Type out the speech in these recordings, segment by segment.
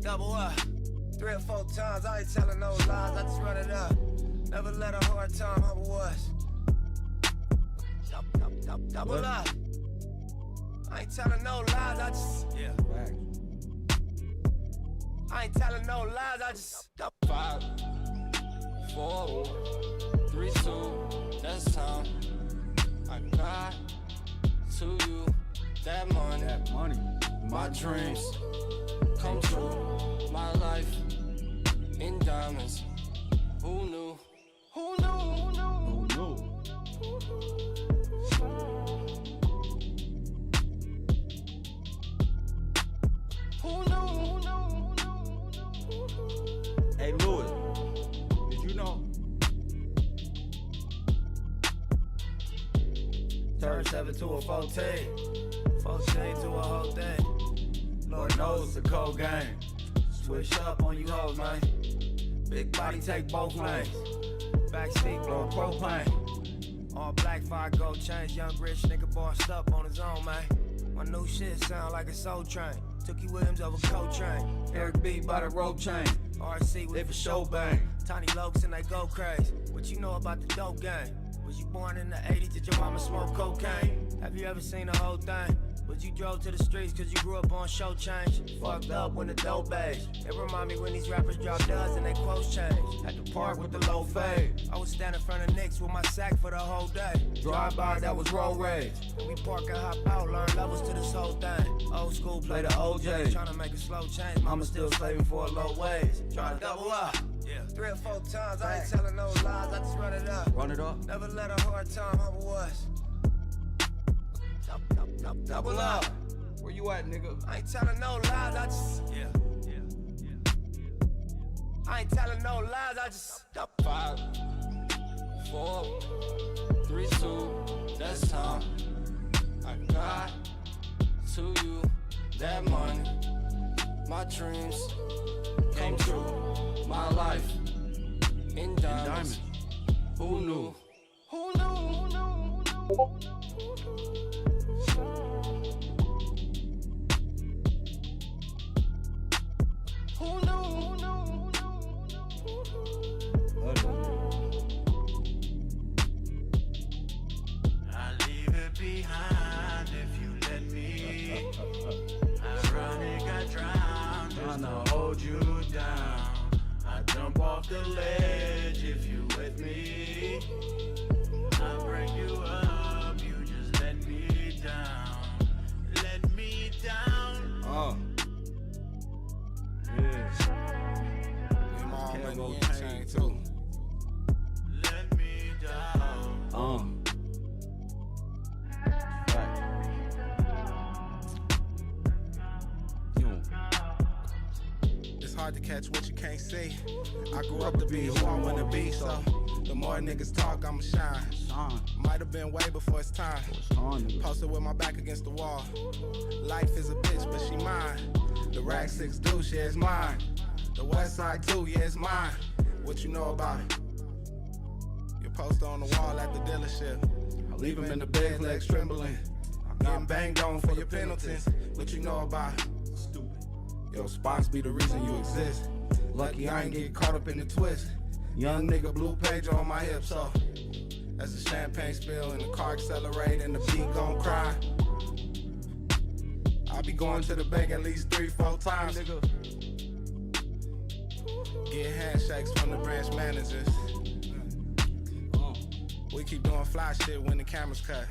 double up. 3 or 4 times, I ain't telling no lies, I just run it up. Never let a hard time humble us. Double up. I ain't telling no lies, I just, yeah. I ain't telling no lies, I just 5, 4, 3, 2, that's time. I got to you that money. My dreams come true. My life in diamonds. Who knew? Who knew? Who knew? Who knew? Hey, Louis, did you know? Turn 7 to a 14, 14 to a whole thing. Lord knows the cold game. Switch up on you hoes, man. Big body take both lanes. Backseat blowing propane. All black, 5 gold chains. Young rich nigga bossed up on his own, man. My new shit sound like a soul train. Tookie Williams over Coltrane. Eric B by the rope chain. RC with the show bang. Tiny Lokes and they go crazy. What you know about the dope game? Was you born in the 80s? Did your mama smoke cocaine? Have you ever seen the whole thing? Was you drove to the streets cause you grew up on show change? Fucked up when the dope age. It remind me when these rappers drop duds and they quotes change. At the park with the low fade. I was standing in front of Knicks with my sack for the whole day. Drive by, that was road rage. We park and hop out, learn levels to this whole thing. Old school play the OJ. Tryna make a slow change, mama still slaving for a low wage. Tryna double up. Yeah. 3 or 4 times, I ain't telling no lies, I just run it up. Run it up. Never let a hard time humble us. Double up. Where you at, nigga? I ain't telling no lies, I just, yeah. I ain't telling no lies, I just 5, 4, 3, 2, that's time. I got to you that money. My dreams come true. My life in diamonds. Who knew? Who knew? Who knew? Who knew? I leave it behind if you let me. Ironic, I drown just to hold you down. I jump off the ledge if you with me. I bring you up, you just let me down. Let me down. Yeah. KevRow chain too. Let me down. It's hard to catch what you can't see. I grew up to be who I wanna be, so the more niggas talk, I'ma shine. Might have been way before it's time. Posted with my back against the wall. Life is a bitch, but she mine. The Rag 6 douche, yeah, it's mine. The West Side too, yeah, it's mine. What you know about it? Your poster on the wall at the dealership. I leave him in the bed, legs trembling. Getting banged on for your penalties. What you know about it? Stupid. Your spots be the reason you exist. Lucky I ain't get caught up in the twist. Young nigga, blue page on my hip, so that's a champagne spill and the car accelerate and the beat gon' cry. I be going to the bank at least 3-4 times, nigga. Get handshakes from the branch managers. We keep doing fly shit when the cameras cut.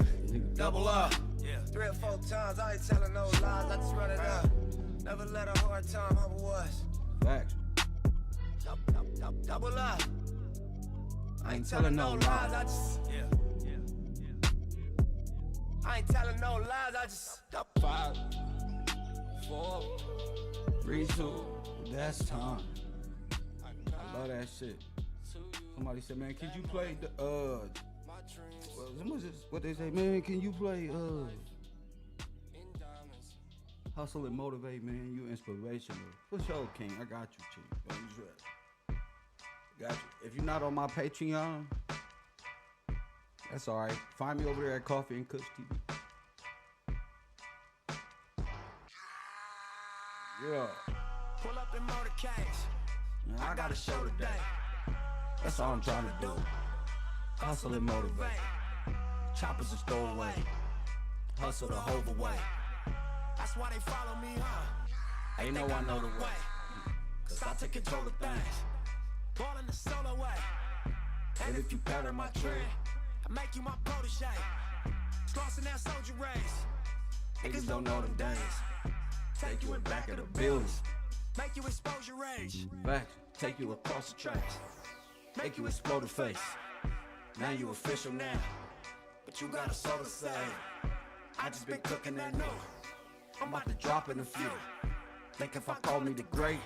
double up. Yeah. 3 or 4 times, I ain't telling no lies, I just run it up. Never let a hard time humble us. Facts. Double up. I ain't telling no lies, I just, yeah. I ain't telling no lies, I just 5, 4, 3, 2, that's time. I love that shit. Somebody said, man, can you play the what they say, man, can you play Hustle and Motivate, man? You inspirational. For sure, King. I got you, Chief. Don't you stress. Got you. If you're not on my Patreon, that's alright. Find me over there at Coffee and Kush TV. Yeah. pull up up in motorcades. I got a show today. That's all I'm trying to do. Hustle and motivate. Choppers and store away. Hustle the whole way. That's why they follow me, huh? Ain't no one know the way. Cause I take control of things. Ballin' the solo way. And if you pattern my trend, I make you my protege. Crossing that soldier race. Niggas don't know them days. Take you in back of the buildings. Make you expose your rage. Back, take you across the tracks. Make you explode the face. Now you official now. But you got a soul to save. I just been cooking that new. I'm about to drop in a few. Think if I call me the great,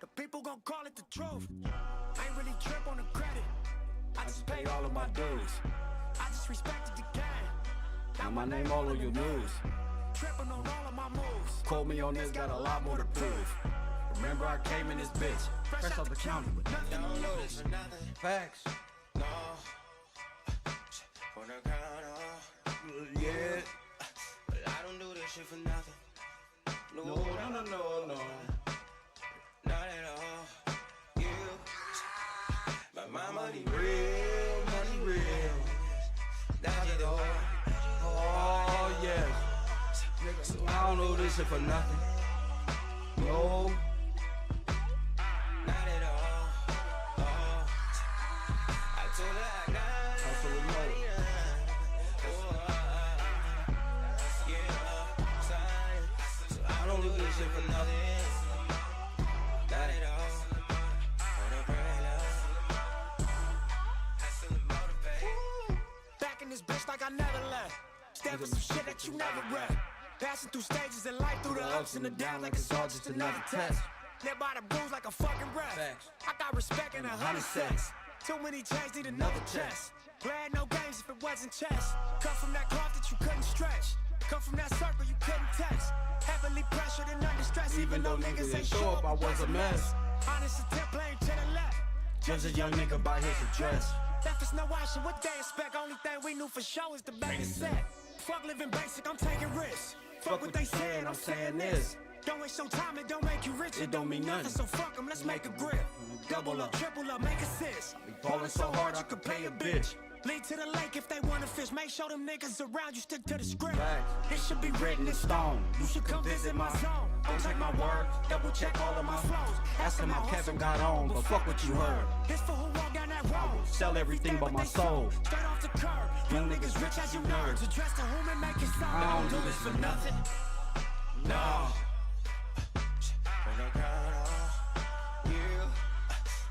the people gon' call it the truth. I ain't really trip on the credit. I just paid all of my dues. I just respected the game. Now my name all on your news. Tripping on all of my moves. Quote me on this, got a lot more to prove. Remember I came in this bitch, fresh out the county with nothing Don't to know lose. this for nothing. Facts. No. On the ground, oh. Yeah. But I don't do this shit for nothing. No, No. not at all. You, but my money real. That's it all. Oh, yes. Nigga, I don't know this shit for nothing. No. Not at all. Oh. I told her I got Hustle and motivate. So I don't do this shit for nothing. Not at all. On the brain up. Hustle and motivate. Back in this bitch like I never left. Step with some shit that you never read. Passing through stages in life, through the ups and the downs, like it's all just another test. Live by the rules like a fucking ref. Facts. I got respect and 100 cents. Too many chains, need another chest. Playing no games if it wasn't chess. Come from that cloth that you couldn't stretch. Come from that circle you couldn't test. Heavily pressured and under stress, even though niggas ain't show up, I was a mess. Honest attempt playing to the left. Judge a young nigga by his address. Left is no option, what they expect? Only thing we knew for sure is the bang is set. Fuck living basic, I'm taking risks. Fuck what they saying, I'm saying this. Don't waste your time, it don't make you rich, it don't mean nothing. So fuck them, let's make a grip. Double up, triple up, make assists. Falling so hard I could pay a bitch. Lead to the lake if they wanna fish. Make sure them niggas around you stick to the script. It should be written in stone. You should come visit my zone. Don't take my word, double check all of my flows. Ask them how Kevin got on, but fuck what you heard. This for who walk down that road. Sell everything but my soul. Straight off the curb. Young niggas rich as you nerds. Address to whom and make it stop. I don't do this for nothing. No. On the ground, oh. Yeah.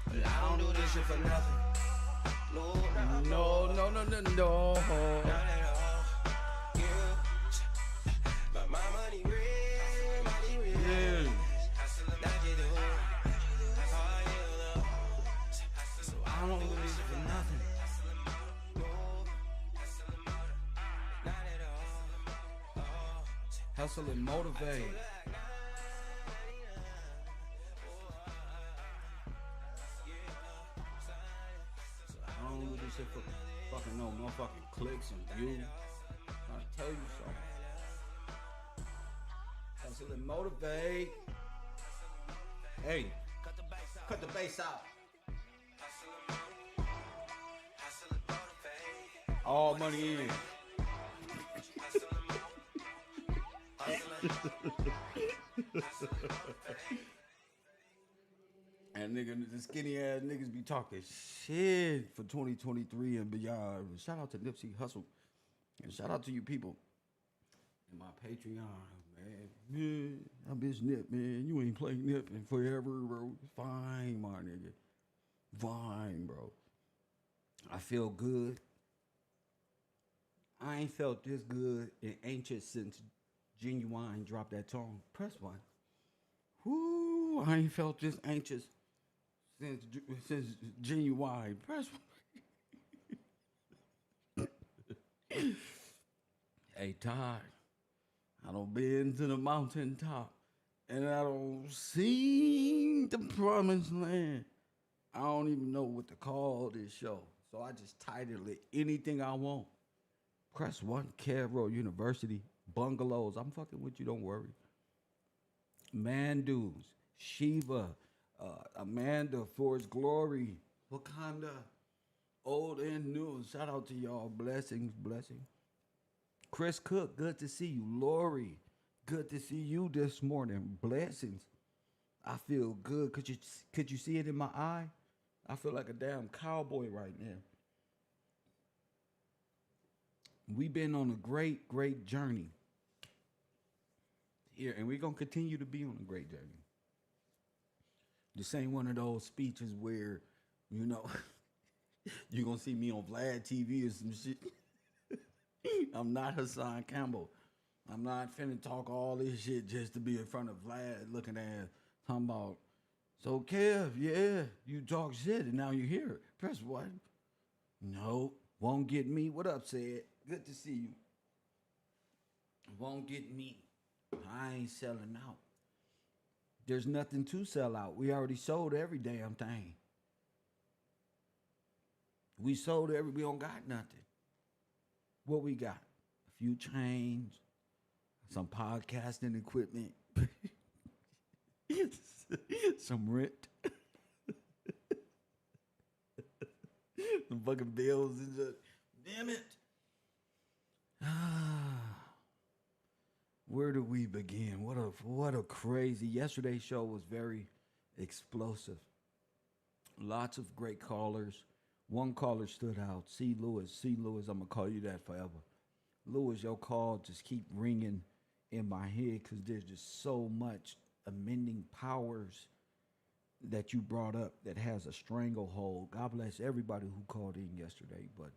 But I don't do this shit for nothing. No. No. Not at all. Yeah. But my money real. Yeah. That you do. Oh, you love. So I don't do this shit for nothing. not at all. Hustle and motivate. I don't do this shit for fucking no motherfucking clicks and views. Trying to tell you something. Hustle and motivate. Hey, cut the bass out. All money in. And nigga, the skinny ass niggas be talking shit for 2023 and beyond. Shout out to Nipsey Hussle. And shout out to you people in my Patreon, man. Man, I miss Nip, man. You ain't playing Nip in forever, bro. Fine, my nigga. Fine, bro. I feel good. I ain't felt this good and anxious since Genuine dropped that song. Press one. Whoo, I ain't felt this anxious since Genuine. Press one. Hey, Todd, I done been to the mountaintop and I don't see the promised land. I don't even know what to call this show, so I just titled it Anything I Want. Press one, KevRow University, bungalows. I'm fucking with you, don't worry. Man dudes, Shiva, Amanda, Force Glory, Wakanda, old and new. Shout out to y'all. Blessings, blessings. Chris Cook, good to see you. Lori, good to see you this morning. Blessings. I feel good. Could you see it in my eye? I feel like a damn cowboy right now. We've been on a great, great journey here, and we're gonna continue to be on a great journey. This ain't one of those speeches where, you know, you're gonna see me on Vlad TV or some shit. I'm not Hassan Campbell. I'm not finna talk all this shit just to be in front of Vlad looking at talking about, so Kev, yeah, you talk shit and now you hear it. Press one. No, won't get me. What up, Said? Good to see you. Won't get me. I ain't selling out. There's nothing to sell out. We already sold every damn thing. We don't got nothing. What we got? A few chains, some podcasting equipment, some rent, some fucking bills and just, damn it. Where do we begin? What a crazy. Yesterday's show was very explosive. Lots of great callers. One caller stood out. C. Lewis, I'm gonna call you that forever. Lewis, your call just keep ringing in my head because there's just so much amending powers that you brought up that has a stranglehold. God bless everybody who called in yesterday, but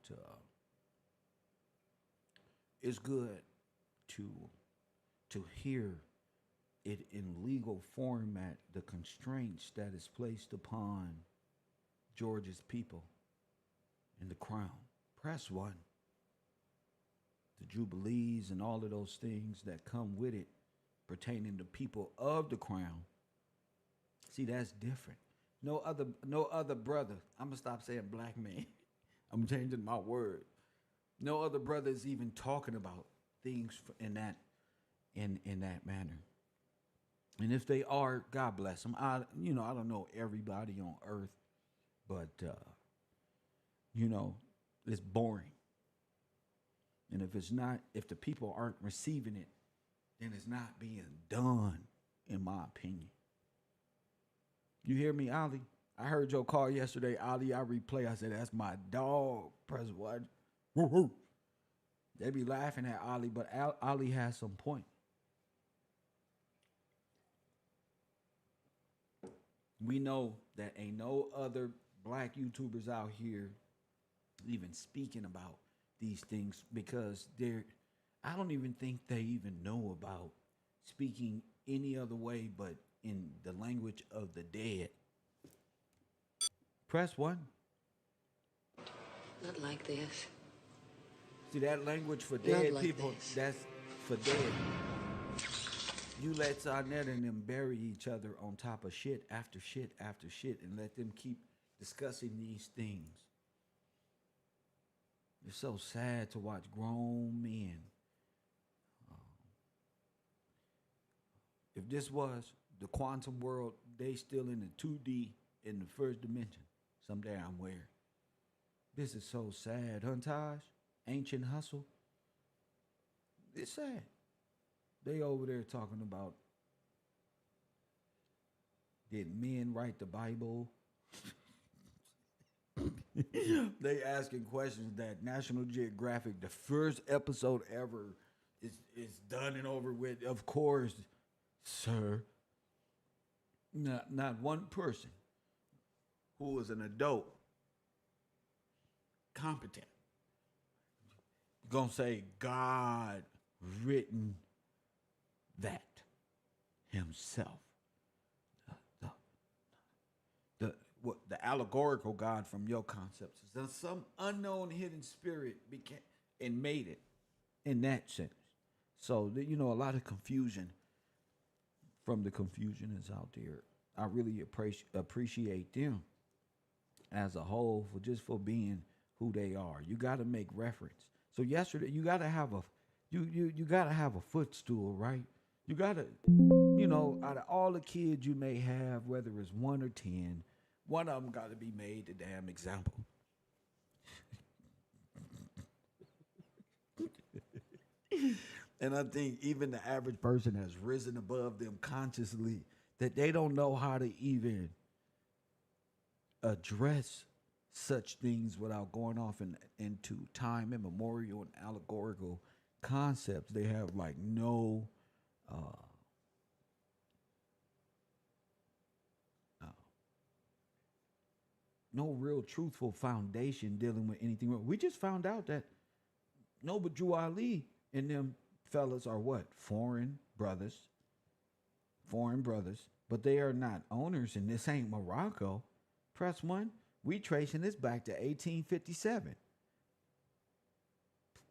it's good to hear it in legal format, the constraints that is placed upon Georgia's people and the crown. Press one. The jubilees and all of those things that come with it pertaining to people of the crown. See, that's different. No other brother. I'm gonna stop saying black man. I'm changing my word. No other brother is even talking about things in that manner. And if they are, God bless them. I don't know everybody on earth, but it's boring. And if the people aren't receiving it, then it's not being done, in my opinion. You hear me, Ali? I heard your call yesterday, Ali. I replay. I said, that's my dog. Press what? Woo woo. They be laughing at Ali, but Ali has some point. We know that ain't no other black YouTubers out here even speaking about these things because I don't even think they even know about speaking any other way but in the language of the dead. Press one. Not like this. See, that language for dead like people, this. that's for dead. You let Sarnett and them bury each other on top of shit after shit after shit and let them keep discussing these things. It's so sad to watch grown men. If this was the quantum world, they still in the 2D in the first dimension. Some damn where. This is so sad, huh, Taj? Ancient hustle. It's sad. They over there talking about, did men write the Bible? They asking questions that National Geographic, the first episode ever, is done and over with. Of course, sir. Not one person who is an adult, competent, gonna say God written that himself. The allegorical God from your concepts is that some unknown hidden spirit became and made it in that sense. So a lot of confusion from the confusionists out there. I really appreciate them as a whole for being who they are. You got to make reference. So yesterday you got to have a you got to have a footstool, right? You got to know, out of all the kids you may have, whether it's 1 or 10, one of them got to be made the damn example. And I think even the average person has risen above them consciously, that they don't know how to even address such things without going off into time immemorial and allegorical concepts. They have like no no real truthful foundation dealing with anything. We just found out that Noble Drew Ali and them fellas are what? Foreign brothers, but they are not owners, and this ain't Morocco. Press one. We tracing this back to 1857.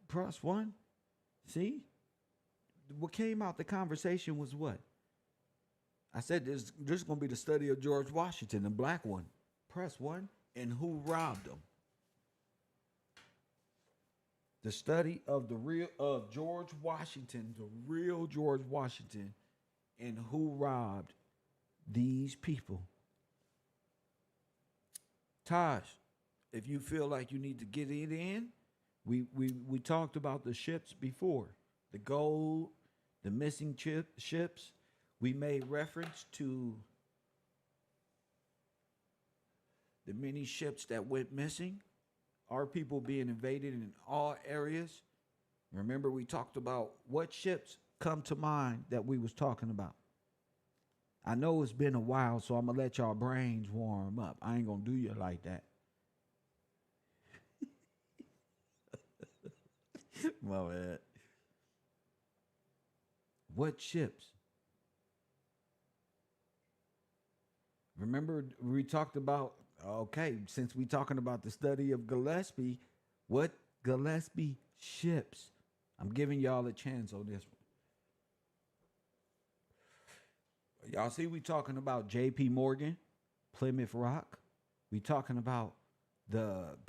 Press one. See? What came out the conversation was what? I said this is going to be the study of George Washington, the black one. Press one. And who robbed him? The study of George Washington, the real George Washington, and who robbed these people. Taj, if you feel like you need to get it in, we talked about the ships before. The gold, the missing ships. We made reference to the many ships that went missing. Our people being invaded in all areas. Remember, we talked about what ships come to mind that we was talking about. I know it's been a while, so I'm going to let y'all brains warm up. I ain't going to do you like that. My bad. What ships? Remember, we talked about, okay, since we talking about the study of Gillespie, what Gillespie ships? I'm giving y'all a chance on this one. Y'all see we talking about J.P. Morgan, Plymouth Rock. We talking about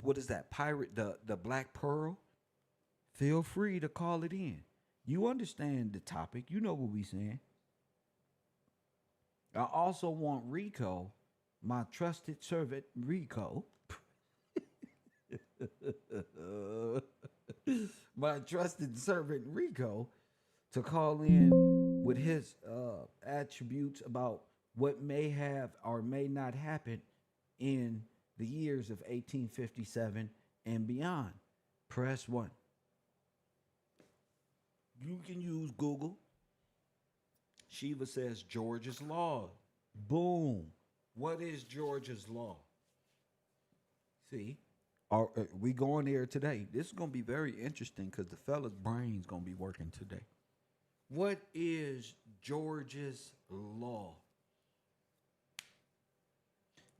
what is that, pirate, the Black Pearl? Feel free to call it in. You understand the topic. You know what we saying. I also want Rico, my trusted servant Rico, my trusted servant Rico, to call in with his attributes about what may have or may not happen in the years of 1857 and beyond. Press 1. You can use Google. Shiva says George's Law. Boom. What is George's Law? See, we going there today. This is going to be very interesting because the fella's brain's going to be working today. What is George's Law?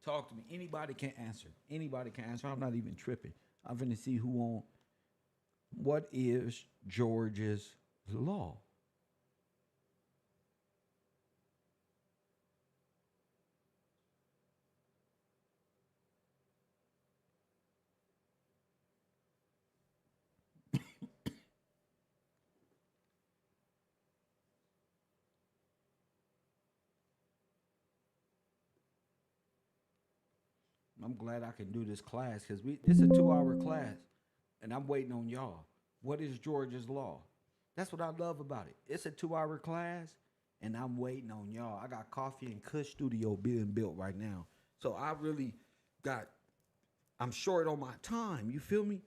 Talk to me. Anybody can answer. Anybody can answer. I'm not even tripping. I'm finna see who on. What is George's Law? I'm glad I can do this class because this is a 2-hour class, and I'm waiting on y'all. What is George's Law? That's what I love about it. It's a 2-hour class, and I'm waiting on y'all. I got Coffee and Kush Studio being built right now, so I really I'm short on my time. You feel me?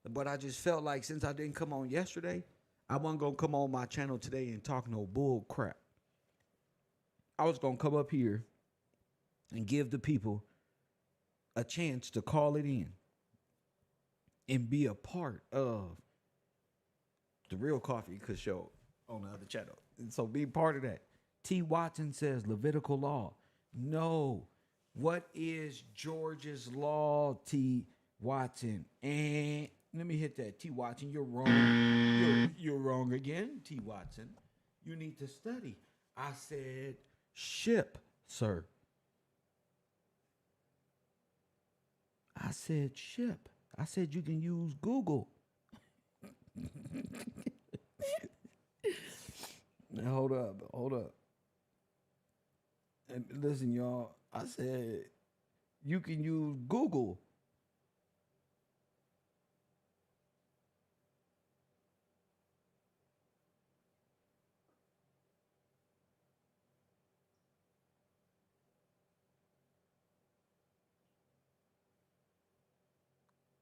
But I just felt like since I didn't come on yesterday, I wasn't gonna come on my channel today and talk no bull crap. I was gonna come up here and give the people a chance to call it in and be a part of the Real Coffee Kush Show on the other channel. And so be part of that. T. Watson says Levitical law. No. What is George's Law, T. Watson? And let me hit that. T. Watson, you're wrong. You're wrong again, T. Watson. You need to study. I said ship, sir. I said ship. I said you can use Google. Now, hold up. And listen, y'all, I said you can use Google.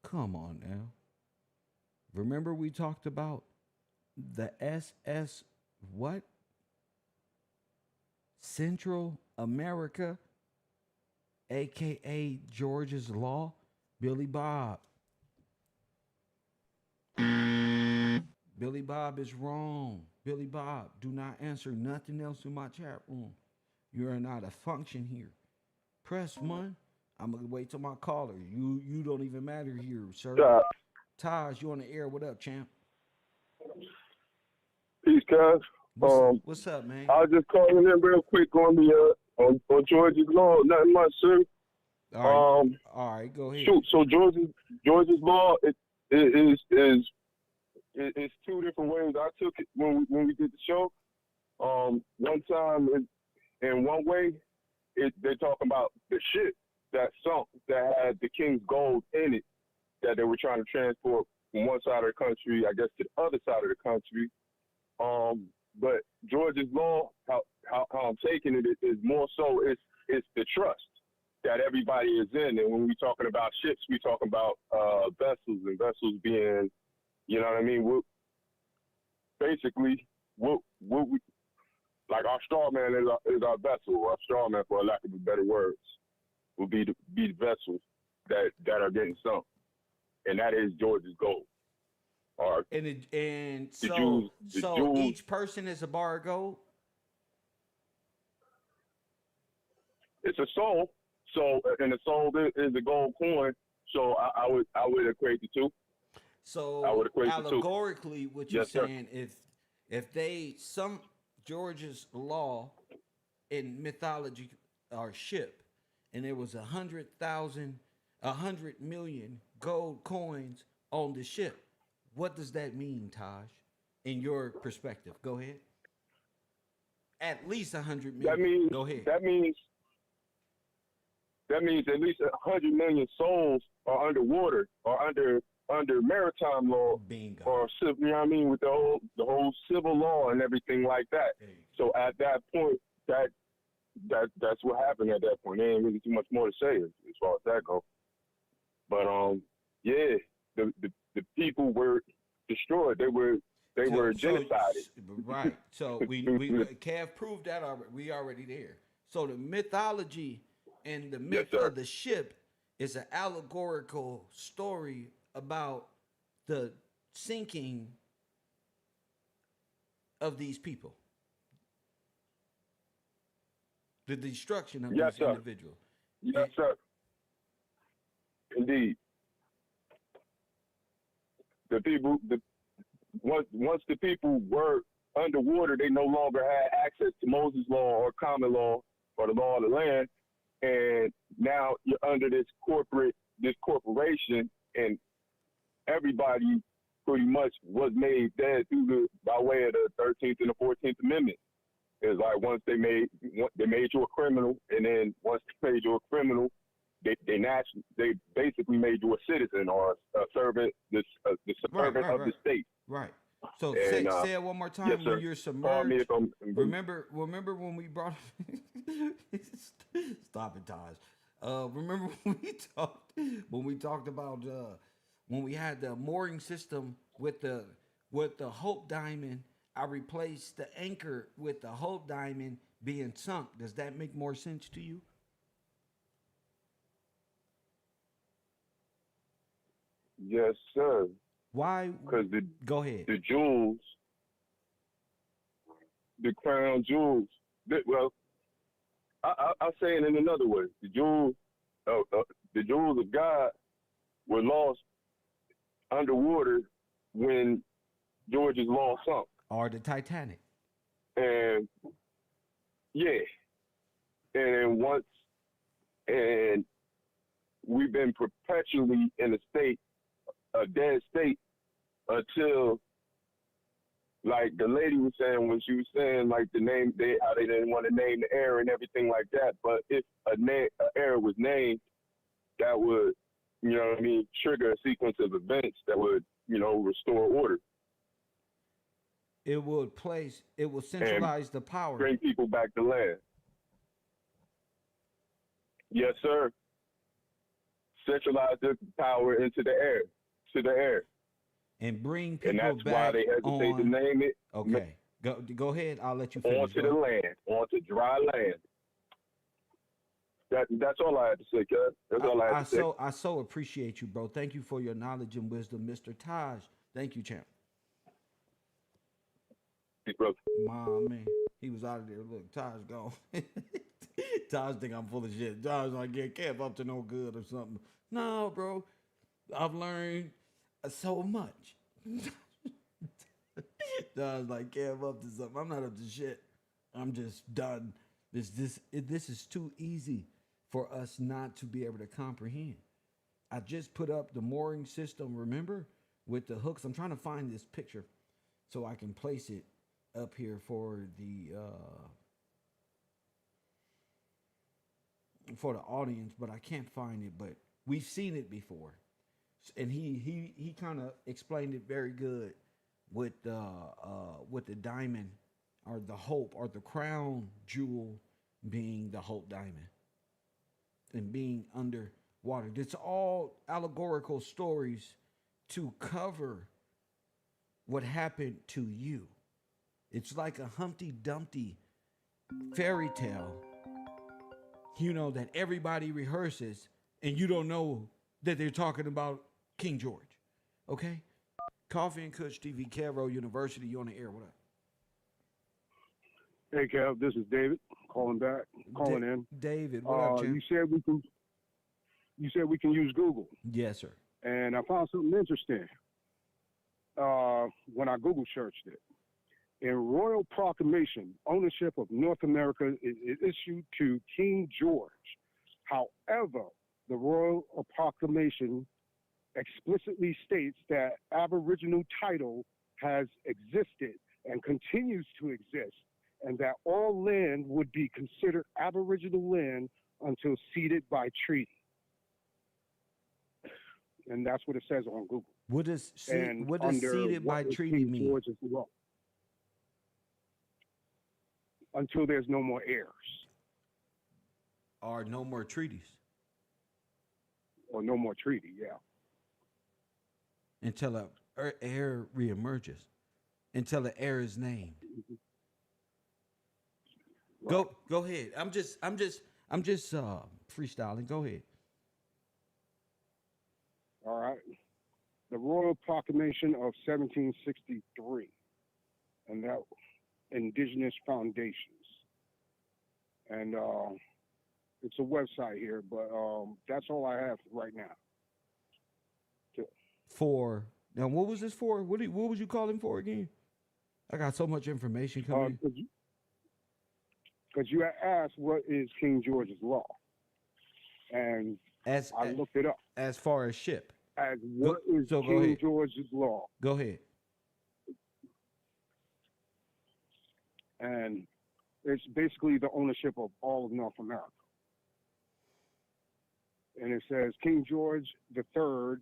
Come on now. Remember we talked about the SS what? Central America, aka George's Law? Billy Bob. Billy Bob is wrong. Billy Bob, do not answer nothing else in my chat room. You are not a function here. Press one. I'm gonna wait till my caller. You don't even matter here, sir. Taj, you on the air? What up, champ? Peace, guys. What's up, man? I was just calling in real quick on the on George's law. Nothing much, sir. All right, go ahead. Shoot. So George's law is two different ways. I took it when we did the show. One time in one way, they're talking about the ship that sunk that had the king's gold in it that they were trying to transport from one side of the country, I guess, to the other side of the country. But George's law, how I'm taking it is more so it's the trust that everybody is in. And when we're talking about ships, we're talking about vessels, and vessels being, you know what I mean? Basically, we like our straw man is our vessel. Our straw man, for lack of better words, will be the vessels that are getting sunk, and that is George's gold. So each person is a bar of gold. It's a soul. So and the soul is a gold coin. So I would equate the two. So I would equate allegorically, what you're yes, saying, if they some George's law in mythology or ship, and there was 100,000, 100 million gold coins on the ship, what does that mean, Taj? In your perspective, go ahead. At least 100 million. Go ahead. That means at least 100 million souls are underwater or under maritime law. Bingo. Or you know what I mean, with the whole civil law and everything like that. So at that point, that's what happened at that point. There ain't really too much more to say as far as that goes. But yeah, the people were destroyed. They were genocided. Right. So we Kev proved that already. We already there. So the mythology and the myth of the ship is an allegorical story about the sinking of these people, the destruction of these individuals. Yes, sir. Indeed. The people, once the people were underwater, they no longer had access to Moses' law or common law or the law of the land, and now you're under this corporation, and everybody pretty much was made dead by way of the 13th and the 14th Amendment. It's like once they made you a criminal, and then once they made you a criminal, they basically made you a citizen or a servant, the servant of the state. Right. So say it one more time. Yes, when you're submerged. Me if I'm, remember when we brought. Stop it, Taj. Remember when we talked about when we had the mooring system with the Hope Diamond. I replaced the anchor with the Hope Diamond being sunk. Does that make more sense to you? Yes, sir. Why? Because go ahead. The jewels, the crown jewels. I'll say it in another way. The jewels of God were lost underwater when George's law sunk. Or the Titanic. And yeah, and we've been perpetually in a dead state, until like the lady was saying when she was saying like the name, how they didn't want to name the error and everything like that. But if a error was named, that would, you know what I mean, trigger a sequence of events that would, you know, restore order It will and centralize the power. bring people back to land. Yes, sir. Centralize the power into the air, to the air. And bring And people that's why back they hesitate to on. name it. Okay, go ahead. I'll let you finish. Onto the land, onto dry land. That's all I had to say, Kev. That's all I had to say. I so appreciate you, bro. Thank you for your knowledge and wisdom, Mr. Taj. Thank you, champ. Peace, brother. Man, he was out of there. Look, Taj gone. Taj think I'm full of shit. Taj like get Kev up to no good or something. No, bro. I've learned so much. Taj like Kev up to something. I'm not up to shit. I'm just done. This is too easy for us not to be able to comprehend. I just put up the mooring system, remember? With the hooks. I'm trying to find this picture so I can place it up here for the audience, but I can't find it. But we've seen it before, and he kind of explained it very good with the diamond or the hope or the crown jewel being the hope diamond and being underwater. It's all allegorical stories to cover what happened to you. It's like a Humpty Dumpty fairy tale, you know, that everybody rehearses and you don't know that they're talking about King George. Okay? Coffee and Kush TV, KevRow University, you on the air. What up? Hey, Kev, this is David calling in. David, what up, champ? You said we can use Google. Yes, sir. And I found something interesting when I Google searched it. In royal proclamation, ownership of North America is issued to King George. However, the royal proclamation explicitly states that Aboriginal title has existed and continues to exist, and that all land would be considered Aboriginal land until ceded by treaty. And that's what it says on Google. What does ceded by treaty King mean? George's law. Until there's no more heirs. Or no more treaties. Or no more treaty, yeah. Until a heir reemerges. Until the heir is named. Right. Go ahead. I'm just freestyling. Go ahead. All right. The Royal Proclamation of 1763, and that Indigenous Foundations, and it's a website here, but that's all I have right now. Now, what was this for? What was you calling for again? I got so much information coming. Because you had asked what is King George's law, and I looked it up. As far as ship. As what is King George's law? Go ahead. And it's basically the ownership of all of North America. And it says King George III,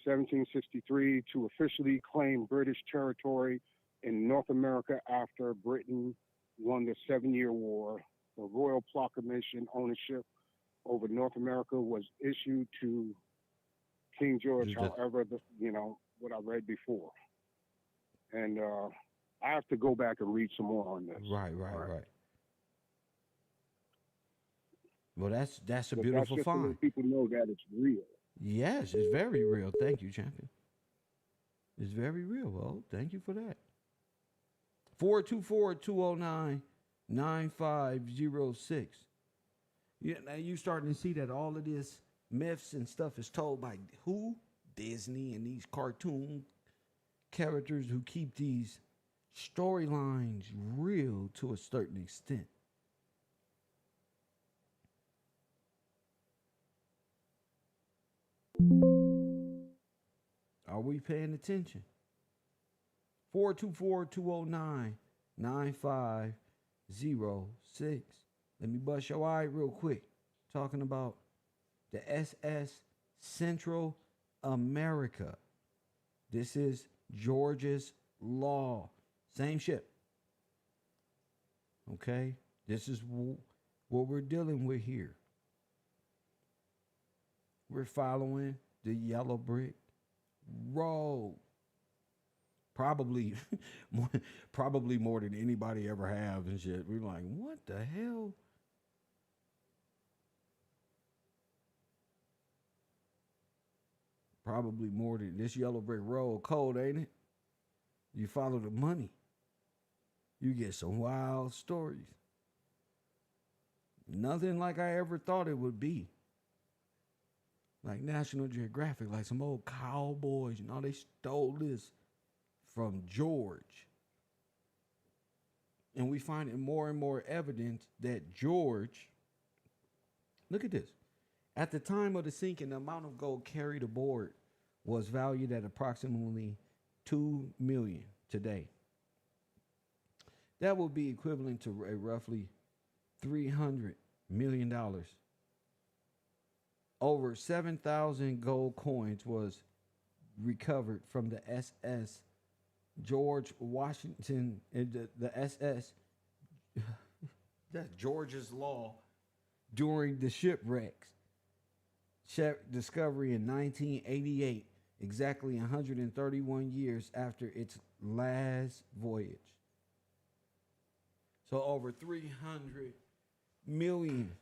1763, to officially claim British territory in North America after Britain won the 7-Year War. The Royal Proclamation ownership over North America was issued to King George, however, what I read before. And I have to go back and read some more on this. Right. Well, that's a beautiful find. To let people know that it's real. Yes, it's very real. Thank you, champion. It's very real. Well, thank you for that. 424-209-9506. Yeah, now you starting to see that all of this myths and stuff is told by who? Disney and these cartoon characters who keep these storylines real to a certain extent. Are we paying attention? 424-209-9506. Let me bust your eye real quick. Talking about the SS Central America. This is Georgia's law. Same ship. Okay? This is what we're dealing with here. We're following the yellow brick road. Probably more than anybody ever have and shit. We're like, what the hell? Probably more than this yellow brick road. Cold, ain't it? You follow the money, you get some wild stories. Nothing like I ever thought it would be. Like National Geographic, like some old cowboys, they stole this from George. And we find it more and more evident that George, look at this. At the time of the sinking, the amount of gold carried aboard was valued at approximately $2 million today. That would be equivalent to a roughly $300 million. Over 7,000 gold coins was recovered from the SS George Washington, and the SS, that's Georgia's law, during the shipwrecks. Discovery in 1988, exactly 131 years after its last voyage. So over 300 million.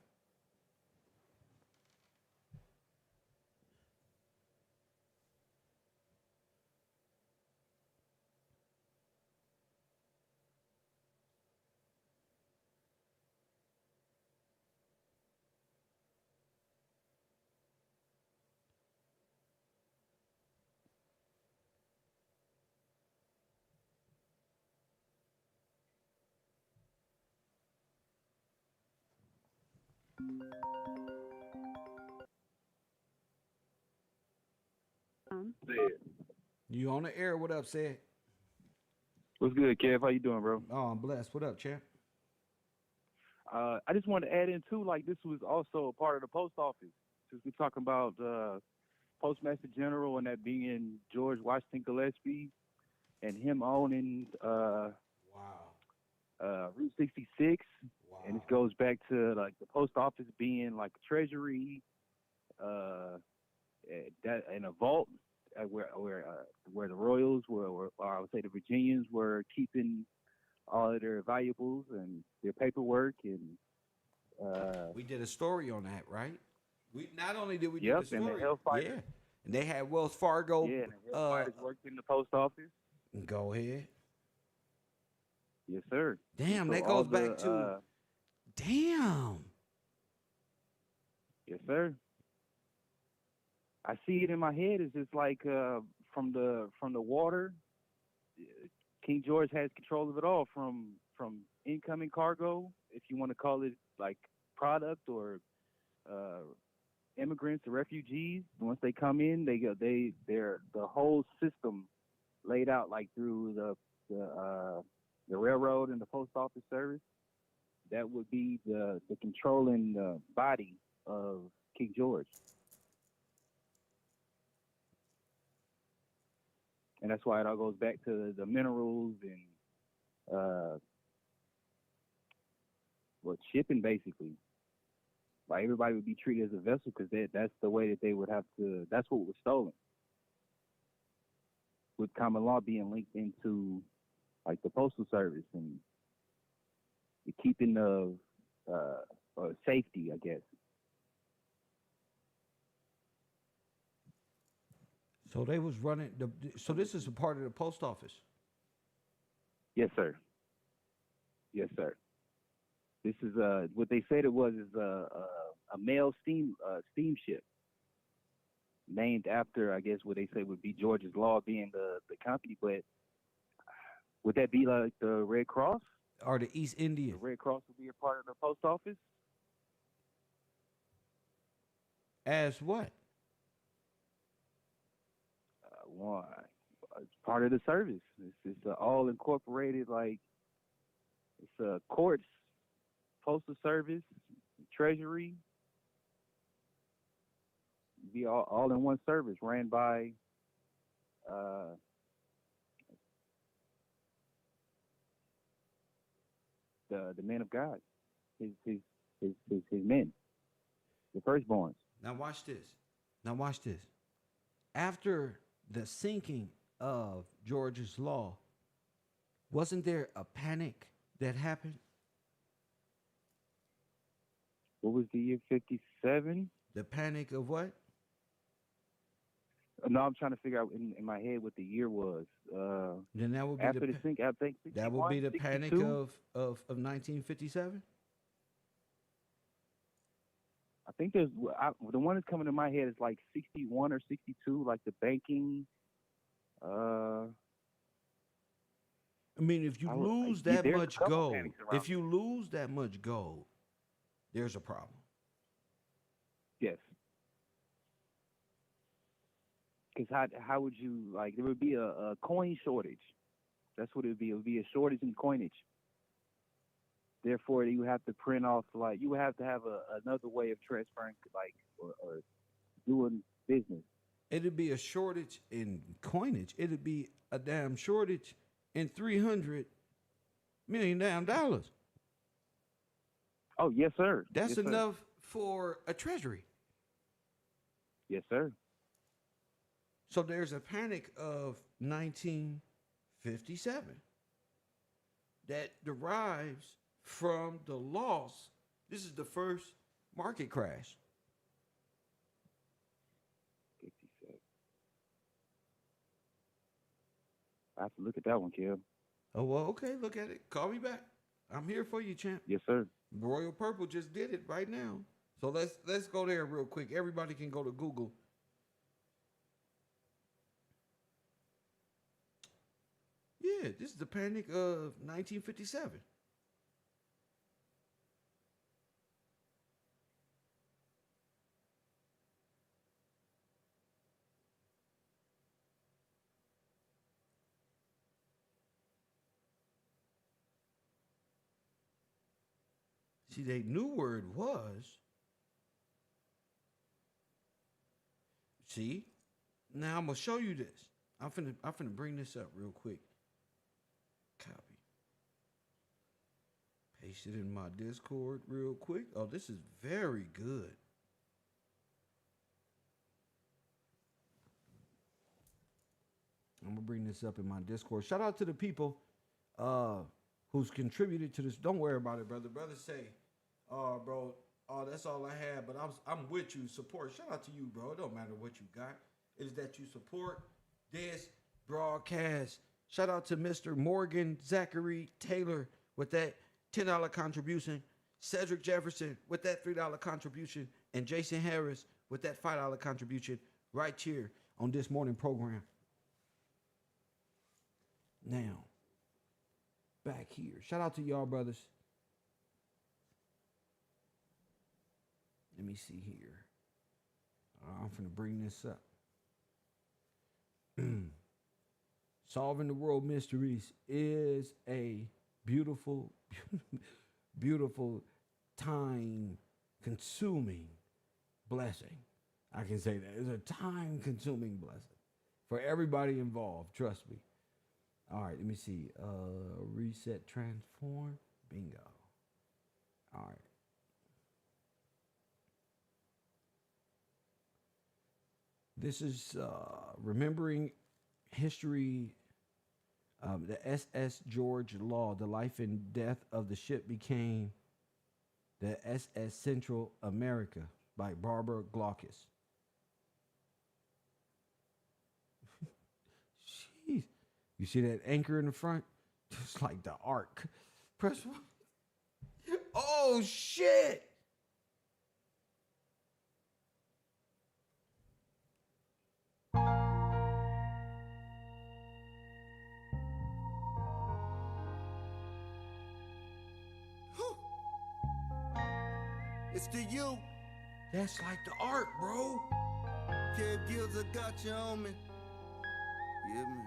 You on the air? What up, Sid? What's good, Kev? How you doing, bro? Oh, I'm blessed. What up, champ? I just wanted to add in too, like this was also a part of the post office. Since we're talking about Postmaster General and that being George Washington Gillespie and him owning Route 66. Wow. And this goes back to like the post office being like a treasury, that and a vault where the Royals were, or I would say the Virginians were keeping all of their valuables and their paperwork. And we did a story on that, right? We not only did we do yep, the story, and the Hellfighters, yeah, and they had Wells Fargo. Yeah, and the Hellfighters worked in the post office. Go ahead. Yes, sir. Damn, so that goes back to. Damn. Yes, sir. I see it in my head. It's just like from the water. King George has control of it all, from incoming cargo, if you want to call it like product, or immigrants or refugees. Once they come in, they're the whole system laid out like through the railroad and the post office service. That would be the controlling body of King George. And that's why it all goes back to the minerals and shipping, basically. Like everybody would be treated as a vessel because that's the way that they would have to. That's what was stolen. With common law being linked into like the postal service and the keeping of safety, I guess. So they was running so this is a part of the post office. Yes, sir. Yes, sir. This is what they said it was is a mail steamship named after, I guess, what they say would be George's Law being the company. But would that be like the Red Cross or the East Indian? The Red Cross would be a part of the post office. As what? It's part of the service. It's all incorporated. Like it's courts, postal service, treasury. Be all in one service, ran by the men of God, his men, the firstborns. Now watch this. After the sinking of George's Law, wasn't there a panic that happened? What was the year 57? The panic of what? No, I'm trying to figure out in my head what the year was. Then that would be after the sink, I think 61, that would be the 62? panic of 1957. I think there's the one that's coming to my head is like 61 or 62, like the banking. I mean, if you lose there's that a much couple gold, panics around. if you lose that much gold, there's a problem. Yes. Because how would you, like, there would be a coin shortage. That's what it would be. It would be a shortage in coinage. Therefore, you have to print off, like, you would have to have another way of transferring, like, or doing business. It'd be a shortage in coinage. It'd be a damn shortage in $300 million damn dollars. Oh, yes, sir. That's yes, enough sir. for a treasury. Yes, sir. So there's a panic of 1957 that derives from the loss. This is the first market crash. 57. I have to look at that one, Kev. Oh, well, okay, look at it. Call me back. I'm here for you, champ. Yes, sir. Royal Purple just did it right now. So let's go there real quick. Everybody can go to Google. Yeah, this is the panic of 1957. See, their new word was. See, now I'm gonna show you this. I'm finna bring this up real quick. Copy. Paste it in my Discord real quick. Oh, this is very good. I'm gonna bring this up in my Discord. Shout out to the people who's contributed to this. Don't worry about it, brother. Brother say, oh, bro, oh, that's all I had, but I'm with you. Support. Shout out to you, bro. It don't matter what you got. It's that you support this broadcast. Shout out to Mr. Morgan Zachary Taylor with that $10 contribution. Cedric Jefferson with that $3 contribution. And Jason Harris with that $5 contribution right here on this morning program. Now, back here. Shout out to y'all, brothers. Let me see here. I'm finna bring this up. Solving the world mysteries is a beautiful, beautiful, time-consuming blessing. I can say that. It's a time-consuming blessing for everybody involved. Trust me. All right, let me see. Reset, transform, bingo. All right. This is remembering history. The SS George Law, the life and death of the ship became the SS Central America by Barbara Glaucus. Jeez. You see that anchor in the front? Just like the ark. Press one. Oh, shit. It's to you. That's like the ark, bro. Kev Gills, I got you on me. Yeah, man.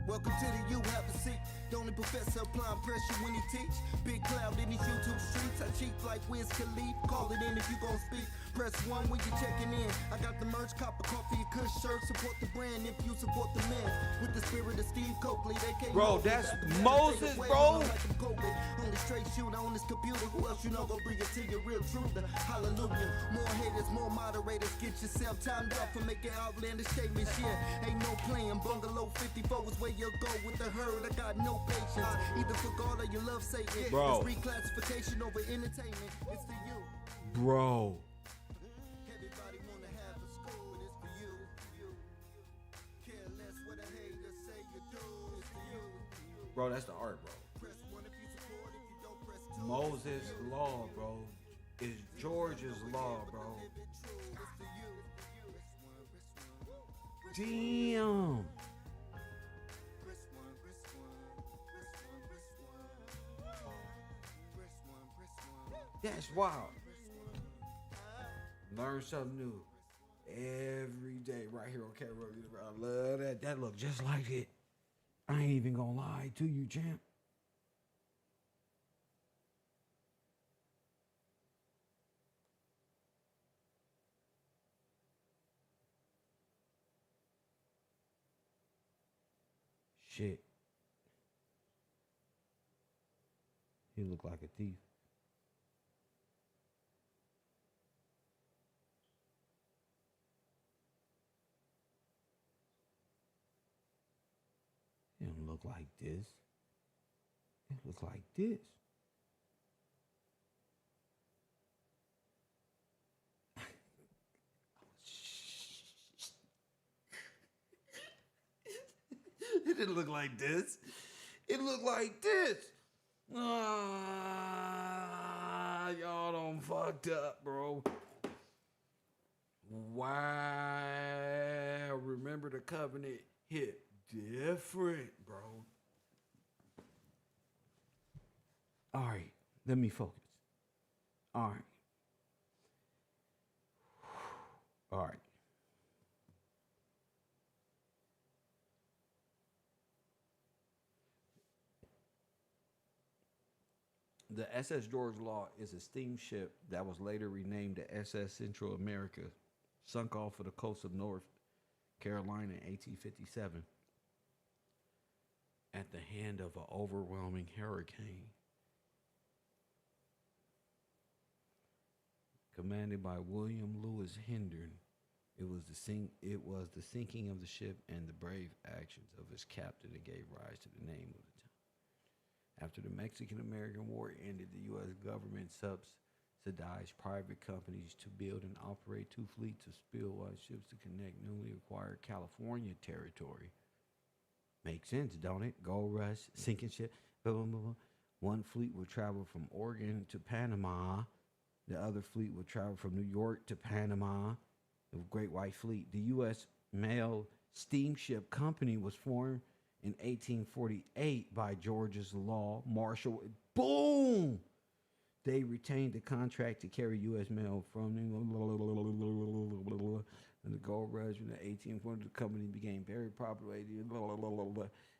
Welcome to the U, have a seat. The only professor applying pressure when he teach. Big cloud in these YouTube streets. I cheat like Wiz Khalif. Call it in if you gon' speak. Press 1 when you're checking in. I got the merch, cop a coffee, a cush shirt. Support the brand if you support the man. With the spirit of Steve Coakley, they can't. Bro, that's Moses, bro. Only straight shooter on this computer. Who else you know gon' bring it to your real truth? Hallelujah. More haters, more moderators. Get yourself timed out for making outlandish statements. Yeah, ain't no playing. Bungalow 54 is where you go with the herd. I got no patience. Either for God or you love Satan. Bro. It's reclassification over entertainment. It's the you. Bro. Everybody wanna have a school, but it's for you. Care less what a hater say you do. It's for you. Bro, that's the art, bro. Press 1 if you support, if you don't press 2. Moses' law, bro, is George's law, bro. Damn. That's wild. Learn something new every day right here on KevRow. I love that. That look just like it. I ain't even gonna lie to you, champ. Shit. He look like a thief. It don't look like this. It look like this. It didn't look like this. It looked like this. Y'all done fucked up, bro. Wow. Remember the covenant hit different, bro. All right. Let me focus. All right. All right. The SS George Law is a steamship that was later renamed the SS Central America, sunk off of the coast of North Carolina in 1857 at the hand of an overwhelming hurricane. Commanded by William Lewis Hendon, it was the sinking of the ship and the brave actions of its captain that gave rise to the name of the town. After the Mexican-American War ended, the U.S. government subsidized private companies to build and operate 2 fleets of spillwise ships to connect newly acquired California territory. Makes sense, don't it? Gold rush, sinking ship, blah, blah, blah, blah. One fleet would travel from Oregon to Panama. The other fleet would travel from New York to Panama. The Great White Fleet. The U.S. Mail Steamship Company was formed in 1848 by George's Law Marshall. Boom! They retained the contract to carry U.S. mail from the gold rush in the 1840s. The company became very popular.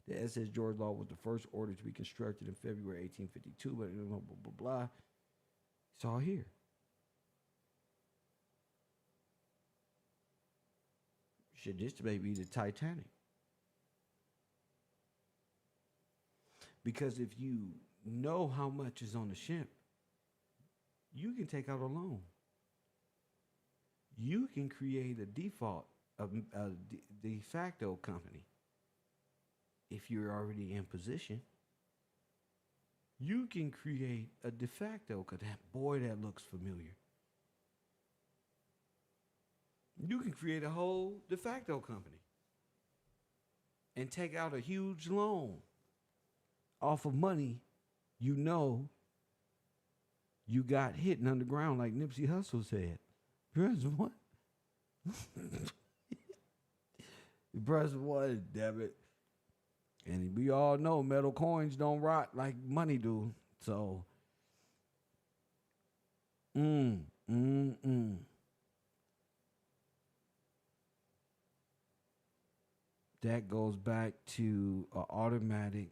The SS George Law was the first order to be constructed in February 1852. But blah, blah, blah, blah. It's all here. Shit, this may be the Titanic. Because if you know how much is on the ship, you can take out a loan. You can create a default, a de facto company. If you're already in position, you can create a de facto. Boy, that looks familiar. You can create a whole de facto company and take out a huge loan off of money you know you got hidden underground, like Nipsey Hussle said. Press what? Press what, damn it. And we all know metal coins don't rot like money do. So, that goes back to automatic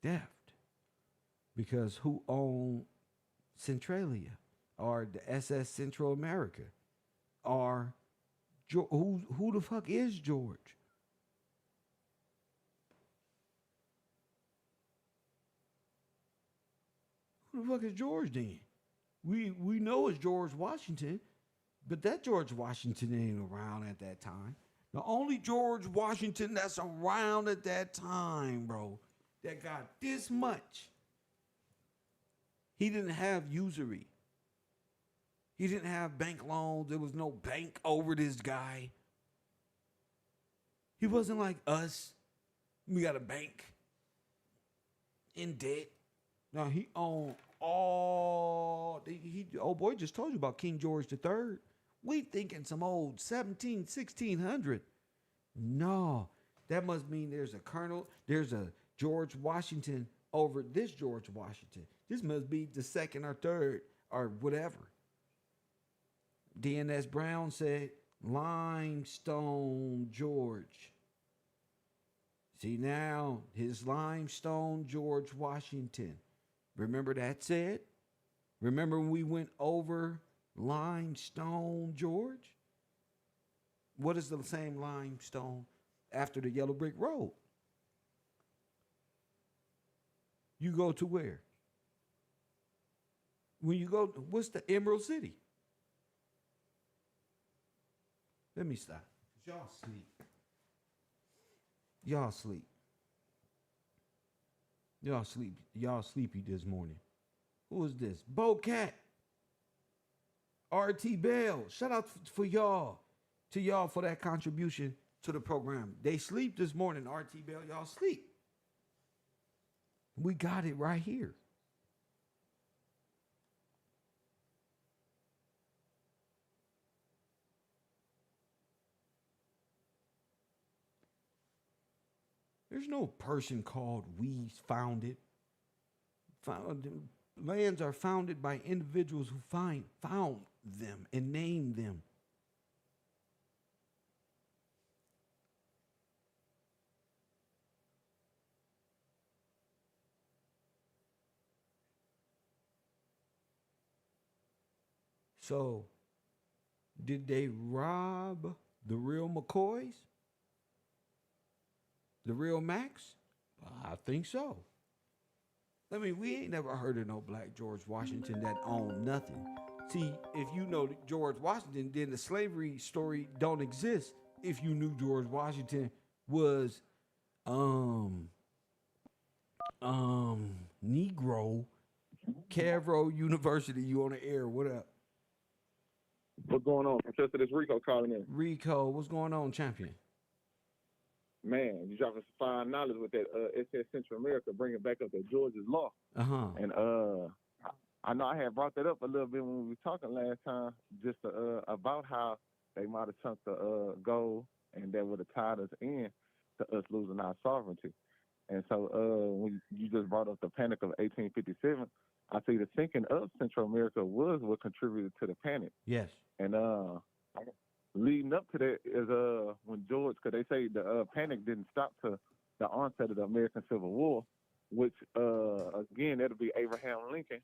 theft. Because who owned Centralia or the SS Central America? Or who the fuck is George? Who the fuck is George then? We know it's George Washington, but that George Washington ain't around at that time. The only George Washington that's around at that time, bro, that got this much. He didn't have usury. He didn't have bank loans. There was no bank over this guy. He wasn't like us. We got a bank in debt. No, he owned all. Old boy just told you about King George III. We thinking some old 1600. No, that must mean there's a colonel. There's a George Washington over this George Washington. This must be the second or third or whatever. DNS Brown said Limestone George. See now, his Limestone George Washington. Remember that said? Remember when we went over Limestone George? What is the same limestone after the Yellow Brick Road? You go to where? When you go, what's the Emerald City? Let me stop. Y'all sleep. Y'all sleep. Y'all sleep. Y'all sleepy this morning. Who is this? Bo Cat. RT Bell. Shout out for y'all. To y'all for that contribution to the program. They sleep this morning, RT Bell. Y'all sleep. We got it right here. There's no person called we founded. Lands are founded by individuals who found them and named them. So, did they rob the real McCoys? The real Max? I think so. I mean, we ain't never heard of no black George Washington that owned nothing. See, if you know George Washington, then the slavery story don't exist. If you knew George Washington was Negro. KevRow University, you on the air. What up? What's going on? Professor, this Rico calling in. Rico, what's going on, champion? Man, you dropping some fine knowledge with that SS Central America, bringing back up that George's Law. Uh-huh. And I know I had brought that up a little bit when we were talking last time, just about how they might have chunked the gold and that would have tied us in to us losing our sovereignty. And so when you just brought up the panic of 1857, I see the sinking of Central America was what contributed to the panic. Yes. And leading up to that is when George, because they say the panic didn't stop to the onset of the American Civil War, which again that'll be Abraham Lincoln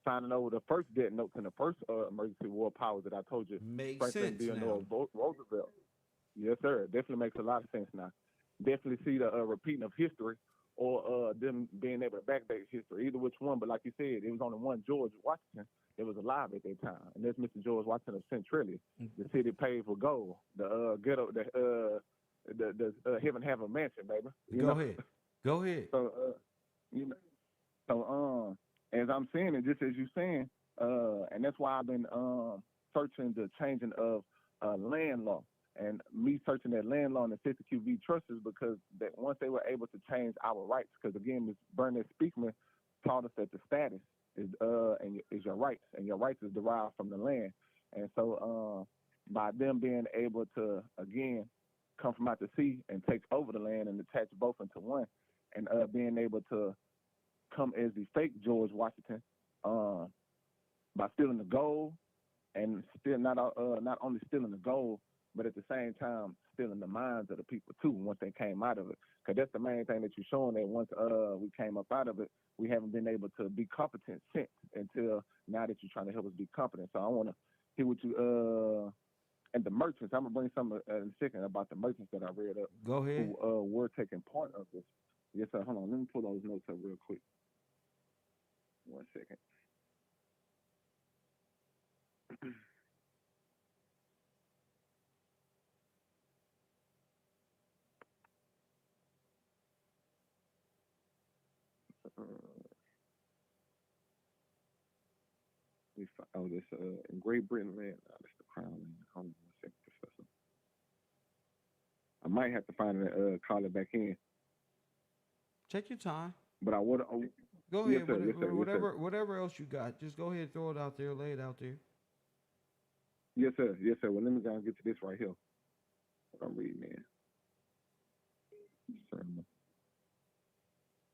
signing over the first debt notes and the first emergency war powers that I told you. Makes Franklin sense now. Roosevelt. Yes, sir. Definitely makes a lot of sense now. Definitely see the repeating of history or them being able to backdate history, either which one. But like you said, it was only one George Washington that was alive at that time, and that's Mr. George Washington of Centralia. The city paved for gold. The ghetto, the heaven have a mansion, baby. Go ahead. So as I'm saying it, just as you're saying, and that's why I've been searching the changing of land law. And me searching that land law and the 50 QB trusts is because that once they were able to change our rights, because again, Ms. Burnett Speakman taught us that the status is your rights, and your rights is derived from the land. And so by them being able to again come from out the sea and take over the land and attach both into one, and being able to come as the fake George Washington by stealing the gold, and still not only stealing the gold, but at the same time, still in the minds of the people too. Once they came out of it, because that's the main thing that you're showing. That once we came up out of it, we haven't been able to be competent since until now that you're trying to help us be competent. So I want to hear what you and the merchants. I'm gonna bring some in a second about the merchants that I read up. Go ahead. Who were taking part of this. Yes, sir. Hold on. Let me pull those notes up real quick. 1 second. This in Great Britain, man. That's the Crown. Hold on 1 second, Professor. I might have to find it, call it back in. Take your time. But I would. Go yes, ahead. sir, yes, sir, Whatever else you got, just go ahead, throw it out there, lay it out there. Yes, sir. Yes, sir. Well, let me go and get to this right here. What I'm reading, man.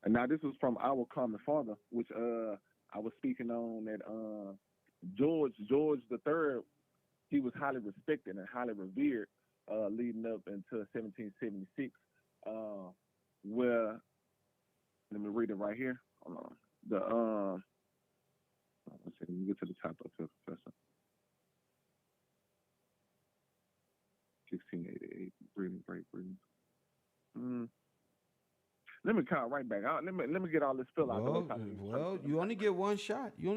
And now this was from Our Common Father, which I was speaking on that George the Third. He was highly respected and highly revered leading up until 1776, where let me read it right here. Hold on. Let's see, let me get to the top of it, Professor. 1688, Great Britain. Let me call right back. Let me get all this fill out. Well, you only get one shot. You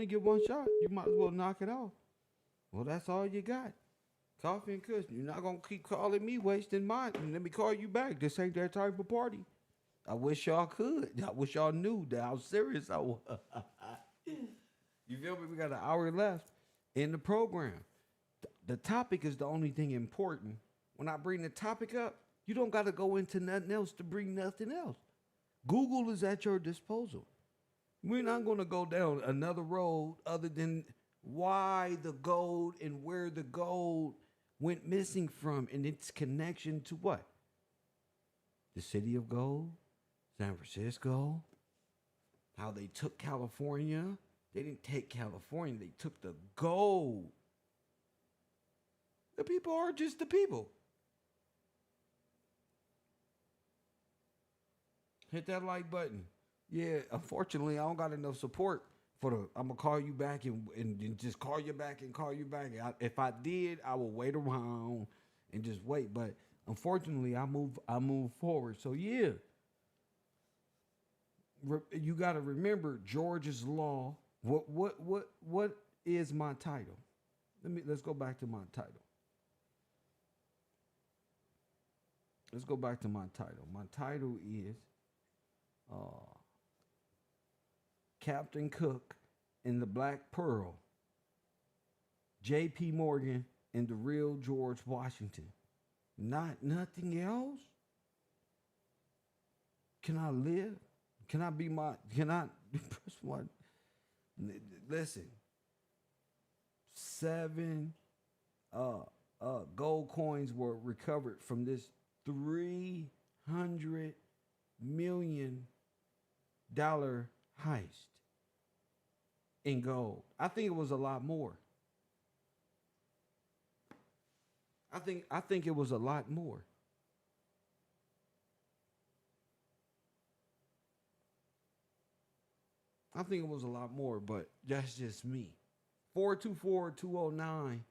might as well knock it off. Well, that's all you got. Coffee and cushion. You're not gonna keep calling me wasting mine. Let me call you back. This ain't that type of party. I wish y'all could. I wish y'all knew that how serious I was. You feel me? We got an hour left in the program. The topic is the only thing important. When I bring the topic up, you don't got to go into nothing else to bring nothing else. Google is at your disposal. We're not going to go down another road other than why the gold and where the gold went missing from and its connection to what? The city of gold, San Francisco, how they took California. They didn't take California, they took the gold. The people are just the people. Hit that like button. Yeah, unfortunately, I don't got enough support for the. I'm gonna call you back and just call you back and call you back. If I did, I will wait around and just wait. But unfortunately, I move forward. So yeah, you got to remember George's law. What is my title? Let's go back to my title. Let's go back to my title. My title is Captain Cook and the Black Pearl, J.P. Morgan and the real George Washington. Not nothing else? Can I live? Can I press one? Listen, 7 gold coins were recovered from this $300 million heist in gold. I think it was a lot more. I think it was a lot more. I think it was a lot more, but that's just me. 424-209-9506.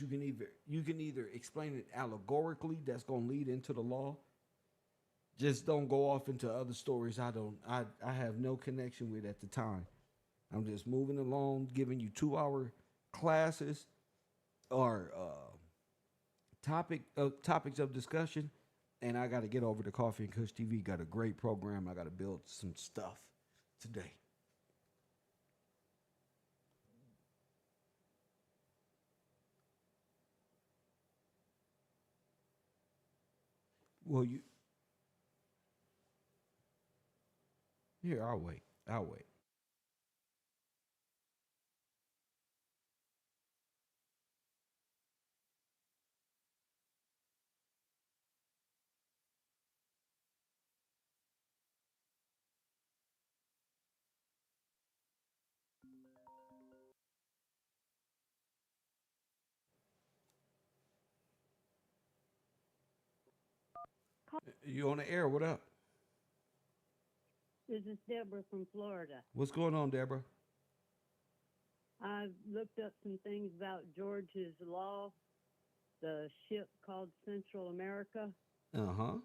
You can either explain it allegorically, that's gonna lead into the law. Just don't go off into other stories I have no connection with at the time. I'm just moving along, giving you 2-hour classes or topics of discussion. And I got to get over to Coffee and Kush TV. Got a great program. I got to build some stuff today. Well, here, I'll wait. You on the air? What up? This is Deborah from Florida. What's going on, Deborah? I've looked up some things about George's Law, the ship called Central America, Uh-huh.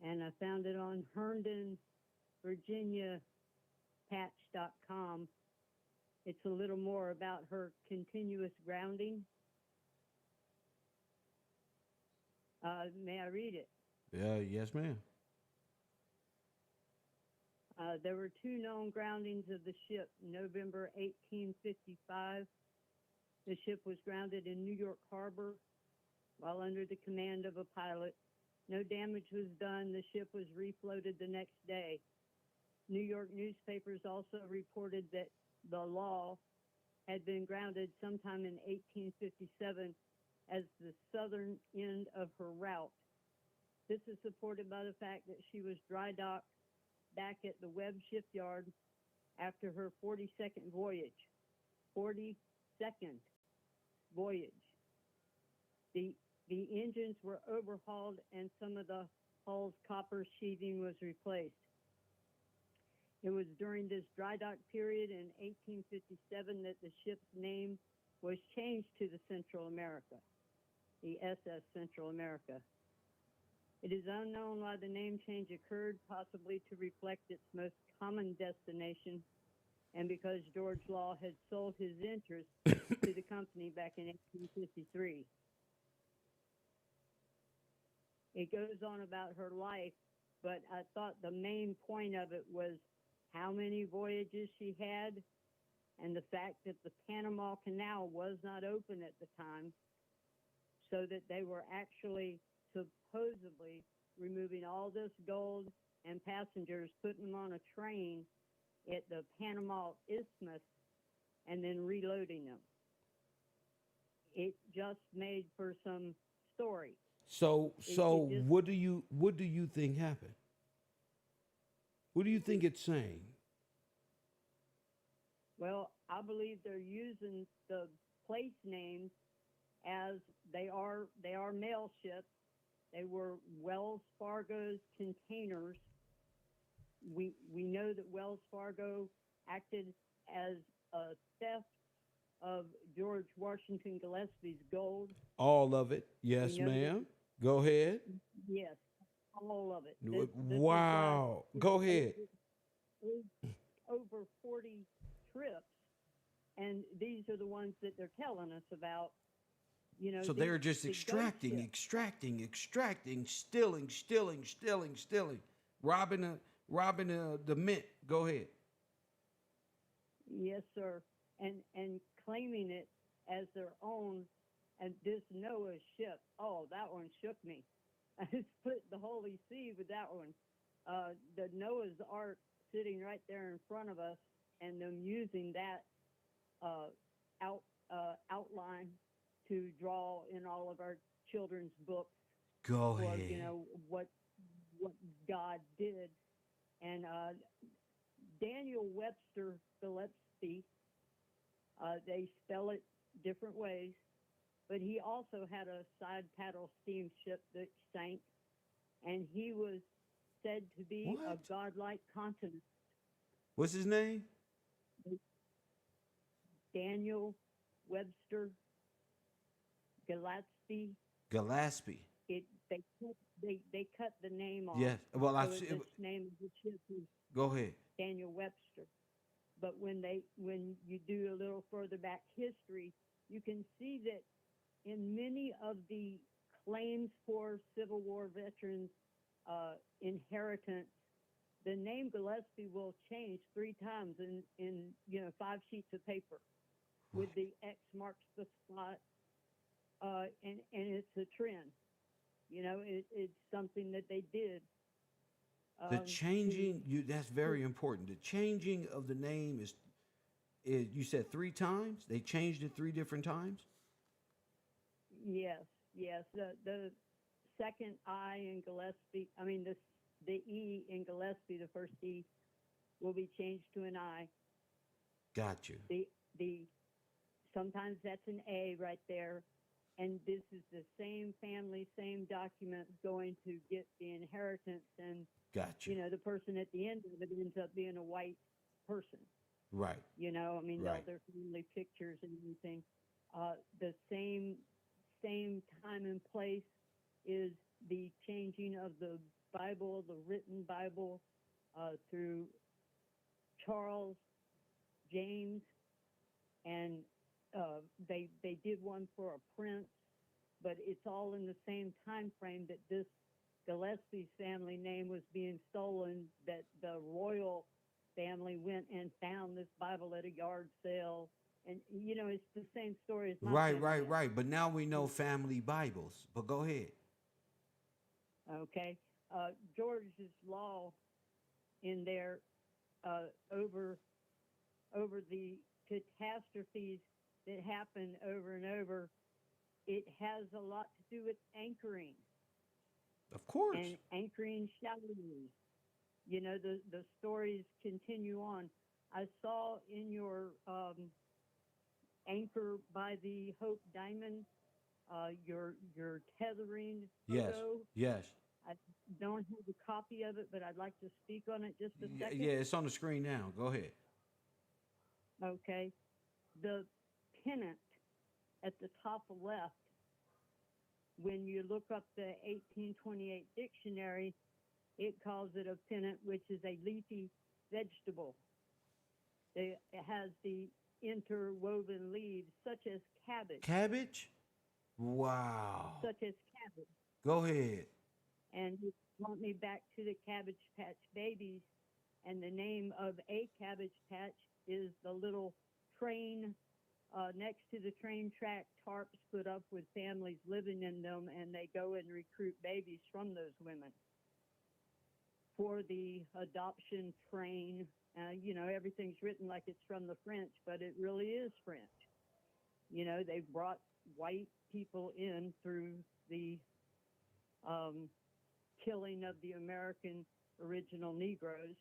and I found it on Herndon, Virginia, patch.com. It's a little more about her continuous grounding. May I read it? Yeah, yes, ma'am. There were 2 known groundings of the ship. November 1855, the ship was grounded in New York Harbor while under the command of a pilot. No damage was done. The ship was refloated the next day. New York newspapers also reported that the Law had been grounded sometime in 1857 as the southern end of her route. This is supported by the fact that she was dry docked back at the Webb shipyard after her 42nd voyage. 42nd voyage. The engines were overhauled and some of the hull's copper sheathing was replaced. It was during this dry dock period in 1857 that the ship's name was changed to the Central America, the SS Central America. It is unknown why the name change occurred, possibly to reflect its most common destination, and because George Law had sold his interest to the company back in 1853. It goes on about her life, but I thought the main point of it was how many voyages she had and the fact that the Panama Canal was not open at the time, so that they were actually supposedly removing all this gold and passengers, putting them on a train at the Panama Isthmus, and then reloading them. It just made for some story. So what do you think happened? What do you think it's saying? Well, I believe they're using the place names as they are mail ships. They were Wells Fargo's containers. We know that Wells Fargo acted as a theft of George Washington Gillespie's gold. All of it. Yes, ma'am. Go ahead. Yes, all of it. Wow. Go ahead. Over 40 trips, and these are the ones that they're telling us about. You know, So they're just extracting, stealing, robbing the mint. Go ahead. Yes, sir, and claiming it as their own. And this Noah's ship, oh, that one shook me. I split the Holy See with that one. The Noah's Ark sitting right there in front of us, and them using that outline to draw in all of our children's books. Go for, ahead. You know, what God did. And Daniel Webster Gillespie, they spell it different ways, but he also had a side paddle steamship that sank, and he was said to be a godlike continent. What's his name? Daniel Webster Gillespie. Gillespie. They cut the name off. Yes. Well, so I the name of the ship is Go ahead. Daniel Webster. But when you do a little further back history, you can see that in many of the claims for Civil War veterans inheritance, the name Gillespie will change 3 times in 5 sheets of paper, with the X marks the spot, and it's a trend. You know, it's something that they did. The changing, that's very important. The changing of the name is you said 3 times? They changed it 3 different times? Yes. The second I in Gillespie, the E in Gillespie, the first E, will be changed to an I. Got you. The sometimes that's an A right there, and this is the same same family, same documents going to get the inheritance, and Gotcha. the person at the end of it ends up being a white person. Right. I mean, all Right. their family pictures and everything. The same time and place is the changing of the Bible, the written Bible, through Charles, James, and they did one for a prince, but it's all in the same time frame that this Gillespie's family name was being stolen, that the royal family went and found this Bible at a yard sale. And, it's the same story as my Right, family right, has. right. But now we know family Bibles. But go ahead. Okay. George's law in there over the catastrophes that happen over and over, it has a lot to do with anchoring. Of course. And anchoring shallows. The stories continue on. I saw in your anchor by the Hope Diamond, your tethering Yes. photo. Yes. I don't have a copy of it, but I'd like to speak on it just a second. Yeah, it's on the screen now. Go ahead. Okay. The pennant at the top left, when you look up the 1828 dictionary, it calls it a pennant, which is a leafy vegetable. It has the interwoven leaves, such as cabbage. Cabbage? Wow. Such as cabbage. Go ahead. And you brought me back to the Cabbage Patch Babies, and the name of a Cabbage Patch is the little train next to the train track, tarps put up with families living in them, and they go and recruit babies from those women for the adoption train. Everything's written like it's from the French, but it really is French. They brought white people in through the killing of the American original Negroes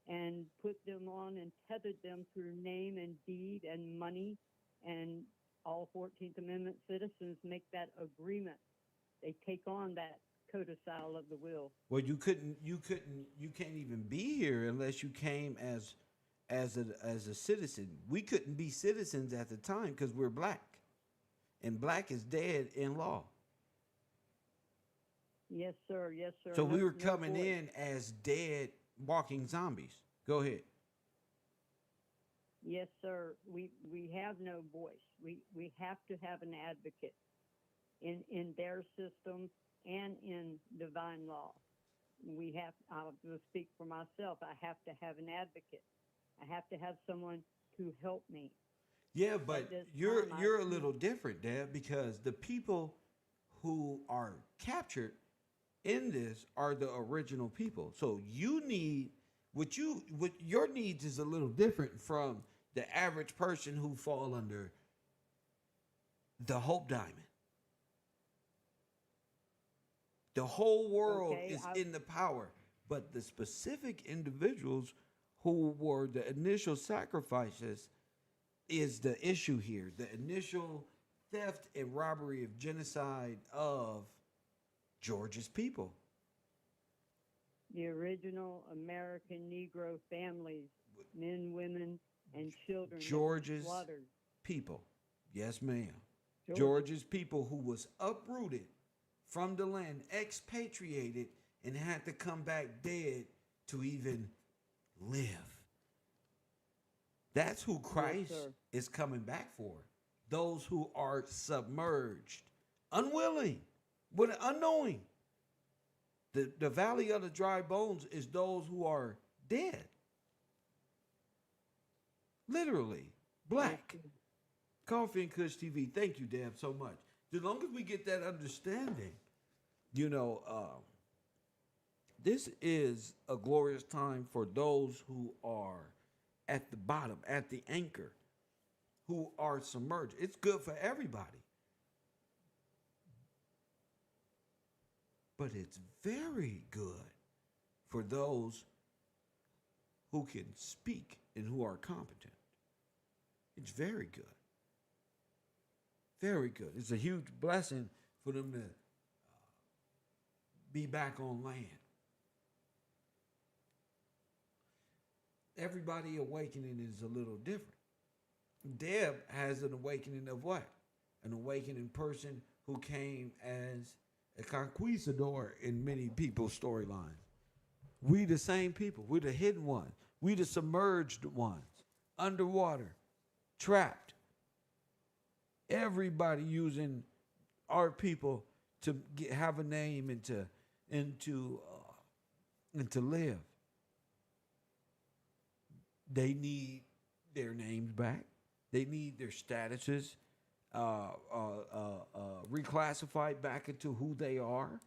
and put them on and tethered them through name and deed and money, and all 14th Amendment citizens make that agreement. They take on that codicil of the will. Well, you can't even be here unless you came as a citizen. We couldn't be citizens at the time because we're black, and black is dead in law. Yes, sir. Yes, sir. So we were coming in as dead walking zombies. Go ahead. Yes, sir. We have no voice. We have to have an advocate in their system and in divine law. I'll just speak for myself. I have to have an advocate. I have to have someone to help me. Yeah, but you're a little different, Dad, because the people who are captured in this are the original people. So you need what your needs is a little different from the average person who fall under the Hope Diamond. The whole world is in the power, but the specific individuals who were the initial sacrifices is the issue here. The initial theft and robbery of genocide of George's people. The original American Negro families, men, women, and children. George's slaughtered. people. Yes, ma'am. George's people who was uprooted from the land, expatriated, and had to come back dead to even live. That's who Christ is coming back for. Those who are submerged, unwilling, unknowing. The valley of the dry bones is those who are dead. Literally. Black. Coffee and Kush TV. Thank you, Deb, so much. As long as we get that understanding, this is a glorious time for those who are at the bottom, at the anchor, who are submerged. It's good for everybody. But it's very good for those who can speak and who are competent. It's very good. Very good. It's a huge blessing for them to be back on land. Everybody awakening is a little different. Deb has an awakening of what? An awakening person who came as a conquistador in many people's storylines. We the same people. We the hidden ones. We the submerged ones. Underwater. Trapped. Everybody using our people to have a name and to live. They need their names back. They need their statuses reclassified back into who they are.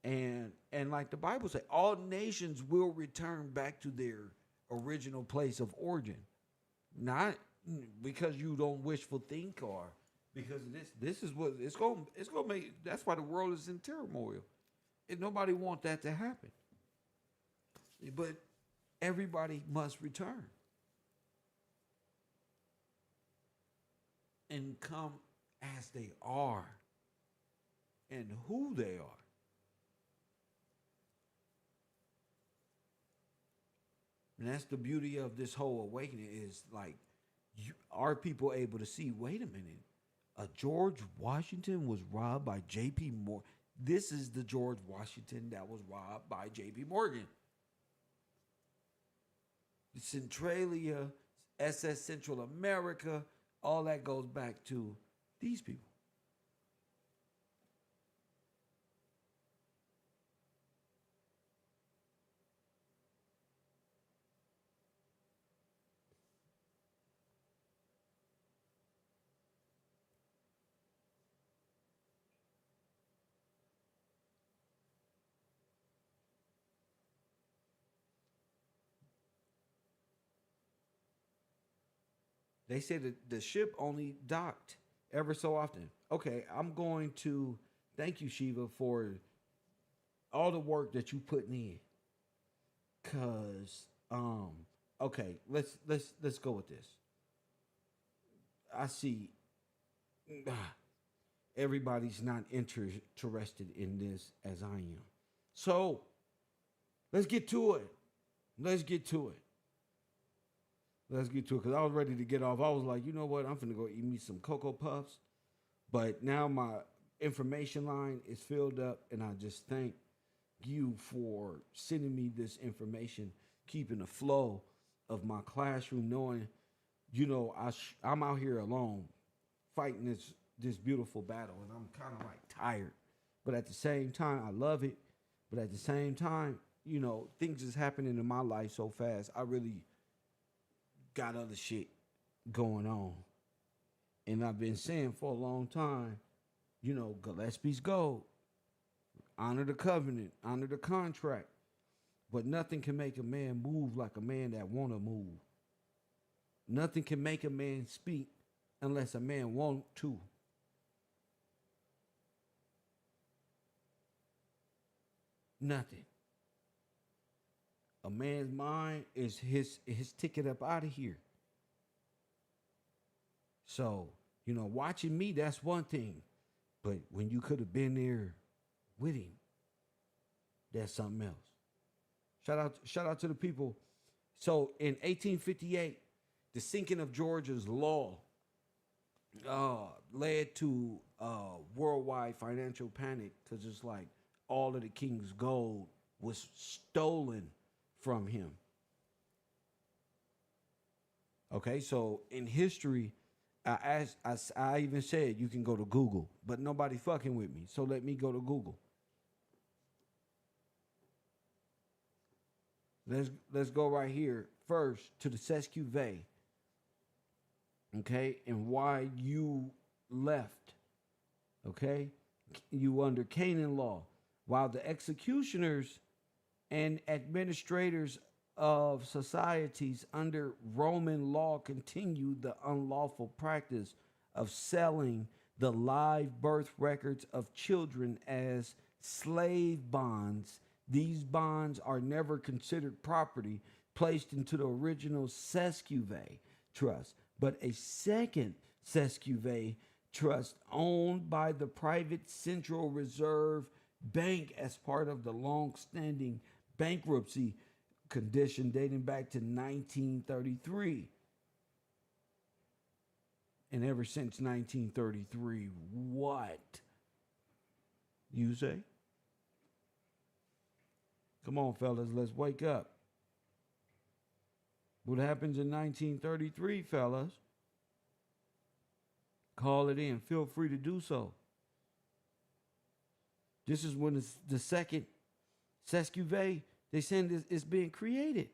And like the Bible says, all nations will return back to their original place of origin. Not because you don't wishful think or because this is what it's gonna make. That's why the world is in turmoil. And nobody want that to happen. But everybody must return and come as they are and who they are. And that's the beauty of this whole awakening is like, are people able to see, wait a minute, George Washington was robbed by J.P. Morgan. This is the George Washington that was robbed by J.P. Morgan. Centralia, SS Central America, all that goes back to these people. They say that the ship only docked ever so often. Okay, I'm going to thank you, Shiva, for all the work that you putting in. Cause okay, let's go with this. I see everybody's not interested in this as I am. So let's get to it. Let's get to it. Because I was ready to get off. I was like, you know what? I'm finna go eat me some Cocoa Puffs. But now my information line is filled up, and I just thank you for sending me this information, keeping the flow of my classroom, knowing, you know, I'm out here alone fighting this beautiful battle, and I'm kind of like tired. But at the same time, I love it. But at the same time, you know, things is happening in my life so fast. I really got other shit going on. And I've been saying for a long time, you know, Gillespie's gold. Honor the covenant, honor the contract. But nothing can make a man move like a man that want to move. Nothing can make a man speak unless a man want to. Nothing. A man's mind is his ticket up out of here. So, you know, watching me, that's one thing. But when you could have been there with him, that's something else. Shout out to the people. So in 1858, the sinking of Georgia's law led to worldwide financial panic because it's like all of the king's gold was stolen from him. Okay, so in history, I even said you can go to Google, but nobody fucking with me, so let me go to Google. Let's go right here first to the Sesquive. Okay, and why you left. Okay, you under Canaan law, while the executioners and administrators of societies under Roman law continued the unlawful practice of selling the live birth records of children as slave bonds. These bonds are never considered property placed into the original Sesquive trust, but a second Sesquive trust owned by the private Central Reserve Bank as part of the long-standing bankruptcy condition dating back to 1933. And ever since 1933, what? You say? Come on, fellas, let's wake up. What happens in 1933, fellas? Call it in. Feel free to do so. This is when the second Sesquive, they saying is being created.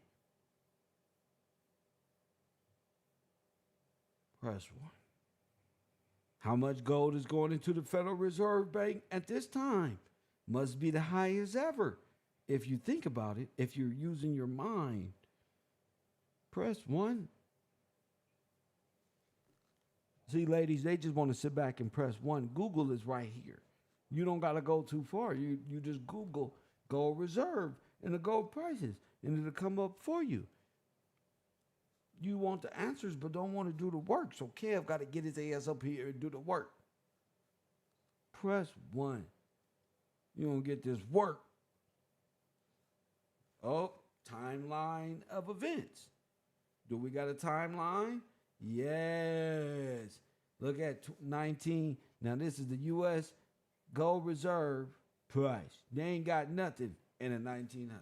Press 1. How much gold is going into the Federal Reserve Bank at this time? Must be the highest ever. If you think about it, if you're using your mind, press 1. See, ladies, they just want to sit back and press 1. Google is right here. You don't got to go too far. You just Google gold reserve and the gold prices, and it'll come up for you. You want the answers, but don't want to do the work. So Kev got to get his ass up here and do the work. Press 1. You don't get this work. Oh, timeline of events. Do we got a timeline? Yes. Look at 19. Now, this is the U.S. gold reserve price. They ain't got nothing in the 1900.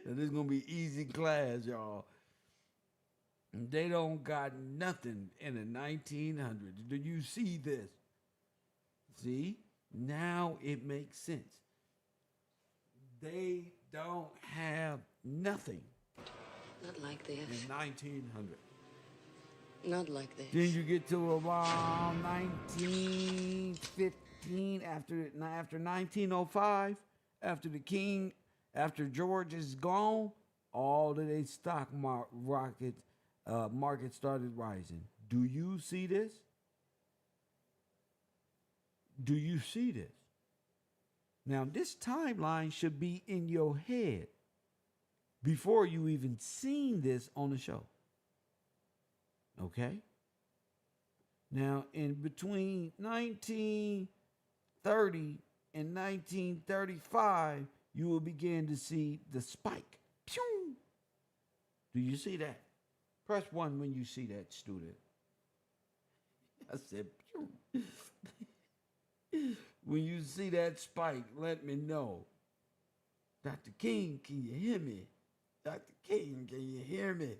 Now, this is going to be easy class, y'all. They don't got nothing in the 1900s. Do you see this? See? Now it makes sense. They don't have nothing. Not like this. In 1900. Not like this. Then you get to around 1915, after 1905, after the king, after George is gone, all of their stock market started rising. Do you see this? Do you see this? Now, this timeline should be in your head before you even seen this on the show. Okay? Now, in between 1930 and 1935, you will begin to see the spike. Pew! Do you see that? Press 1 when you see that, student. I said, pew. When you see that spike, let me know. Dr. King, can you hear me? Dr. King, can you hear me?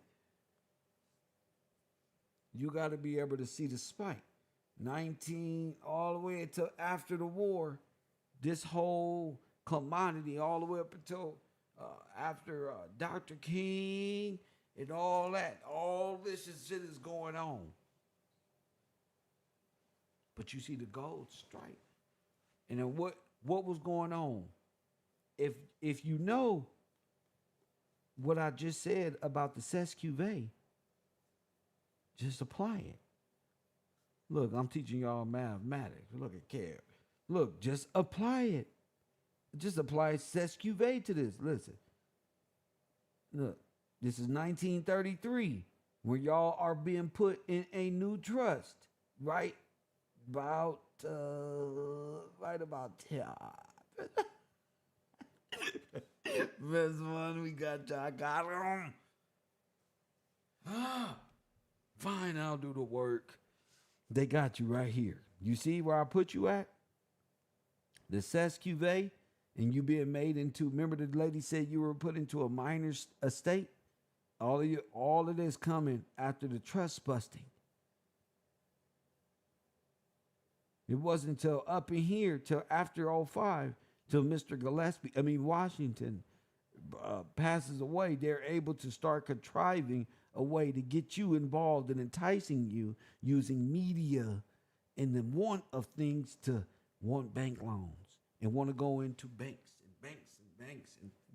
You got to be able to see the spike. 19, all the way until after the war, this whole commodity, all the way up until after Dr. King and all that, all this shit is going on. But you see the gold strike. And then what was going on? If you know what I just said about the Sesquive, just apply it. Look, I'm teaching y'all mathematics. Look at Capt. Look, just apply it. Just apply Sesquive to this. Listen. Look, this is 1933, where y'all are being put in a new trust, right? About 10. Best one we got, y'all got him. Fine, I'll do the work. They got you right here. You see where I put you at? The Sesquive, and you being made into, remember the lady said you were put into a miner's estate? All of this coming after the trust busting. It wasn't until up in here, till after 05, till Mr. Washington passes away, they're able to start contriving a way to get you involved and enticing you using media and the want of things to want bank loans and want to go into banks and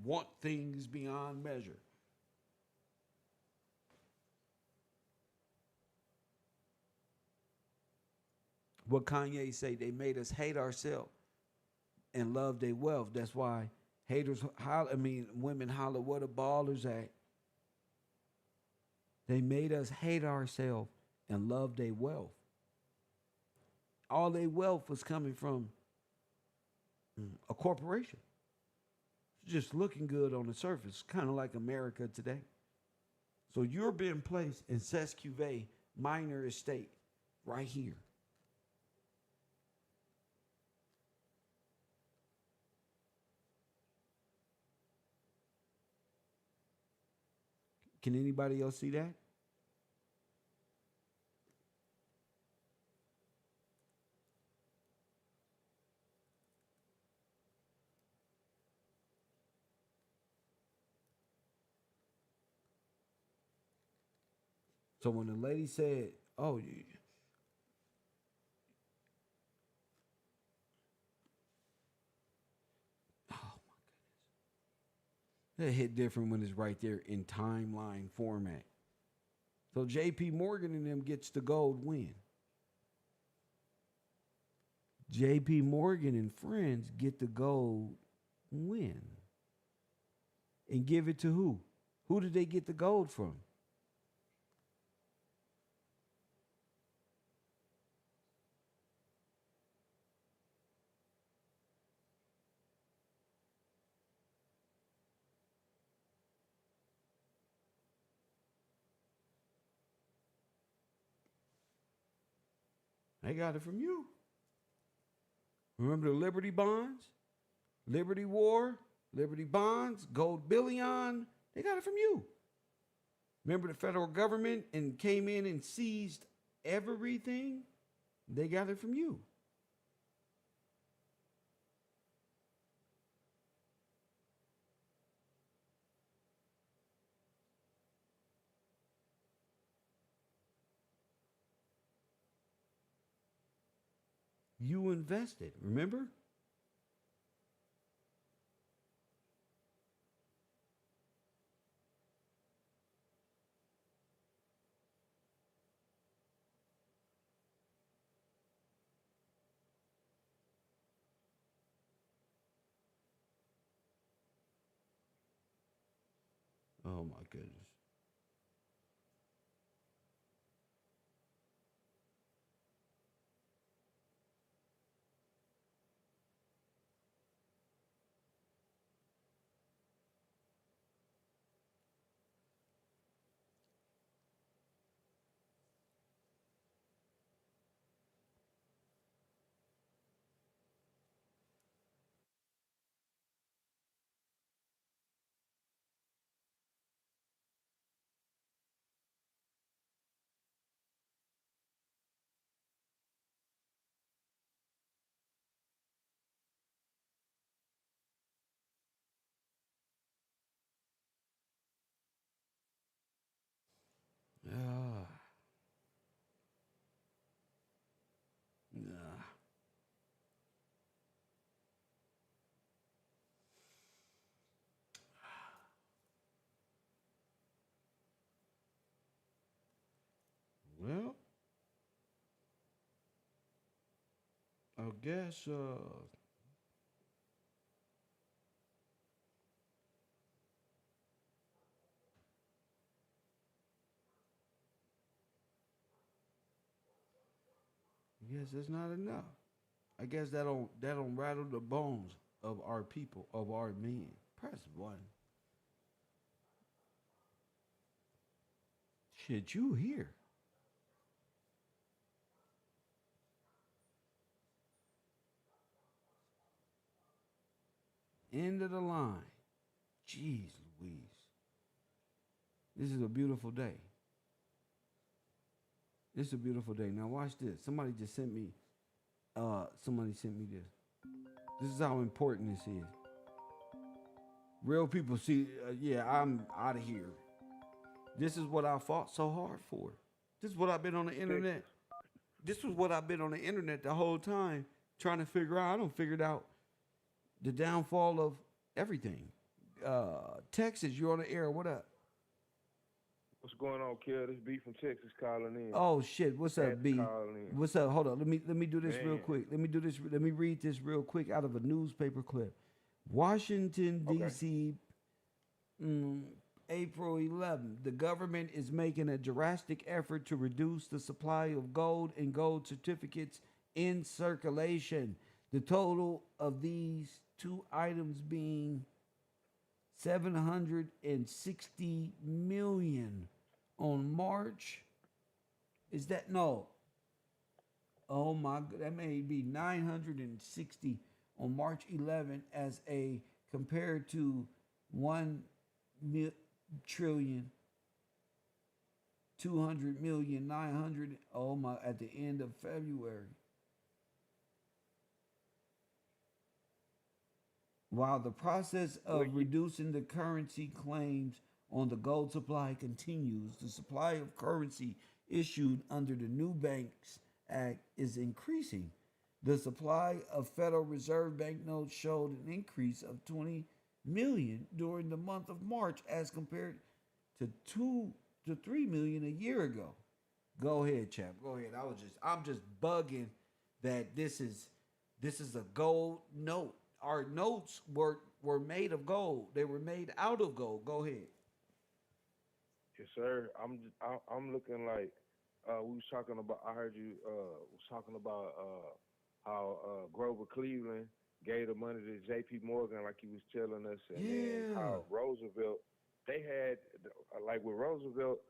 want things beyond measure. What Kanye say, they made us hate ourselves and love their wealth. That's why women holler, where the ballers at? They made us hate ourselves and loved their wealth. All their wealth was coming from a corporation. Just looking good on the surface, kind of like America today. So you're being placed in Sescuvée minor estate right here. Can anybody else see that? So when the lady said, "Oh, that hit different when it's right there in timeline format." So J.P. Morgan and them gets the gold win. J.P. Morgan and friends get the gold win. And give it to who? Who did they get the gold from? They got it from you. Remember the Liberty bonds? Liberty War, Liberty bonds, gold bullion. They got it from you. Remember the federal government and came in and seized everything? They got it from you. You invested, remember? Oh my goodness. Ah. Nah. Well, I guess that's not enough. I guess that don't rattle the bones of our people, of our men. Press one. Shit, you here. End of the line. Jeez Louise. This is a beautiful day. This is a beautiful day. Now watch this. Somebody sent me this. This is how important this is. Real people see, yeah, I'm out of here. This is what I fought so hard for. This is what I've been on the internet. This was what I've been on the internet the whole time trying to figure out. I don't figured out the downfall of everything. Texas, you're on the air. What up? What's going on, Kev? This B from Texas calling in. Oh shit! What's up, B? What's up? Hold on. Let me do this real quick. Let me read this real quick out of a newspaper clip. Washington D.C. April 11th, the government is making a drastic effort to reduce the supply of gold and gold certificates in circulation. The total of these two items being 760 million on March. Is that no? Oh my God, that may be 960 on March 11th as a compared to 1 trillion 200 million 900 oh my at the end of February. While the process of reducing the currency claims on the gold supply continues, the supply of currency issued under the new Banks Act is increasing. The supply of Federal Reserve banknotes showed an increase of 20 million during the month of March as compared to 2 to 3 million a year ago. Go ahead, champ. Go ahead. I'm just bugging that this is a gold note. Our notes were made of gold. They were made out of gold. Go ahead. Yes, sir. I'm looking like we was talking about. I heard you was talking about how Grover Cleveland gave the money to J.P. Morgan, like he was telling us, and then how Roosevelt. They had like with Roosevelt.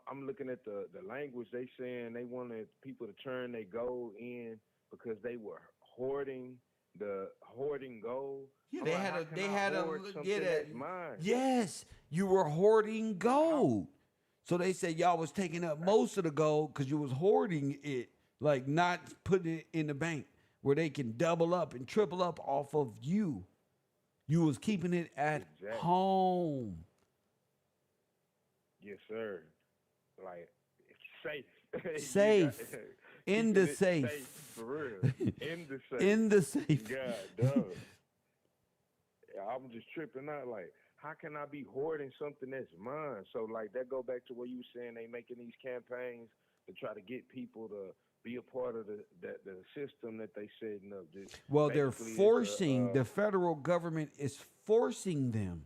I'm looking at the language they saying they wanted people to turn their gold in because they were hoarding gold. Yeah, I'm they had a something that's mine. Yes, you were hoarding gold. So they said y'all was taking up most of the gold because you was hoarding it, like not putting it in the bank where they can double up and triple up off of you. You was keeping it at home. Yes, sir. Like it's safe. Safe. In the safe. For real. In the safe. In the safe. God, dog. I'm just tripping out. Like, how can I be hoarding something that's mine? So, like, that go back to what you were saying. They making these campaigns to try to get people to be a part of the system that they setting up. Well, they're forcing, the federal government is forcing them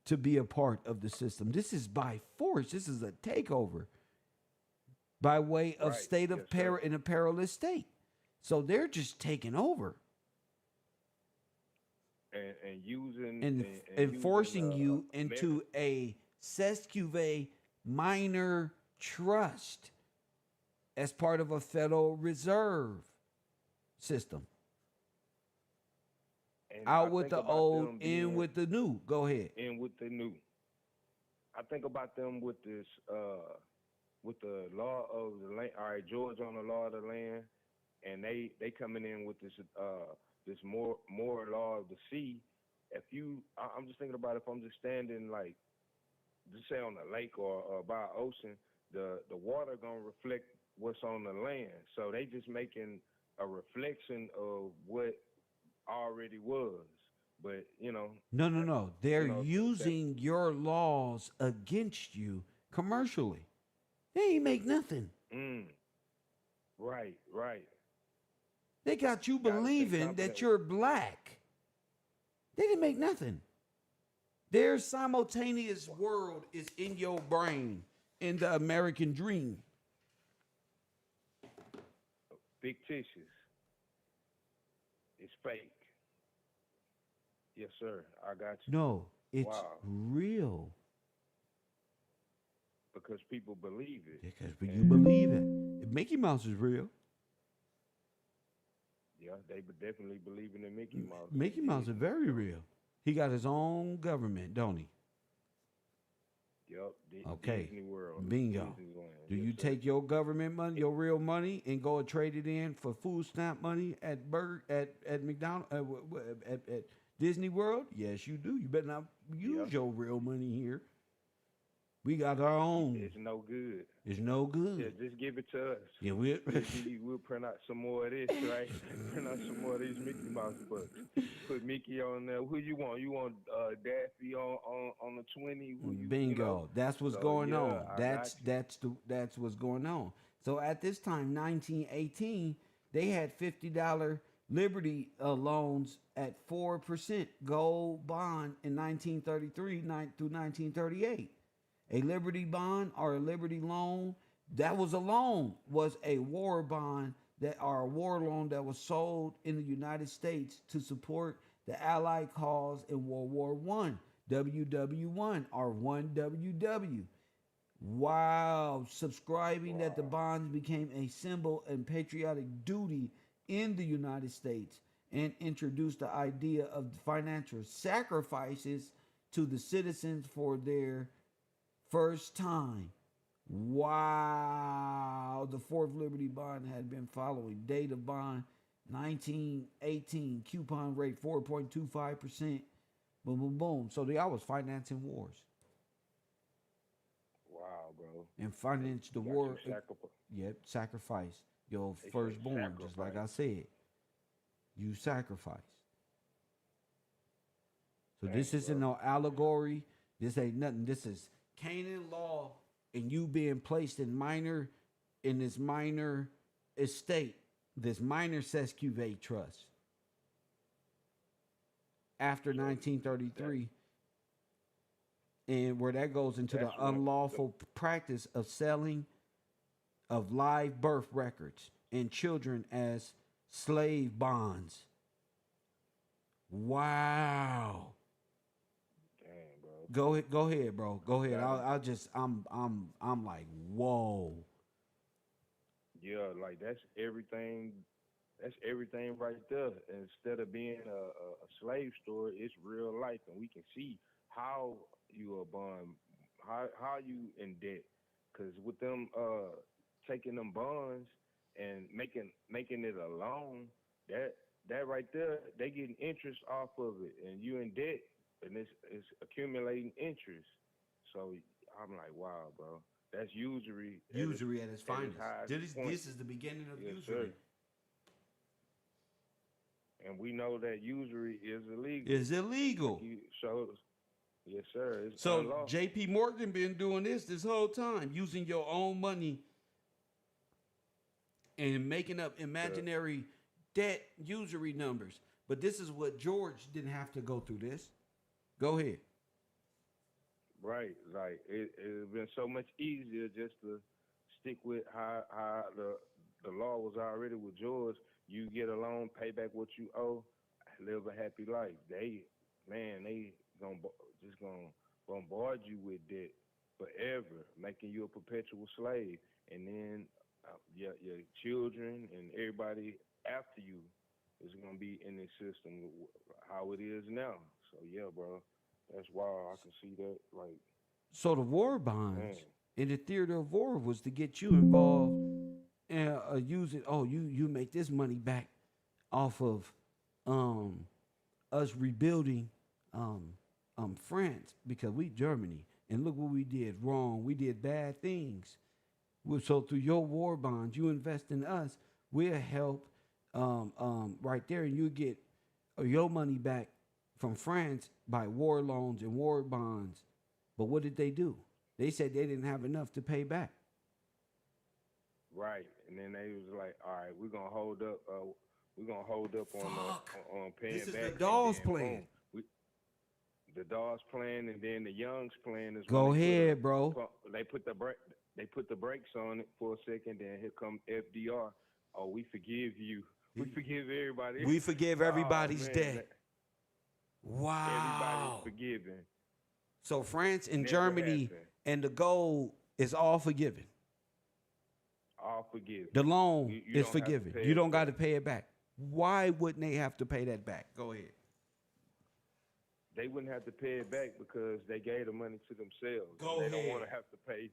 to be a part of the system. This is by force. This is a takeover by way of state of in a perilous state. So they're just taking over. And using and forcing you into a Sescuve minor trust as part of a Federal Reserve system. And out with the old, in with the new. Go ahead. In with the new. I think about them with this, with the law of the land. All right, Georgia on the law of the land, and they coming in with this this more law of the sea. I'm just thinking about if I'm just standing like, just say on a lake or by an ocean, the water gonna reflect what's on the land. So they just making a reflection of what already was. But No. They're using your laws against you commercially. They ain't make nothing. Right. They got you believing that you're black. They didn't make nothing. Their simultaneous world is in your brain, in the American dream. Fictitious. It's fake. Yes, sir. I got you. No, it's real. Because people believe it. Because you believe it. Mickey Mouse is real. Yeah, they definitely believing in Mickey Mouse. Mickey Mouse is very real. He got his own government, don't he? Yep. Okay. Disney World. Bingo. Do you take your government money, your real money, and go and trade it in for food stamp money at McDonald's, at Disney World? Yes, you do. You better not use your real money here. We got our own. It's no good. It's no good. Yeah, just give it to us. Yeah, we'll print out some more of this, right? Print out some more of these Mickey Mouse books. Put Mickey on there. Who you want? You want Daffy on the 20? Bingo. That's what's going on. That's what's going on. So at this time, 1918, they had $50 Liberty loans at 4% gold bond in 1933 through 1938. A Liberty bond or a Liberty loan, that was a loan, was a war bond that or a war loan that was sold in the United States to support the Allied cause in World War One, WW1 or 1WW. While subscribing that the bonds became a symbol and patriotic duty in the United States and introduced the idea of financial sacrifices to the citizens for their first time. Wow. The fourth Liberty bond had been following. Date of bond 1918. Coupon rate 4.25%. Boom, boom, boom. So I was financing wars. Wow, bro. And finance the Got war. your sacrifice. Yep, sacrifice your They say firstborn, just like I sacrifice. said. You sacrifice. So Dang, this isn't bro. no allegory. This ain't nothing. This is Canaan law and you being placed in this minor estate, this minor sesquivate trust. After 1933, and where that goes into the That's what unlawful practice of selling of live birth records and children as slave bonds. Wow. Dang, bro. Go ahead, bro. Go ahead. Got it. I'm like, whoa. Yeah, like that's everything. That's everything right there. Instead of being a slave story, it's real life, and we can see how you are bond, how you in debt. Cause with them taking them bonds and making it a loan, that right there, they getting interest off of it, and you in debt, and it's accumulating interest. So I'm like, wow, bro, that's usury. Usury at its finest. highest point. This is the beginning of Yes, usury. sir. And we know that usury is illegal. It's illegal. You showed us. Yes, sir. It's So unlawful. J.P. Morgan been doing this whole time, using your own money and making up imaginary debt usury numbers. But this is what George didn't have to go through this. Go ahead. Right, like it's been so much easier just to stick with how the law was already with George. You get a loan, pay back what you owe, live a happy life. They just gonna bombard you with debt forever, making you a perpetual slave, and then your children and everybody after you is gonna be in this system how it is now. So yeah, bro. That's why I can see that, like. So the war bonds Man. in the theater of war was to get you involved and use it. Oh, you make this money back off of us rebuilding France because we Germany, and look what we did wrong. We did bad things. So through your war bonds, you invest in us. We'll help right there, and you get your money back from France by war loans and war bonds. But what did they do? They said they didn't have enough to pay back. Right, and then they was like, "All right, we're gonna hold up. On paying This is back." the Dawes and then, plan. boom, the Dawes plan, and then the Young's plan is. Go when they ahead, bro. They put the brakes on it for a second. Then here come FDR. Oh, we forgive you. We forgive everybody. We forgive everybody's man, debt. Wow. Everybody's forgiven. So France and Never Germany happened. and the gold is all forgiven. All forgiven. The loan You is don't have to forgiven. pay You it don't got to back. pay it back. Why wouldn't they have to pay that back? Go ahead. They wouldn't have to pay it back because they gave the money to themselves. Go They ahead. don't want to have to pay.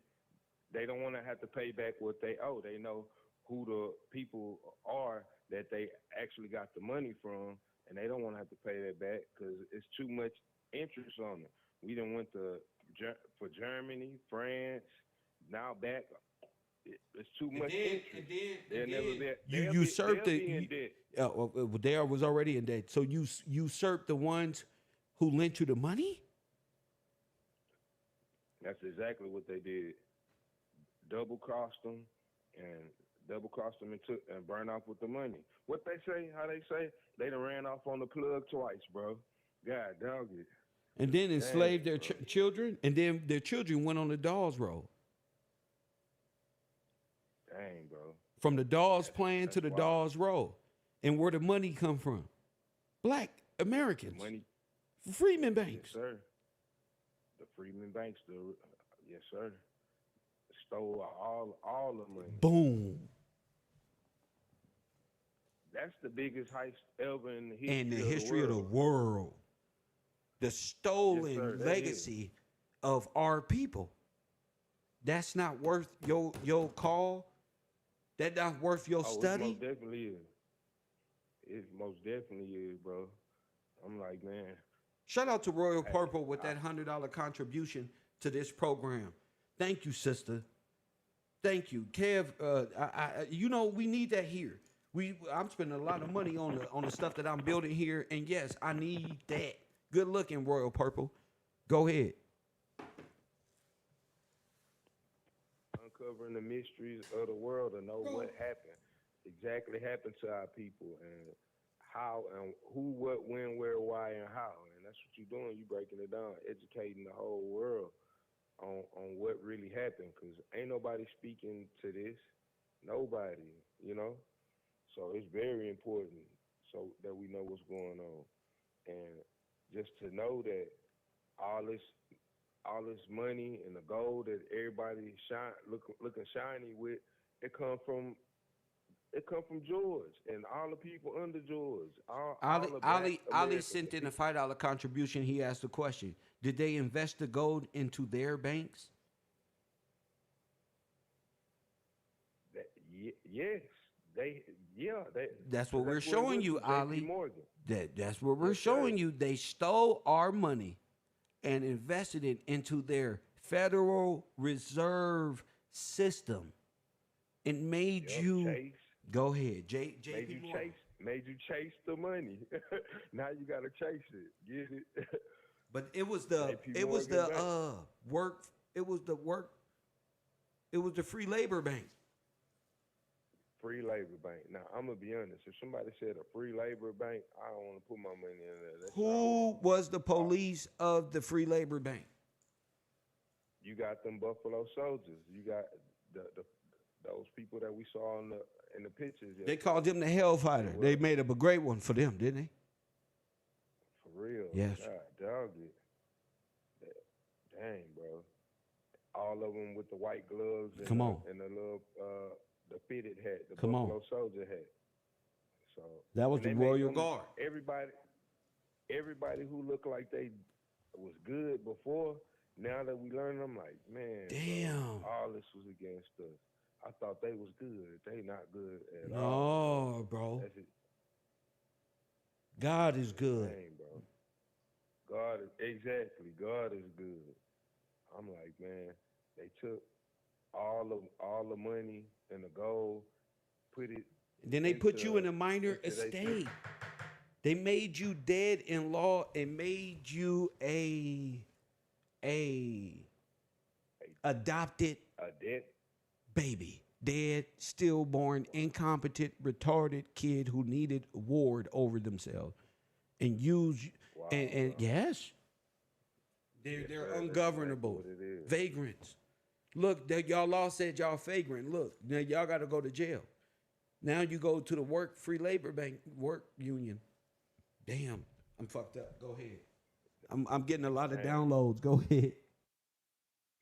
They don't want to have to pay back what they owe. They know who the people are that they actually got the money from, and they don't want to have to pay that back because it's too much interest on it. We done went for Germany, France, now back. It's too much interest. You usurped it. They was already in debt. So you usurped the ones who lent you the money? That's exactly what they did. Double crossed them, and double crossed them and burned off with the money. What they say, how they say, they done ran off on the plug twice, bro. God dog it. And then enslaved their children, and then their children went on the Dawes Road. Dang, bro. From the Dawes Plan to the Dawes Road. And where the money come from? Black Americans. The money. Freeman Banks. Yes, sir. The Freeman Banks, yes, sir. Stole all the money. Boom. That's the biggest heist ever in the history of the world. The stolen legacy of our people. That's not worth your call. That not worth your study. It most definitely is. It most definitely is, bro. I'm like, man. Shout out to Royal Purple with that $100 contribution to this program. Thank you, sister. Thank you, Kev. We need that here. I'm spending a lot of money on the stuff that I'm building here, and yes, I need that. Good looking, Royal Purple. Go ahead. Uncovering the mysteries of the world to know what exactly happened to our people, and how and who, what, when, where, why, and how. And that's what you're doing. You're breaking it down, educating the whole world on what really happened, because ain't nobody speaking to this. Nobody, So it's very important so that we know what's going on. And just to know that all this money and the gold that everybody looking shiny with, it come from George and all the people under George. Ali sent in a $5 contribution. He asked the question: did they invest the gold into their banks? Yes, they. That's what we're showing you, Ali. That's what we're showing you. They stole our money and invested it into their Federal Reserve System. It made you chase. Go ahead, made you chase the money. Now you gotta chase it. Get it? But it was the free labor bank. Free labor bank. Now I'm gonna be honest. If somebody said a free labor bank, I don't want to put my money in there. Who was the police of the free labor bank? You got them Buffalo Soldiers. You got those people that we saw in the pictures. They called them the Hellfighter. They made up a great one for them, didn't they? For real. Yes. God, dog it. Dang, bro. All of them with the white gloves and the little the fitted hat, the Buffalo Soldier hat. So that was the Royal Guard. Everybody who looked like they was good before, now that we learn, I'm like, man, damn, bro, all this was against us. I thought they was good. They not good at all. No, bro. God is good. Dang, bro. God is good. I'm like, man, they took all the money and the gold, put it. Then they put you in a minor estate. They made you dead in law and made you a adopted baby. Dead, stillborn, incompetent, retarded kid who needed ward over themselves. And and yes. They're ungovernable. Vagrants. Look, y'all all said y'all vagrant. Look, now y'all got to go to jail. Now you go to the free labor bank work union. Damn, I'm fucked up. Go ahead. I'm getting a lot of downloads. Go ahead.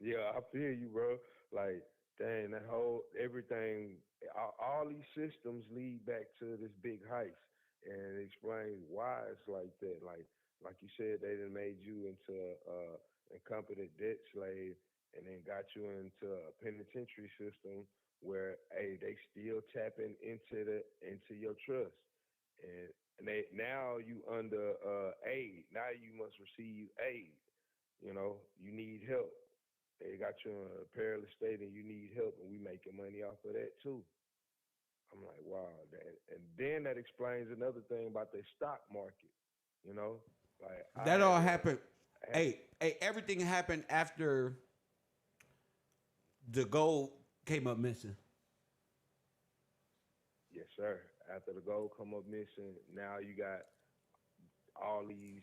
Yeah, I feel you, bro. Like, dang, that whole everything, all these systems lead back to this big heist, and it explains why it's like that. Like you said, they done made you into a incompetent debt slave, and then got you into a penitentiary system where they still tapping into your trust, and now you under aid. Now you must receive aid. You need help. They got you in a perilous state and you need help, and we making money off of that too. I'm like, wow, and then that explains another thing about the stock market. Like that all happened. Everything happened after the gold came up missing. Yes, sir. After the gold come up missing, now you got all these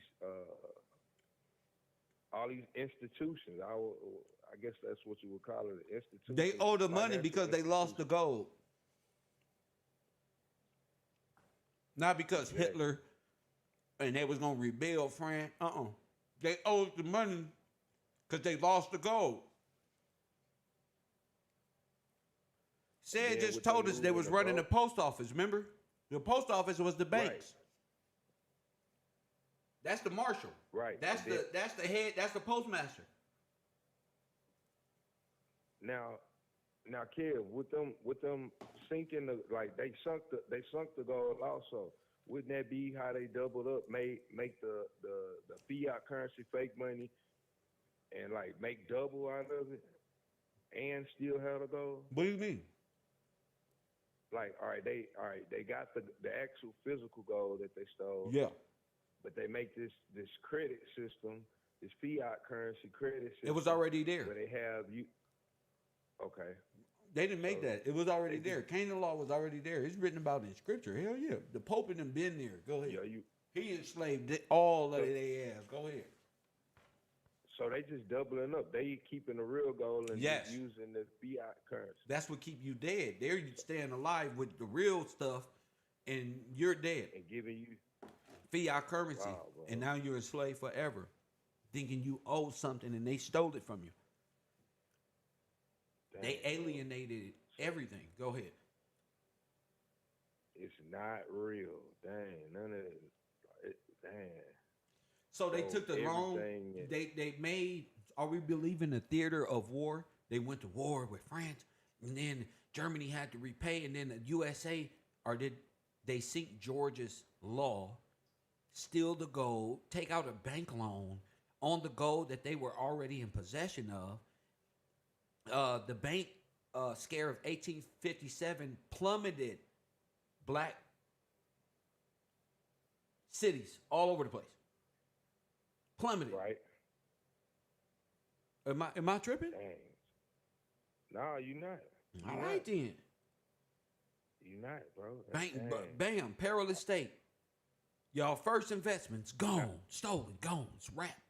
institutions. I guess that's what you would call it, institutions. They owe the money financial because they lost the institutions. gold. Not because Exactly. Hitler and they was gonna rebuild France. They owed the money because they lost the gold. Said Then just with them told us they losing was the running the gold- post office. Remember, the post office was the banks. That's the marshal. Right. That's And then- that's the head. That's the postmaster. Now, Kev, with them sinking the they sunk the gold also. Wouldn't that be how they doubled up, make the fiat currency fake money, and like make double out of it, and still have the gold? What do you mean? Like, they got the actual physical gold that they stole. Yeah. But they make this credit system, this fiat currency credit system. It was already there. Where they have you. Okay. They didn't make that. It was already there. Canon law was already there. It's written about in scripture. Hell yeah. The Pope and them been there. Go ahead. Yeah, he enslaved all of their ass. Go ahead. So they just doubling up. They keeping the real gold and Yes. just using the fiat currency. That's what keep you dead. They're staying alive with the real stuff, and you're dead. And giving you fiat currency. Wow, bro. And now you're a slave forever, thinking you owe something, and they stole it from you. Dang, They bro. alienated everything. Go ahead. It's not real. Dang, none of it. Dang. So they took the wrong. everything- They made. Are we believing the theater of war? They went to war with France, and then Germany had to repay, and then the USA, or did they sink George's law, steal the gold, take out a bank loan on the gold that they were already in possession of? The bank scare of 1857 plummeted black cities all over the place. Plummeted. Right. Am I tripping? Dang. No, you not. All right then. You not, bro. Bang, Dang. bam, perilous state. Y'all first investments gone, stolen, gone, it's wrap.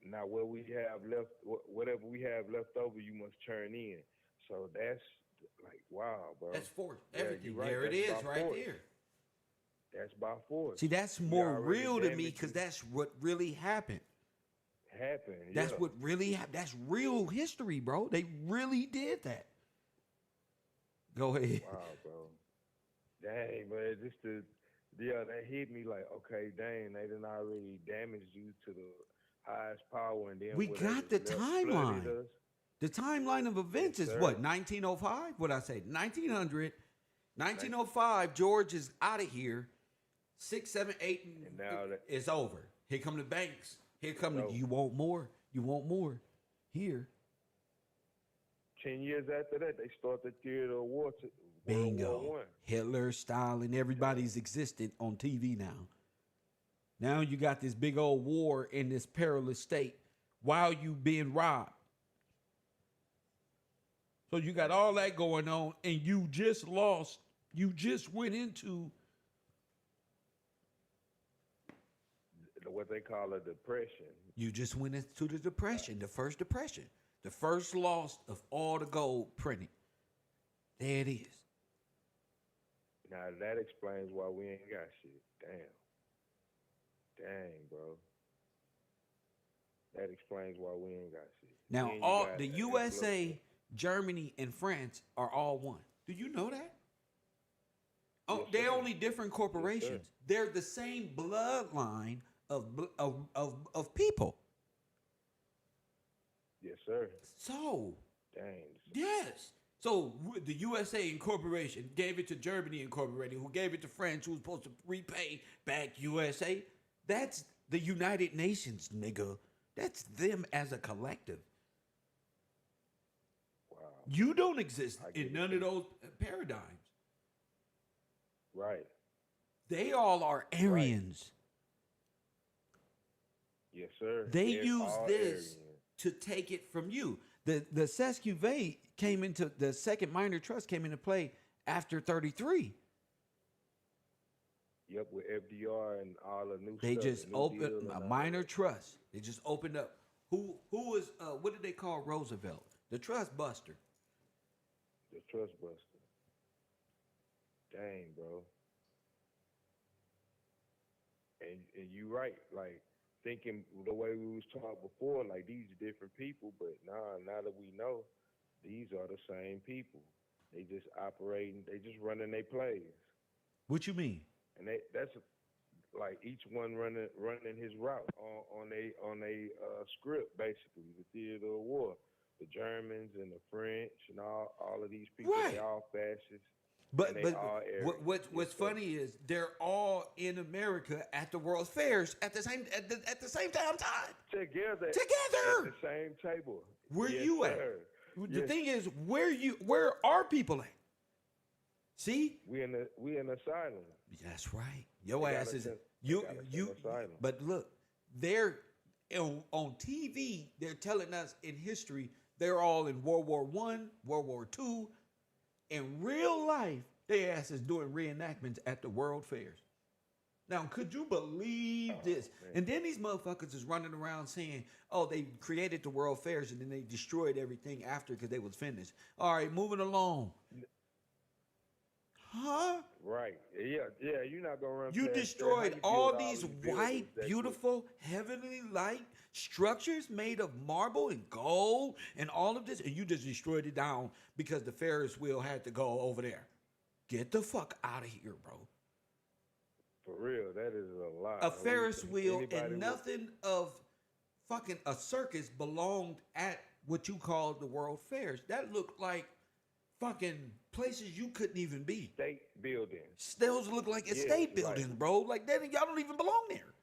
Now what we have left, whatever we have left over, you must churn in. So that's like, wow, bro. That's force. Yeah, Everything. you right. There it That's is, by right force. there. That's by force. See, that's We more already real to me damaged because you. that's what really happened. Happened. That's yeah. what really happened. That's real history, bro. They really did that. Go ahead. Wow, bro. Dang, man. That hit me like, okay, dang, they done already damaged you to the highest power, and then We whatever's got the left flooded timeline. us. The timeline of events Yes, is sir. what? 1905? What I say? 1900. 1905, George is out of here. 6, 7, 8, And now that- it's over. Here come the banks. Here come the, over. you want more. You want more. Here. 10 years after that, they start the theater of war. World Bingo. War I. Hitler, Stalin, everybody's existed on TV now. Now you got this big old war in this perilous state while you being robbed. So you got all that going on, and you just lost. You just went into What they call a depression. You just went into the depression, the first depression, the first loss of all the gold printed. There it is. Now that explains why we ain't got shit. Dang, bro. That explains why we ain't got shit. Now, Then you all got the that USA, Germany, and France are all one. Do you know that? Oh, Yes, they're sir. only different corporations. They're the same bloodline of people. Yes, sir. So, Dang. yes. So the USA Incorporation gave it to Germany Incorporated, who gave it to France, who was supposed to repay back USA. That's the United Nations, nigga. That's them as a collective. Wow. You don't exist I get in it. none of those paradigms. Right. They all are Aryans. Yes, sir. They They're use all this Aryan. to take it from you. The Sesquivet came into the second minor trust came into play after 33. Yep, with FDR and all the new They stuff. just the New opened Deal a and all minor that. trust. They just opened up. Who was what did they call Roosevelt? The trust buster. The trust buster. Dang, bro. And you right, like thinking the way we was taught before, like these are different people, but now that we know, these are the same people. They just operating, they just running their plays, What you mean? and that's like each one running his route on a script, basically the theater of war. The Germans and the French and all of these people, Right. they all fascists. But and they but all arrogant. what's funny is they're all in America at the World Fairs at the same time. Together at Together. the same table. Where Yes, you at? sir. The Yes. thing is, where are people at? See? We in the asylum. That's right. Your They ass got us is in- you they got us in you. asylum. But look, they're on TV. They're telling us in history they're all in World War I, World War II. In real life, their ass is doing reenactments at the World Fairs. Now, could you believe this? man. And then these motherfuckers is running around saying, "Oh, they created the World Fairs and then they destroyed everything after because they was finished." All right, moving along. Huh? Right. Yeah. You're not gonna run. You past that. destroyed How you all build these buildings white, that beautiful, heavenly light structures made of marble and gold and all of this, and you just destroyed it down because the Ferris wheel had to go over there. Get the fuck out of here, bro. For real, that is a lot. A Ferris wheel Anybody and with- nothing of fucking a circus belonged at what you call the World Fairs. That looked like fucking places you couldn't even be. State buildings. Those look like Yeah, estate like- buildings, bro. Like that, y'all don't even belong there.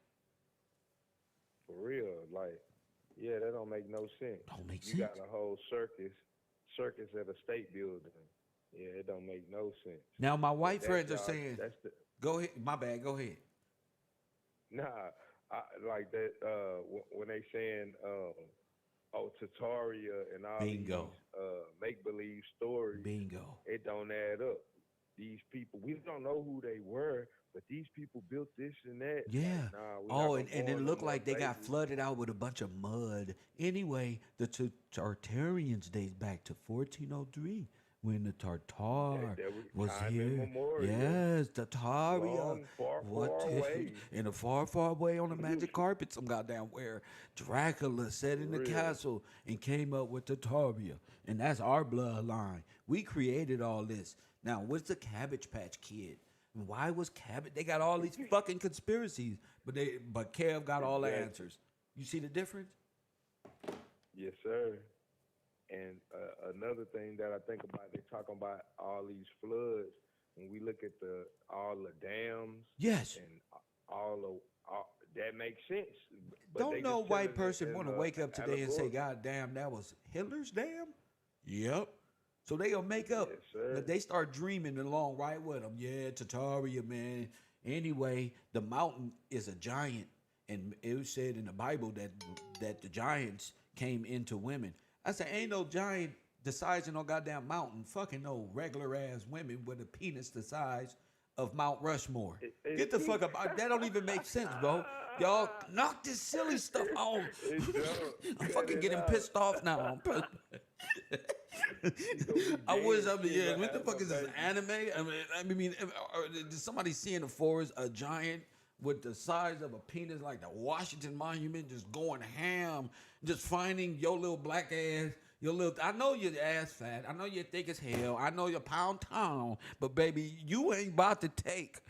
For real, like, yeah, that don't make no sense. Don't make You sense. got a whole circus at a state building. Yeah, it don't make no sense. Now my white That's friends are y'all- saying, that's the "Go ahead, my bad, go ahead." nah. Like that when they saying Tartaria and all Bingo. these make believe stories. Bingo. It don't add up. These people, we don't know who they were, but these people built this and that. Yeah. Like, nah, we not Oh, gonna and go it on no looked more like they got bases. flooded out with a bunch of mud. Anyway, the Tartarians dates back to 1403 when the Tartar That was time here. immemorial. Yes, Tartaria. Long, far, What far the- away. in a far, far away on the magic carpet, some goddamn where Dracula sat in the Real. castle and came up with Tartaria. And that's our bloodline. We created all this. Now, what's the Cabbage Patch Kid? Why was Cabbage? They got all these fucking conspiracies, but Kev got all the Exactly. answers. You see the difference? Yes, sir. And another thing that I think about, they talking about all these floods. When we look at all the dams, Yes. and all that makes sense. But Don't they no just white telling it person in want to a wake up today and say, allegorical. "God damn, that was Hitler's dam." Yep. So they gonna make up. Yes, sir. But they start dreaming along right with them. Yeah, Tartaria, man. Anyway, the mountain is a giant, and it was said in the Bible that the giants came into women. I said, ain't no giant the size of no goddamn mountain. Fucking no regular ass women with a penis the size of Mount Rushmore. Get the fuck up. That don't even make sense, bro. Y'all knock this silly stuff off. I'm fucking getting pissed off now. I wish I'm what the fuck is this anime? I mean, did somebody see in the forest a giant with the size of a penis like the Washington Monument just going ham, just finding your little black ass, I know your ass fat, I know you're thick as hell, I know you're pound town, but baby, you ain't about to take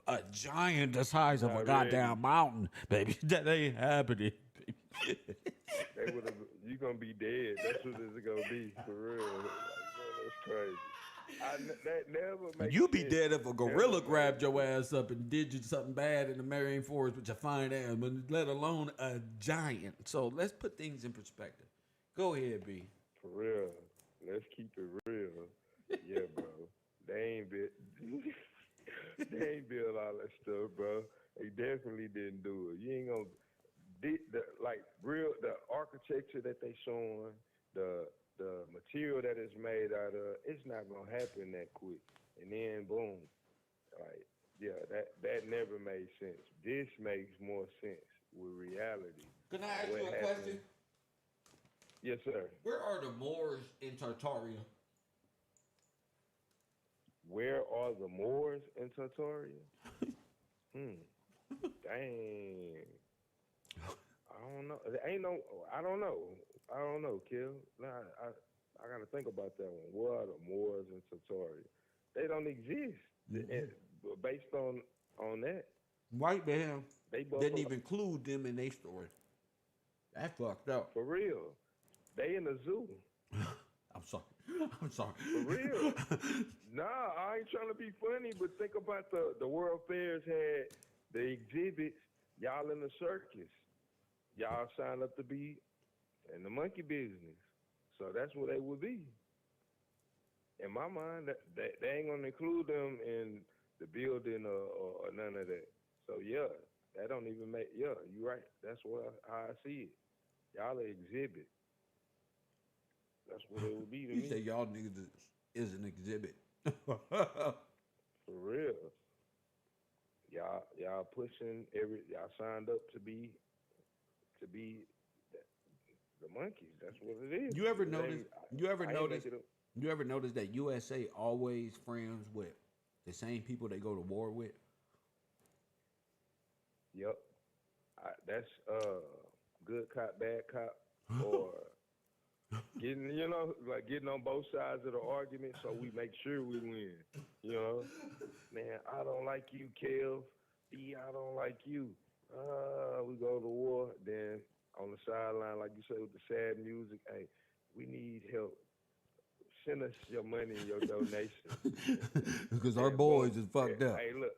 a giant the size of a Not goddamn ready. mountain, baby. That ain't happening. They would have. You gonna be dead. That's what it's gonna be for real. Like, man, that's crazy. That never makes You be sense. dead if a gorilla Never grabbed makes your ass up and did you something bad in the Marion Forest with your fine ass, but let alone a giant. So let's put things in perspective. Go ahead, B. For real. Let's keep it real. Yeah, bro. They ain't build all that stuff, bro. They definitely didn't do it. You ain't gonna the architecture that they showing, the the material that it's made out of, it's not gonna happen that quick. And then boom, like yeah, that never made sense. This makes more sense with reality. Can I ask What you a happened- question? Yes, sir. Where are the Moors in Tartaria? Where are the Moors in Tartaria? Dang. I don't know. There ain't no. I don't know. I don't know, Kill. Nah, I gotta think about that one. Where are the Moors in Tartaria? They don't exist. Based on that, White man they both didn't even include them in their story. That fucked up. for real. They in the zoo. I'm sorry. I'm sorry. For real. Nah, I ain't trying to be funny, but think about the World Fairs had the exhibits. Y'all in the circus. Y'all signed up to be in the monkey business. So that's what they would be. In my mind, they ain't gonna include them in the building or none of that. So yeah, that don't even make. Yeah, you right. That's how I see it. Y'all an exhibit. That's what it would be to You me. say y'all niggas is an exhibit. For real. Y'all pushing y'all signed up to be the monkeys. That's what it is. You ever It notice? ain't- You ever I ain't notice? make it up. You ever notice that USA always friends with the same people they go to war with? Yep. That's good cop, bad cop, or getting getting on both sides of the argument so we make sure we win. You know, man, I don't like you, Kev. I don't like you. We go to war. Then on the sideline, like you said, with the sad music, hey, we need help. Send us your money and your donation. Because our boys is fucked up. Hey, look,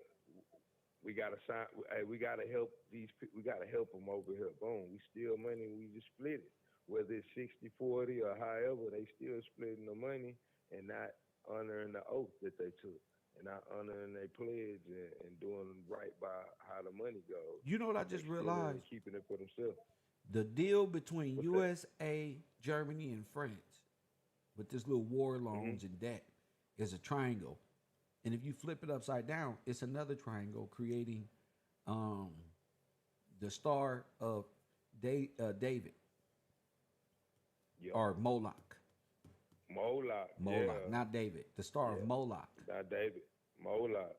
we gotta sign. Hey, we gotta help these people. We gotta help them over here. Boom, we steal money and we just split it. Whether it's 60-40 or however, they still splitting the money and not honoring the oath that they took, and not honoring their pledge and doing right by how the money goes. You know what I just realized? Keeping it for themselves. The deal between What's USA, Germany, and France with this little war loans and debt is a triangle. And if you flip it upside down, it's another triangle creating the star of David. Yep. Or Moloch. Moloch, Moloch, yeah. not David. The star of Moloch. Not David. Moloch.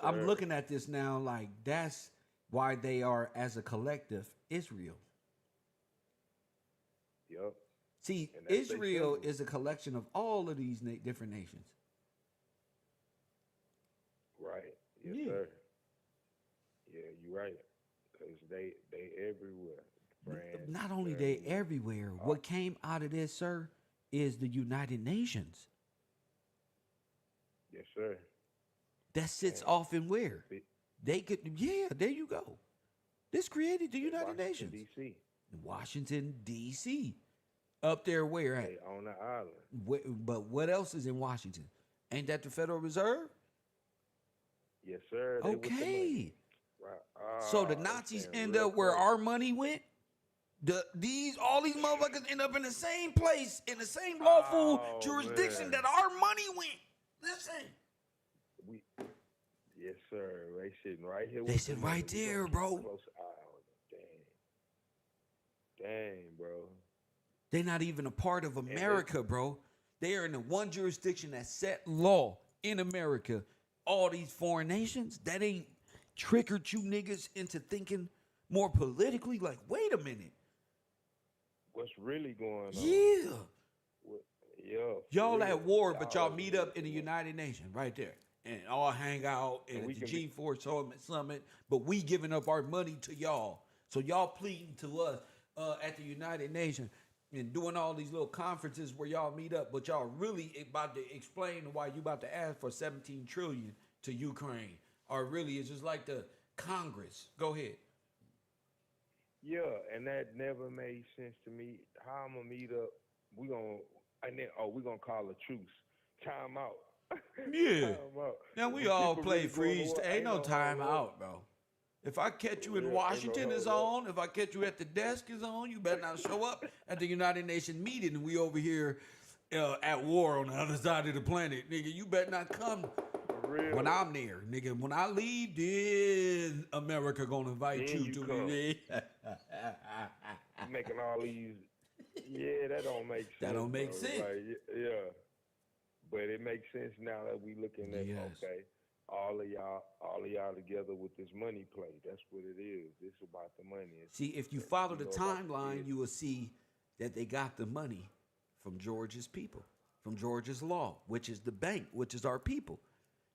I'm looking at this now like that's why they are, as a collective, Israel. Yep. See, And that's Israel they is a collection of all of these different nations. Right. Yes, Yeah. sir. Yeah, you're right. Because they everywhere. France, Not only they Germany. everywhere, what came out of this, sir, is the United Nations. Yes, sir. That sits off in where? They could, there you go. This created the United Nations. D.C. Washington, D.C. Up there where at? They on the island. But what else is in Washington? Ain't that the Federal Reserve? Yes, sir. They with the money. Okay. Right. So the Nazis that's end real up where close. our money went? All these motherfuckers end up in the same place, in the same lawful jurisdiction man. that our money went. Listen. Yes, sir. They sitting right here. They with sitting the money. right We there, gonna bro. keep a close eye on them. Dang, bro. They're not even a part of America, bro. They are in the one jurisdiction that set law in America. All these foreign nations, that ain't triggered you niggas into thinking more politically. Like, wait a minute. What's really going on? Yeah. Yeah. for Y'all real. at war, but y'all meet up in the United Nations right there. And all hang out And at we the can be- G4 summit, but we giving up our money to y'all. So y'all pleading to us at the United Nations and doing all these little conferences where y'all meet up, but y'all really about to explain why you about to ask for 17 trillion to Ukraine. Or really it's just like the Congress. Go ahead. Yeah, and that never made sense to me. How I'm gonna meet up? We gonna call a truce. Time out. Yeah. Time out. Now we When all people play really going to freeze. war, Ain't no time hard out, work. bro. If I catch you in Ain't Washington, no it's hold on. If I catch you at the desk, it's on. You better not show up at the United Nations meeting and we over here at war on the other side of the planet. Nigga, you better not come For real. when I'm there. Nigga, when I leave, then America gonna invite Then you you to come. me. Making all these, that don't make sense. That don't make bro. sense. Like, yeah, but it makes sense now that we looking at Yes. okay, all of y'all together with this money play. That's what it is. It's about the money. See, if you follow the know about the timeline, kids. you will see that they got the money from George's people, from George's law, which is the bank, which is our people.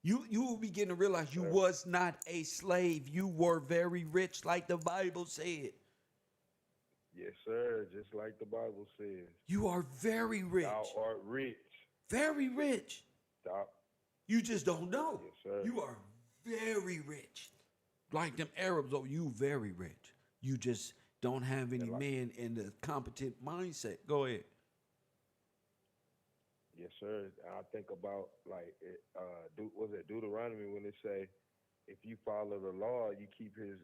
You will begin to realize you was not a slave. You were very rich, like the Bible said. Yes, sir. Just like the Bible says. You are very rich. Thou art rich. Very rich. Thou. You just don't know. Yes, sir. You are very rich. Like them Arabs, you very rich. You just don't have any men in the competent mindset. Go ahead. Yes, sir. I think about was it Deuteronomy when it say, if you follow the law, you keep his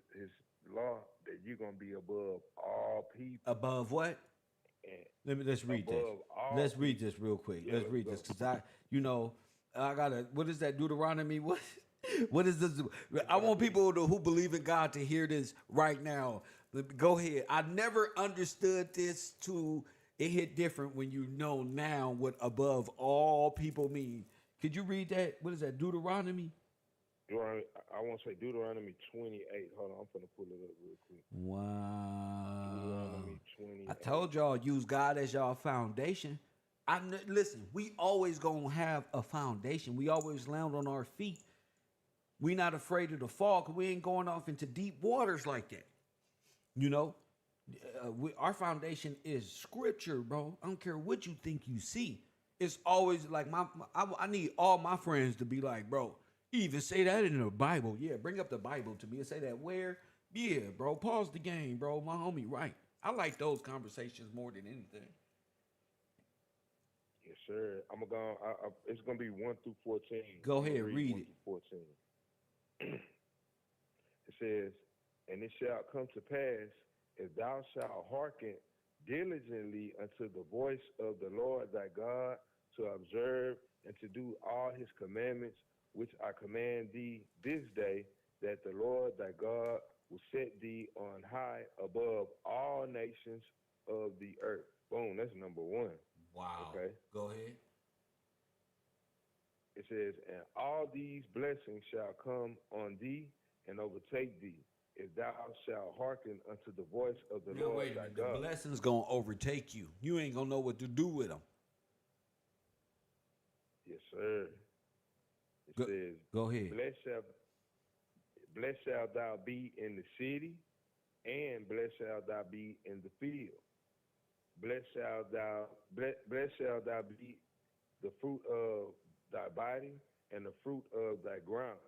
law, that you're gonna be above all people. Above what? Let's read this. Let's read this real quick. Yeah, let's read let's this because I gotta. What is that Deuteronomy? What is this? I want people who believe in God to hear this right now. Go ahead. I never understood this to. It hit different when you know now what above all people mean. Could you read that? What is that? Deuteronomy? I want to say Deuteronomy 28. Hold on, I'm gonna pull it up real quick. Wow. Deuteronomy 28. I told y'all use God as y'all foundation. Listen, we always gonna have a foundation. We always land on our feet. We not afraid of the fall because we ain't going off into deep waters like that. You know, our foundation is scripture, bro. I don't care what you think you see. It's always like I need all my friends to be like, bro, you even say that in the Bible. Yeah, bring up the Bible to me and say that where? Yeah, bro, pause the game, bro. My homie, right. I like those conversations more than anything. Yes, sir. It's gonna be 1 through 14. Go ahead, read 1 it. through 14. It says, and it shall come to pass, if thou shalt hearken diligently unto the voice of the Lord thy God, to observe and to do all his commandments, which I command thee this day, that the Lord thy God will set thee on high above all nations of the earth. Boom, that's number 1. Wow. Okay. Go ahead. It says, and all these blessings shall come on thee and overtake thee, if thou shalt hearken unto the voice of the Lord Wait a thy minute. God. The blessings gonna overtake you. You ain't gonna know what to do with them. Yes, sir. It says, go ahead. Blessed shalt thou be in the city, and blessed shalt thou be in the field. Blessed shalt thou be the fruit of thy body, and the fruit of thy ground,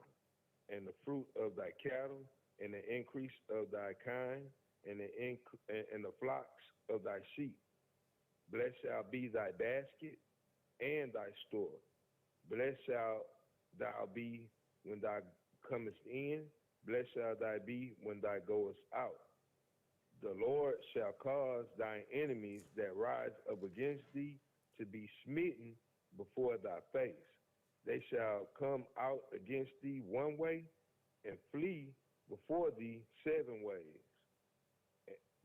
and the fruit of thy cattle, and the increase of thy kind, and the flocks of thy sheep. Blessed shall be thy basket and thy store. Blessed shalt thou be when thou comest in. Blessed shall thou be when thou goest out. The Lord shall cause thine enemies that rise up against thee to be smitten before thy face. They shall come out against thee one way and flee before thee 7 ways.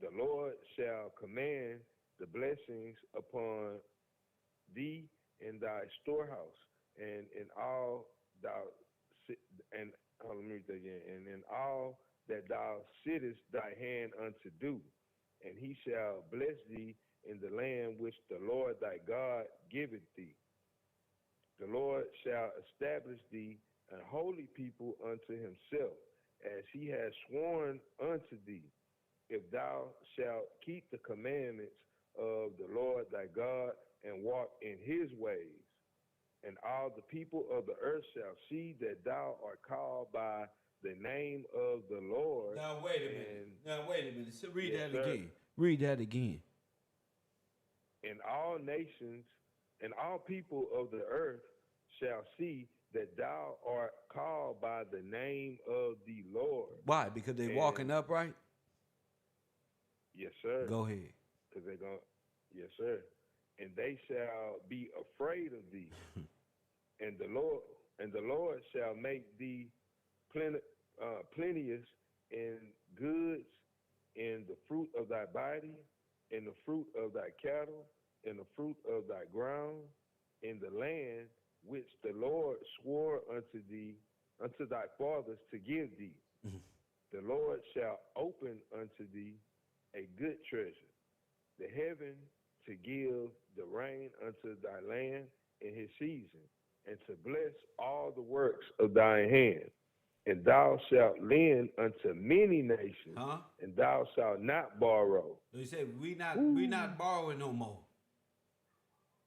The Lord shall command the blessings upon thee in thy storehouse, and in all thou and let me read that again. And in all that thou sittest thy hand unto do, and he shall bless thee in the land which the Lord thy God giveth thee. The Lord shall establish thee an holy people unto himself, as he has sworn unto thee, if thou shalt keep the commandments of the Lord thy God and walk in his ways. And all the people of the earth shall see that thou art called by the name of the Lord. Now wait a minute. So read Yes, that sir. again. Read that again. And all nations and all people of the earth shall see that thou art called by the name of the Lord. Why? Because they walking upright? Yes, sir. Go ahead. Because they're going, yes, sir. And they shall be afraid of thee. and the Lord shall make thee plenteous in goods, in the fruit of thy body, in the fruit of thy cattle, in the fruit of thy ground, in the land which the Lord swore unto thee, unto thy fathers to give thee. The Lord shall open unto thee a good treasure, the heaven to give the rain unto thy land in his season, and to bless all the works of thine hand. And thou shalt lend unto many nations, and thou shalt not borrow. He said, we not borrowing no more.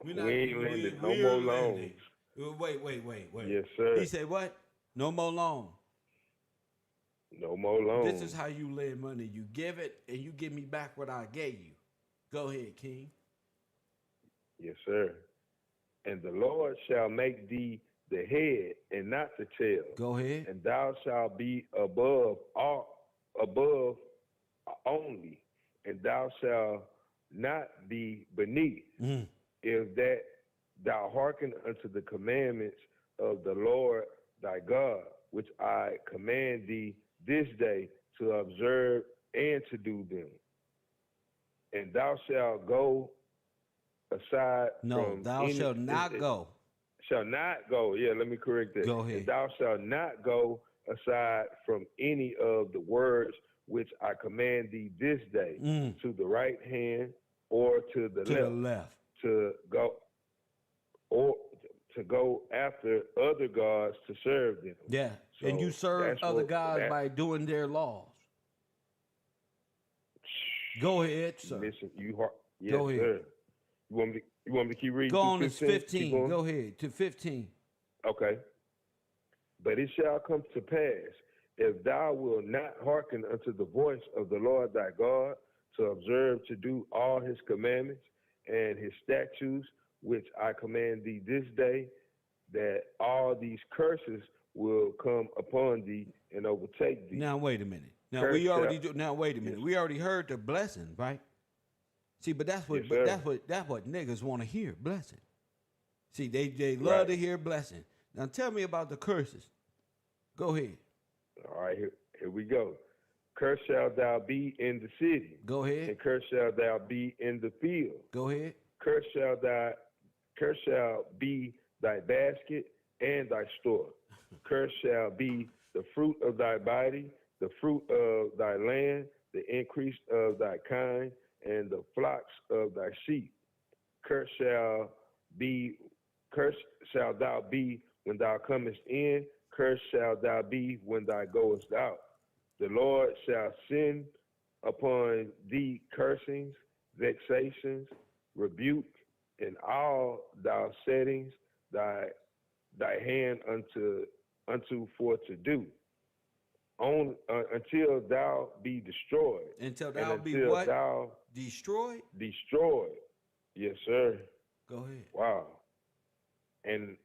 We ain't lending no more loans. Wait. Yes, sir. He said what? No more loan. No more loans. This is how you lend money. You give it, and you give me back what I gave you. Go ahead, King. Yes, sir. And the Lord shall make thee the head and not the tail. Go ahead. And thou shalt be above only, and thou shalt not be beneath. If that thou hearken unto the commandments of the Lord thy God, which I command thee this day to observe and to do them. And thou shalt go aside from thou any, shalt not go. Shall not go. Yeah, let me correct that. Go ahead. And thou shalt not go aside from any of the words which I command thee this day, to the right hand or to the left. To go or to go after other gods to serve them. Yeah. So and you serve other gods by doing their laws. Go ahead, sir. Listen, yes, go ahead. Sir. You want me to keep reading? Go on to 15. Go ahead to 15. Okay. But it shall come to pass, if thou wilt not hearken unto the voice of the Lord thy God, to observe to do all his commandments and his statutes, which I command thee this day, that all these curses will come upon thee and overtake thee. Now wait a minute. Now wait a minute. We already heard the blessing, right? See, but that's what that's what niggas want to hear, blessing. See, they love to hear blessing. Now tell me about the curses. Go ahead. All right, here we go. Cursed shalt thou be in the city. Go ahead. And cursed shalt thou be in the field. Go ahead. Cursed shall be thy basket and thy store. Cursed shall be the fruit of thy body, the fruit of thy land, the increase of thy kind, and the flocks of thy sheep. Cursed shalt thou be when thou comest in. Cursed shalt thou be when thou goest out. The Lord shall send upon thee cursings, vexations, rebuke, in all thy settings thy hand unto for to do, until thou be destroyed. Until thou be what? Destroyed? Destroyed. Yes, sir. Go ahead. Wow. And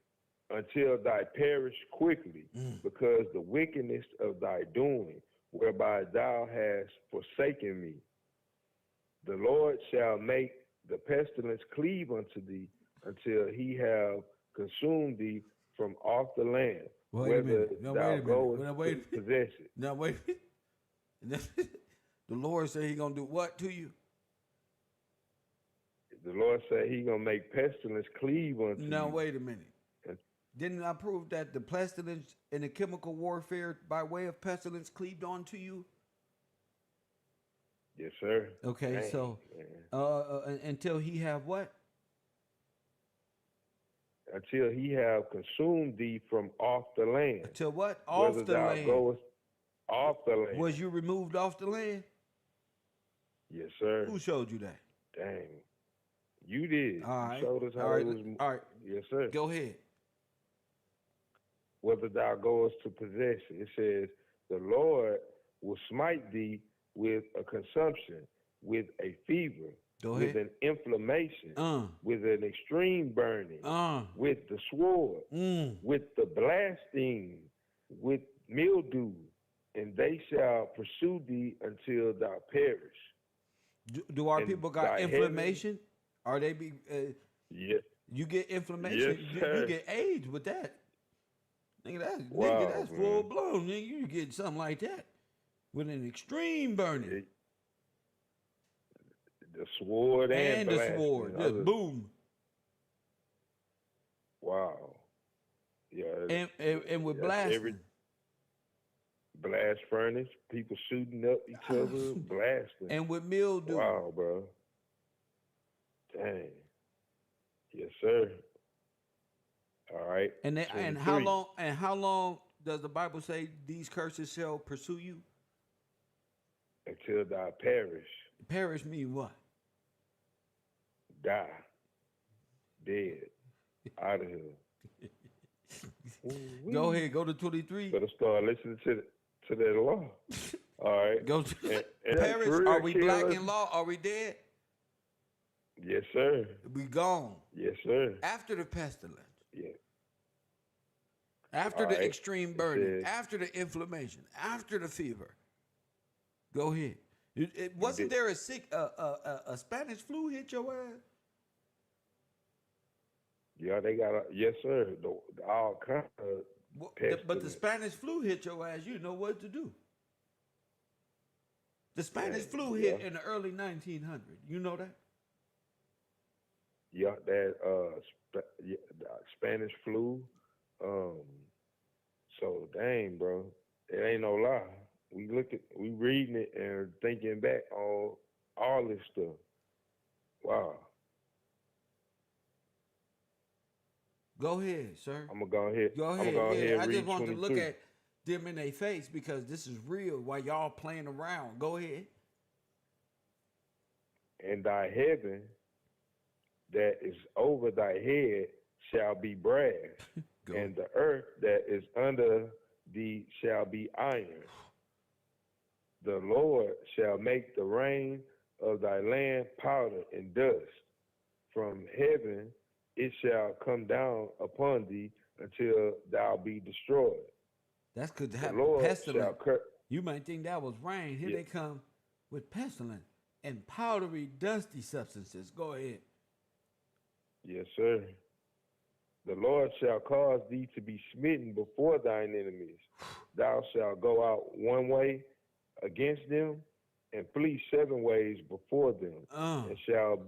until thy perish quickly, because the wickedness of thy doing, whereby thou hast forsaken me. The Lord shall make the pestilence cleave unto thee, until he have consumed thee from off the land, whether thou goest to possess it. Now wait a minute. The Lord said he gonna do what to you? The Lord said he gonna make pestilence cleave unto you. Now wait a minute. Didn't I prove that the pestilence and the chemical warfare by way of pestilence cleaved onto you? Yes, sir. Okay, Dang, so until he have what? Until he have consumed thee from off the land. Until what? Off the land. Goest off the land. Was you removed off the land? Yes, sir. Who showed you that? Dang. You did. All right. You showed us how it was. All right. Yes, sir. Go ahead. Whether thou goest to possess it. It says, the Lord will smite thee with a consumption, with a fever, Go with ahead. an inflammation, with an extreme burning, with the sword, with the blasting, with mildew, and they shall pursue thee until thou perish. Do our And people got thy inflammation? Are they be? Yes. You get inflammation. Yes, you sir. get AIDS with that. Nigga, Wow, that's man. full blown. Nigga, you get something like that with an extreme burning The sword and the blasting. sword. Just boom. Wow. Yeah. And with that's blasting. Blast furnace, people shooting up each other, blasting. And with mildew. Wow, bro. Dang. Yes, sir. All right. And how 23. how long does the Bible say these curses shall pursue you? Until thou perish. Perish mean what? Die. Dead. Out of here. Go ahead, go to 23. Better start listening to that law. All right. Go to and perish. real, Are we black killers? in law? Are we dead? Yes, sir. We gone. Yes, sir. After the pestilence. Yeah. After All the right. extreme It burning. says- After the inflammation. After the fever. Go ahead. Wasn't there a Spanish flu hit your ass? Yeah, they got yes, sir. All kind of But the Spanish flu hit your ass. You know what to do. The Spanish flu hit in the early 1900s. You know that? Yeah, that the Spanish flu. So dang, bro, it ain't no lie. We reading it and thinking back on all this stuff. Wow. Go ahead, sir. I'm gonna go ahead. Go ahead. I'm gonna go ahead and I read just want 23. to look at them in their face because this is real while y'all playing around. Go ahead. And thy heaven that is over thy head shall be brass, and the earth that is under thee shall be iron. The Lord shall make the rain of thy land powder and dust. From heaven it shall come down upon thee until thou be destroyed. That's because The have Lord pestilence. shall cut. You might think that was rain. Here Yeah. they come with pestilence and powdery, dusty substances. Go ahead. Yes, sir. The Lord shall cause thee to be smitten before thine enemies. Thou shalt go out one way against them and flee 7 ways before them, and shall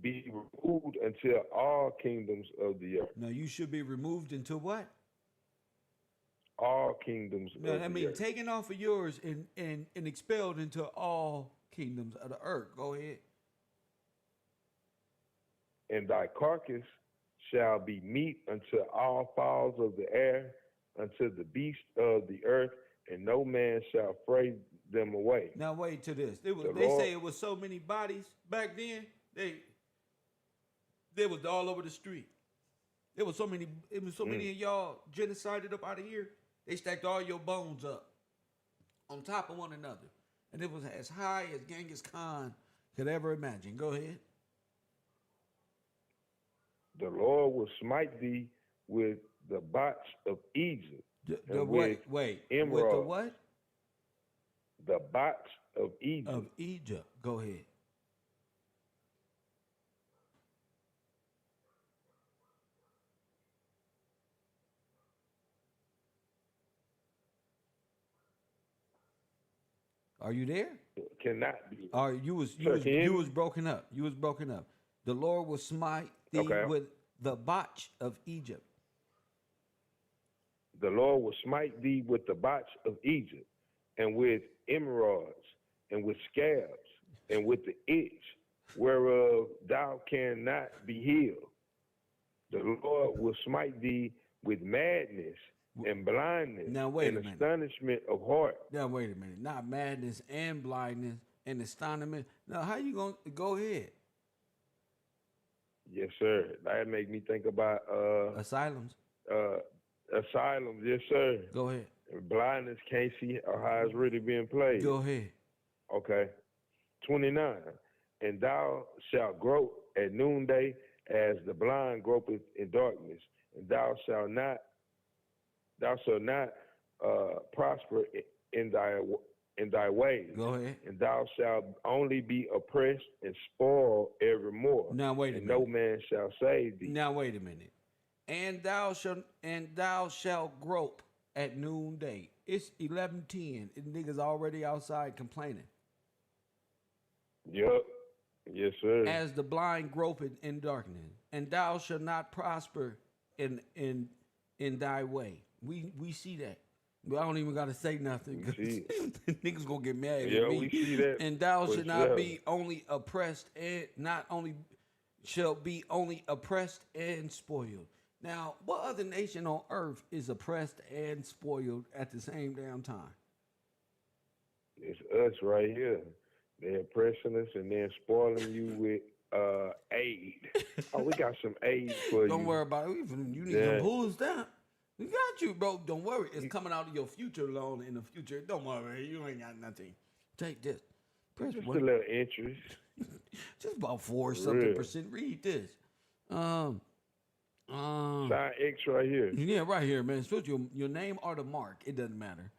be removed until all kingdoms of the earth. Now you should be removed into what? All kingdoms No, of I the mean earth. taken off of yours and expelled into all kingdoms of the earth. Go ahead. And thy carcass shall be meat unto all fowls of the air, unto the beasts of the earth, and no man shall fray them away. Now wait to this. They The say Lord- it was so many bodies back then. They was all over the street. There was so many. It was so many of y'all genocided up out of here. They stacked all your bones up on top of one another, and it was as high as Genghis Khan could ever imagine. Go ahead. The Lord will smite thee with the botch of Egypt. The and wait, with with the emeralds. what? The botch of Egypt. Of Egypt. Go ahead. Are you there? Cannot be. You was Sir, can you hear me? broken up. You was broken up. The Lord will smite thee with the botch of Egypt. The Lord will smite thee with the botch of Egypt, and with emeralds, and with scabs, and with the itch, whereof thou cannot be healed. The Lord will smite thee with madness and blindness Now, wait and a minute. astonishment of heart. Now wait a minute. Not madness and blindness and astonishment. Now how you gonna go ahead? Yes, sir. That make me think about Asylums. Asylums. Yes, sir. Go ahead. Blindness can't see how it's really being played. Go ahead. Okay. 29. and thou shalt grope at noonday as the blind gropeth in darkness, and thou shalt not prosper in thy ways. Go ahead. And thou shalt only be oppressed and spoiled evermore. Now wait a and minute. no man shall save thee. Now wait a minute. And thou shalt grope at noonday. It's 11:10. And niggas already outside complaining. Yup. Yes, sir. As the blind groping in darkness, and thou shalt not prosper in thy way. We see that. But I don't even gotta say nothing. We see it. Niggas gonna get mad at Yeah, me. we see that. And thou for shalt not sure. be only oppressed and not only shall be only oppressed and spoiled. Now, what other nation on earth is oppressed and spoiled at the same damn time? It's us right here. They're oppressing us and then spoiling you with aid. Oh, we got some aid for you. Don't worry about it. You need some bull stamp. We got you, bro. Don't worry. It's coming out of your future loan in the future. Don't worry. You ain't got nothing. Take this. Press Just one. a little interest. Just about 4-something%. Read this. Sign X right here. Yeah, right here, man. So your name or the mark. It doesn't matter.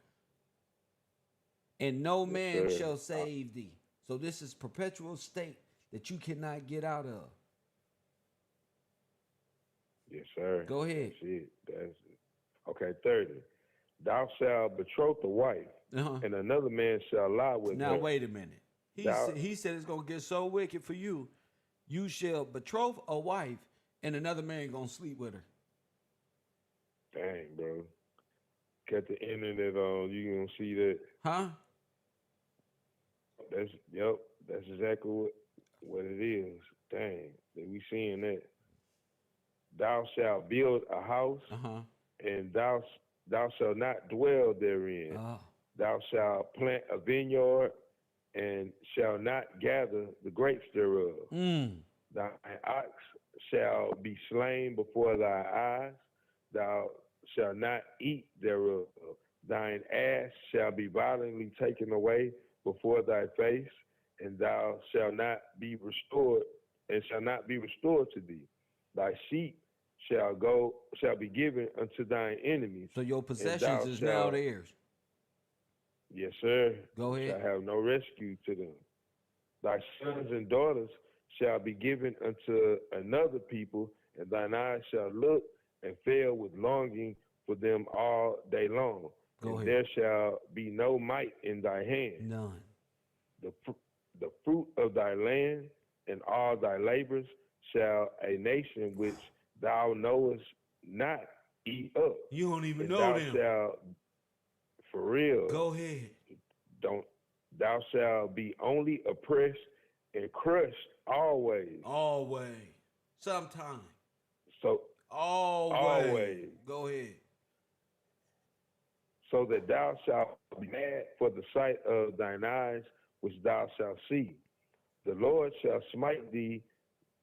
And no man sir. shall save thee. So this is perpetual state that you cannot get out of. Yes, sir. Go ahead. That's it. That's it. Okay, 30. Thou shalt betroth a wife, and another man shall lie with Now her. wait a minute. He said it's gonna get so wicked for you. You shall betroth a wife, and another man gonna sleep with her. Dang, bro. Got the internet on. You gonna see that? Huh? That's exactly what it is. Dang, we seeing that. Thou shalt build a house, and thou shalt not dwell therein. Thou shalt plant a vineyard, and shall not gather the grapes thereof. Thy ox shall be slain before thy eyes. Thou shalt not eat thereof. Thine ass shall be violently taken away before thy face, and thou shalt not be restored, and shall not be restored to thee. Thy sheep shall be given unto thine enemies. So your possessions is now theirs. Yes, sir. Go ahead. Shall have no rescue to them. Thy sons and daughters shall be given unto another people, and thine eyes shall look and fail with longing for them all day long. Go ahead. There shall be no might in thy hand. None. The fruit of thy land and all thy labors shall a nation which thou knowest not eat up. You don't even And know thou them. shalt, for real. Go ahead. Thou shalt be only oppressed and crushed always. Always. Sometime. So always. Go ahead. So that thou shalt be mad for the sight of thine eyes, which thou shalt see. The Lord shall smite thee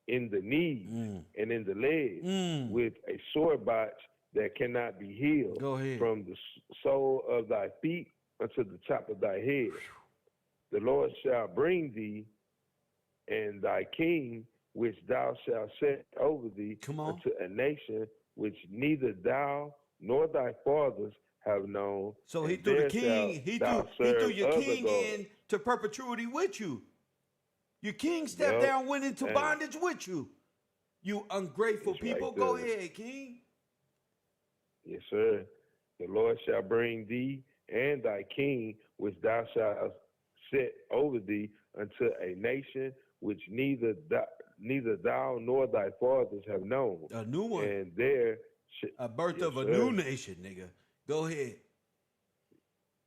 in the knees and in the legs with a sore botch that cannot be healed. Go ahead. From the sole of thy feet unto the top of thy head. The Lord shall bring thee and thy king, which thou shalt set over thee, unto a nation which neither thou nor thy fathers have known. So he and threw the there king, shalt he thou threw serve your other king gods. into perpetuity with you. Your king stepped Yup. down, went into Dang. bondage with you. You ungrateful It's right people. Go there. ahead, king. Yes, sir. The Lord shall bring thee and thy king, which thou shalt set over thee, unto a nation which neither thou nor thy fathers have known. A new one. And there A birth Yes, of a sir. new nation, nigga. Go ahead.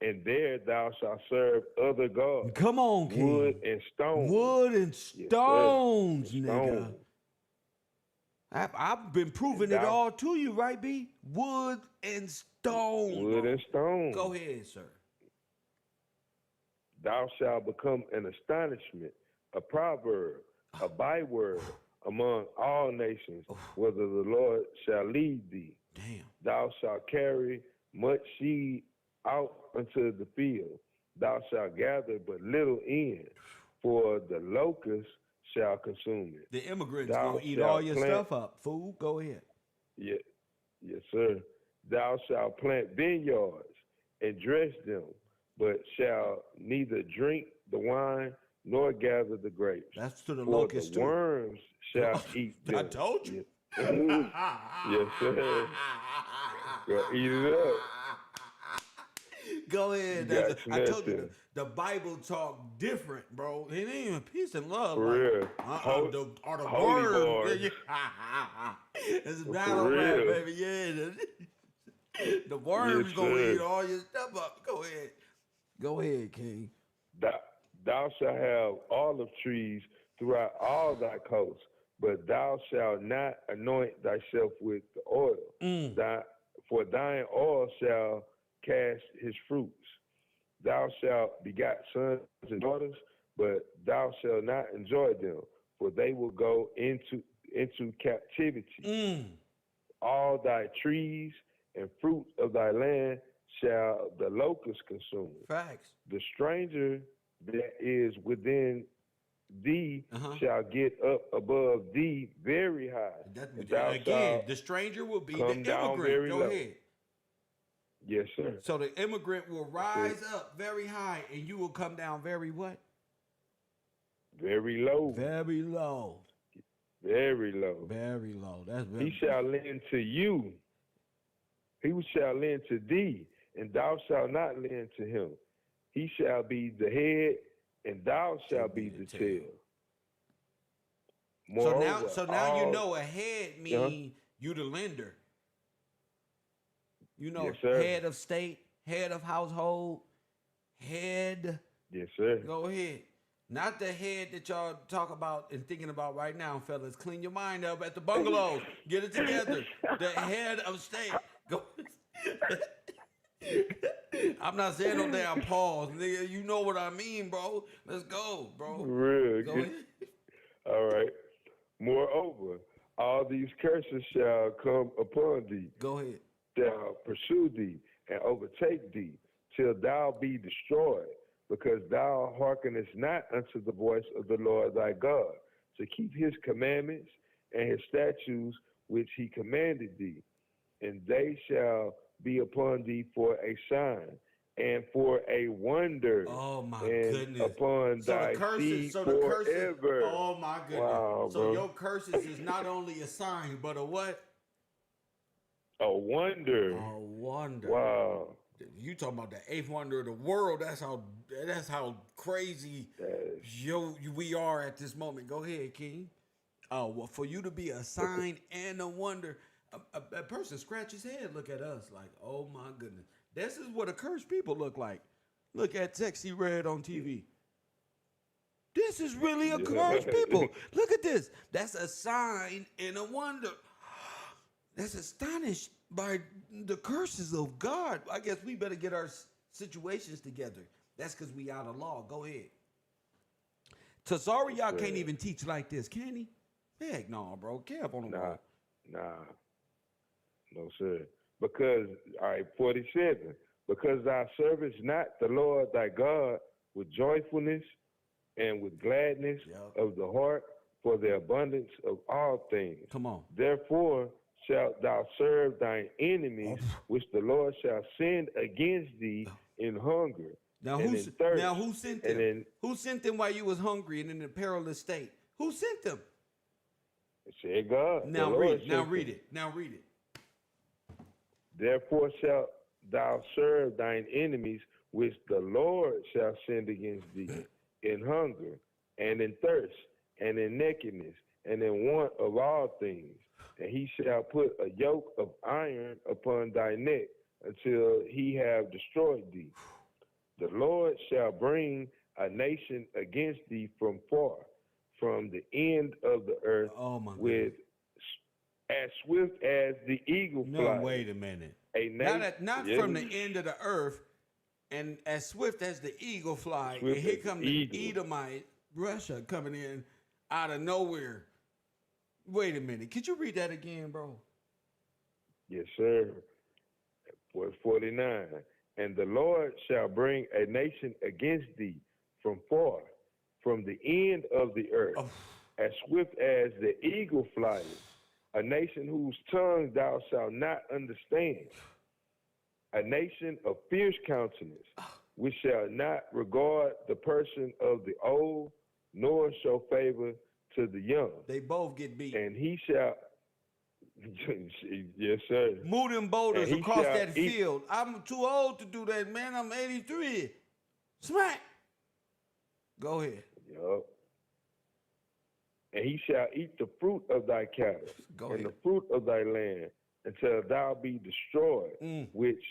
And there thou shalt serve other gods. Come on, king. Wood and stone. Wood and Yes, stones, sir. nigga. Stone. I've been proving it all to you, right, B? Wood and stone. Wood bro. and stone. Go ahead, sir. Thou shalt become an astonishment, a proverb, a byword among all nations, whether the Lord shall lead thee. Damn. Thou shalt carry much seed out unto the field. Thou shalt gather but little in. for the locust shall consume it. The immigrants Thou gonna eat shalt all your plant- stuff up. Fool, go ahead. Yeah, yes, sir. Thou shalt plant vineyards and dress them, but shall neither drink the wine nor gather the grapes. That's to the For locust the too. worms shall eat them. I told you. Yes, sir. Gonna eat it up. Go ahead. You got I told you nothing. the Bible talk different, bro. It ain't even peace and love. For like, real. the Holy words. bars. For It's battle rap, real. baby. Yeah. The worms Yes, gonna sir. eat all your stuff up. Go ahead. Go ahead, King. Thou shalt have olive trees throughout all thy coasts, but thou shalt not anoint thyself with the oil. For thine oil shall cast his fruits. Thou shalt begot sons and daughters, but thou shalt not enjoy them, for they will go into captivity. All thy trees and fruit of thy land shall the locust consume. Facts. The stranger that is within thee shall get up above thee very high. And thou Again, shalt the stranger will be the come down immigrant. very Go low. ahead. Yes, sir. So the immigrant will rise up very high, and you will come down very what? Very low. Very low. Very low. Very low. That's very. He shall lend to you. He shall lend to thee, and thou shalt not lend to him. He shall be the head, and thou shalt be the tail. Moreover, So now you know a head mean you the lender. You know, Yes, sir. head of state, head of household, head. Yes, sir. Go ahead. Not the head that y'all talk about and thinking about right now, fellas. Clean your mind up at the bungalows. Get it together. The head of state. Go. I'm not saying no damn pause, nigga. You know what I mean, bro. Let's go, bro. Real Go good. ahead. All right. Moreover, all these curses shall come upon thee. Go ahead. Shall pursue thee and overtake thee till thou be destroyed, because thou hearkenest not unto the voice of the Lord thy God, to keep his commandments and his statutes which he commanded thee. And they shall be upon thee for a sign and for a wonder. Oh my and goodness. upon thy seed forever. Oh my goodness. Wow, so bro. your curses is not only a sign, but a what? A wonder. A wonder. Wow. You talking about the eighth wonder of the world? That's how crazy we are at this moment. Go ahead, King. Oh well, for you to be a sign and a wonder, a person scratch his head, look at us like, oh my goodness, this is what a cursed people look like. Look at Sexy Red on TV. This is really a cursed people. Look at this. That's a sign and a wonder. That's astonished by the curses of God. I guess we better get our situations together. That's because we out of law. Go ahead. Tazari, y'all can't even teach like this, can he? Heck no, bro. Kev on the wall. Nah. No, sir. Because, all right, 47. Because thou servest not the Lord thy God with joyfulness and with gladness of the heart for the abundance of all things. Come on. Therefore shalt thou serve thine enemies, which the Lord shall send against thee in hunger. Now and who in thirst, who sent them? Who sent them while you was hungry and in a perilous state? Who sent them? It said God. Now read it. Now read it. Now read it. Therefore shalt thou serve thine enemies, which the Lord shall send against thee in hunger and in thirst and in nakedness and in want of all things. And he shall put a yoke of iron upon thy neck until he have destroyed thee. The Lord shall bring a nation against thee from far, from the end of the earth, with as swift as the eagle flies. No, wait a minute. Not Yes. from the end of the earth, and as swift as the eagle fly. And here come the Edomite, Russia coming in out of nowhere. Wait a minute. Could you read that again, bro? Yes, sir. Verse 49. And the Lord shall bring a nation against thee from far, from the end of the earth, as swift as the eagle flies, a nation whose tongue thou shalt not understand, a nation of fierce countenance, which shall not regard the person of the old, nor show favor to the young. They both get beat. And he shall, yes, sir. Move them boulders across that field. I'm too old to do that, man. I'm 83. Smack. Go ahead. Yup. And he shall eat the fruit of thy cattle and the fruit of thy land until thou be destroyed, which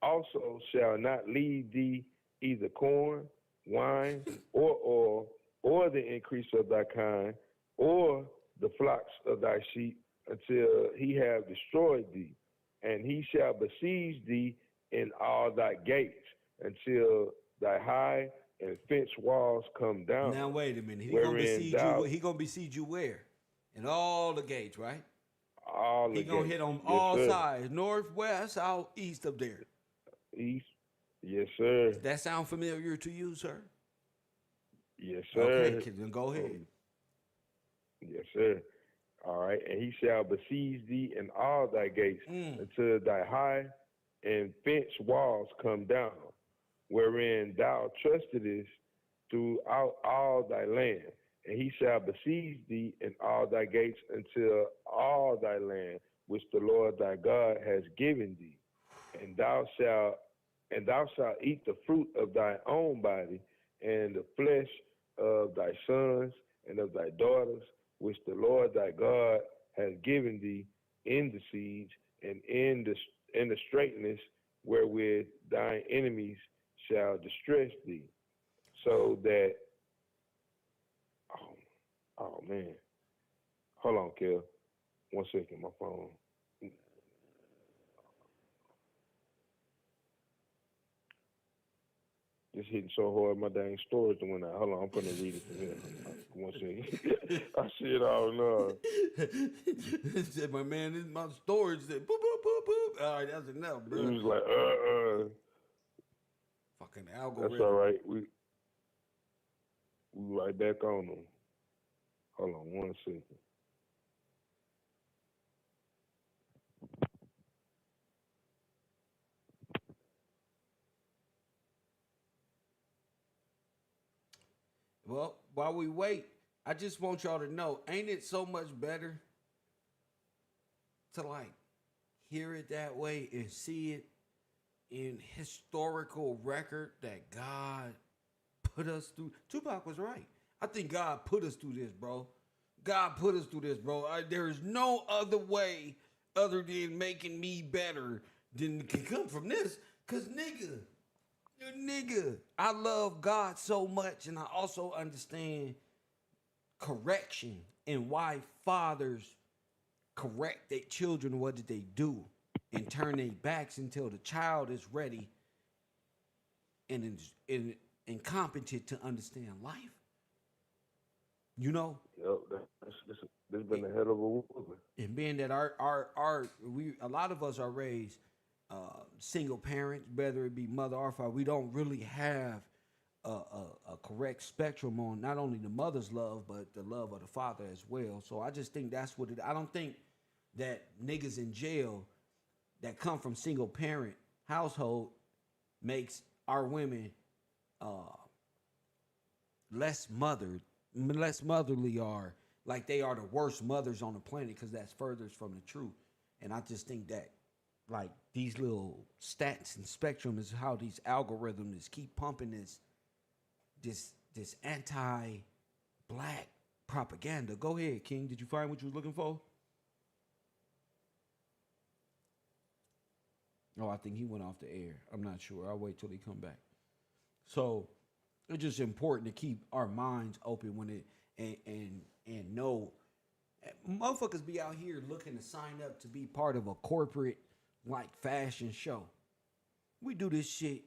also shall not leave thee either corn, wine, or oil, or the increase of thy kind, or the flocks of thy sheep, until he have destroyed thee. And he shall besiege thee in all thy gates, until thy high and fenced walls come down. Now wait a minute. He gonna besiege you where? In all the gates, right? All the gates. He gonna hit on all sides, north, west, south, east up there. East. Yes, sir. Does that sound familiar to you, sir? Yes, sir. Okay, then go ahead. Yes, sir. All right. And he shall besiege thee in all thy gates until thy high and fenced walls come down, wherein thou trustedest throughout all thy land. And he shall besiege thee in all thy gates until all thy land, which the Lord thy God has given thee. And thou shalt eat the fruit of thy own body, and the flesh of thy sons and of thy daughters, which the Lord thy God has given thee in the siege and in the straitness wherewith thine enemies shall distress thee, so that oh man. Hold on, Kev. 1 second, my phone. Just hitting so hard, my dang storage went out. Hold on, I'm gonna read it from here. 1 second. I see it all now. Said, my man, this is my storage. Said, boop, boop, boop, boop. All right, that's enough, bro. It was like, Fucking algorithm. That's all right. We right back on them. Hold on 1 second. Well, while we wait, I just want y'all to know, ain't it so much better to like hear it that way and see it in historical record that God put us through? Tupac was right. I think God put us through this, bro. God put us through this, bro. There is no other way other than making me better than can come from this. Cause nigga, I love God so much, and I also understand correction and why fathers correct their children. What did they do? And turn their backs until the child is ready and competent to understand life. You know? Yep, this been a hell of a movement. And being that a lot of us are raised single parents, whether it be mother or father, we don't really have a correct spectrum on not only the mother's love, but the love of the father as well. So I just think that's what it. I don't think that niggas in jail that come from single parent household makes our women less motherly, or like they are the worst mothers on the planet, because that's furthest from the truth. And I just think that like these little stats and spectrum is how these algorithms keep pumping this anti-black propaganda. Go ahead, King. Did you find what you were looking for? Oh, I think he went off the air. I'm not sure. I'll wait till he come back. So it's just important to keep our minds open when it and know motherfuckers be out here looking to sign up to be part of a corporate like fashion show. We do this shit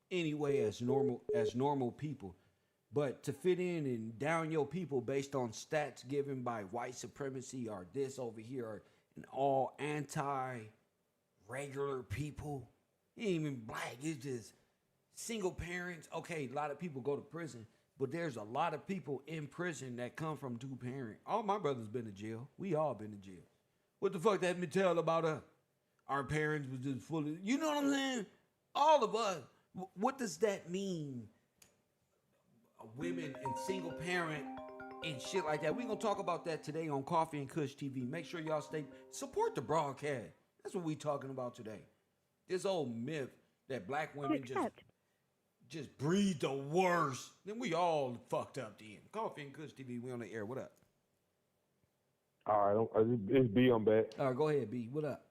anyway as normal people. But to fit in and down your people based on stats given by white supremacy or this over here or and all anti-regular people, it ain't even black, it's just single parents. Okay, a lot of people go to prison. But there's a lot of people in prison that come from two parents. All my brothers been to jail. We all been to jail. What the fuck that me tell about us? Our parents was just full of, you know what I'm saying? All of us. What does that mean? Women and single parent and shit like that. We gonna talk about that today on Coffee and Kush TV. Make sure y'all support the broadcast. That's what we talking about today. This old myth that black women just breathe the worst. Then we all fucked up then. Coffee and Kush TV, we on the air. What up? All right, it's B. I'm back. All right, go ahead, B. What up?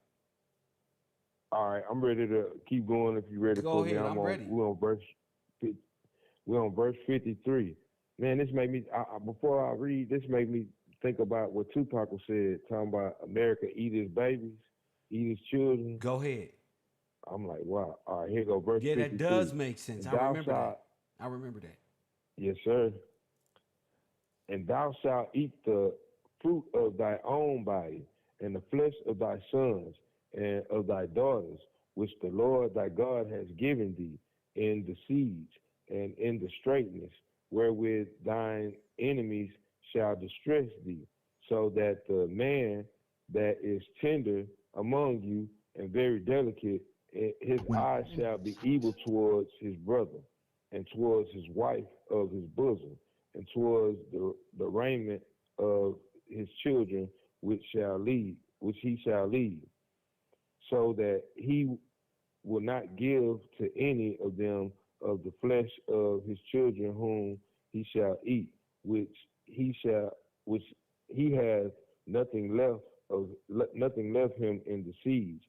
All right, I'm ready to keep going if you're ready Go for ahead, me. I'm ready. We're on verse 53. Man, this made me, before I read, this made me think about what Tupac said, talking about America eat his babies, eat his children. Go ahead. I'm like, wow. All right, here go verse 53. Yeah, that does make sense. I remember that. Yes, sir. And thou shalt eat the fruit of thy own body, and the flesh of thy sons, and of thy daughters, which the Lord thy God has given thee in the siege, and in the straitness, wherewith thine enemies shall distress thee, so that the man that is tender among you and very delicate, his eyes shall be evil towards his brother, and towards his wife of his bosom, and towards the raiment of his children, which he shall lead, so that he will not give to any of them of the flesh of his children whom he shall eat, which he has nothing left him in the siege,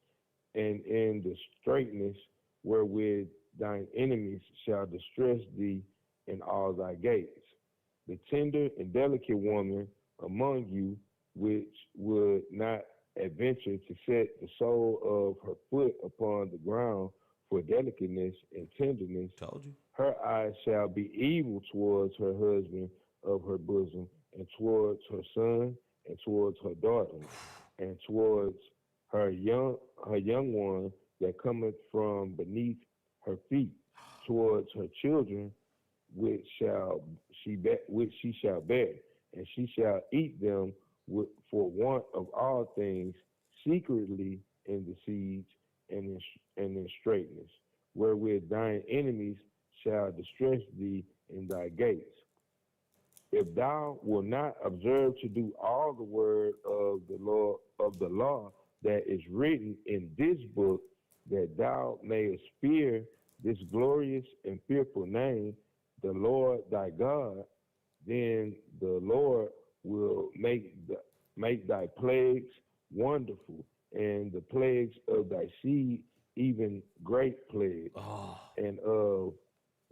and in the straitness wherewith thine enemies shall distress thee in all thy gates. The tender and delicate woman among you, which would not adventure to set the sole of her foot upon the ground for delicateness and tenderness. Told you. Her eyes shall be evil towards her husband of her bosom, and towards her son, and towards her daughter, and towards her young one that cometh from beneath her feet, towards her children, which she shall bear, and she shall eat them for want of all things secretly in the siege and in straitness, wherewith thine enemies shall distress thee in thy gates. If thou wilt not observe to do all the word of the law that is written in this book, that thou mayest fear this glorious and fearful name, the Lord thy God, then the Lord will make thy plagues wonderful, and the plagues of thy seed even great plagues, and of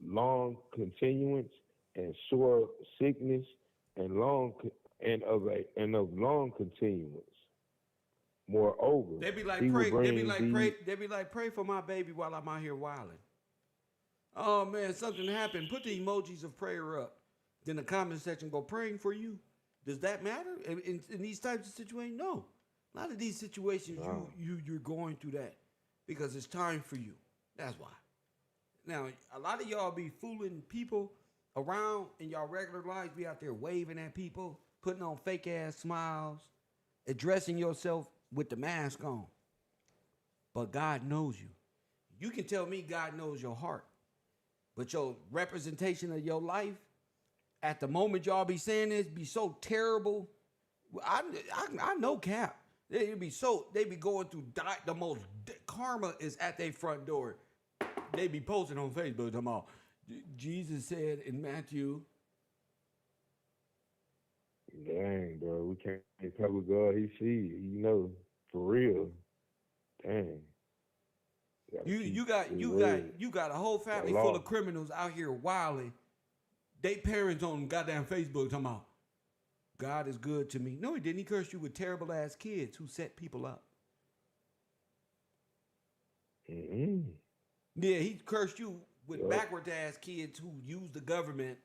long continuance and sore sickness, and of long continuance. Moreover, They be like, pray for my baby while I'm out here wilding. Oh man, something happened. Put the emojis of prayer up. Then the comment section go, praying for you. Does that matter in these types of situations? No. A lot of these situations, you're going through that because it's time for you. That's why. Now, a lot of y'all be fooling people around in y'all regular lives, be out there waving at people, putting on fake ass smiles, addressing yourself with the mask on. But God knows you. You can tell me God knows your heart, but your representation of your life at the moment y'all be saying this be so terrible. I know Cap. They be going through the most karma is at their front door. They be posting on Facebook talking about Jesus said in Matthew. Dang, bro, we can't cover God. He see, for real. Dang. You got a whole family full of criminals out here wilding. They parents on goddamn Facebook talking about God is good to me. No, he didn't. He cursed you with terrible ass kids who set people up. Mm-hmm. Yeah, he cursed you with backward ass kids who use the government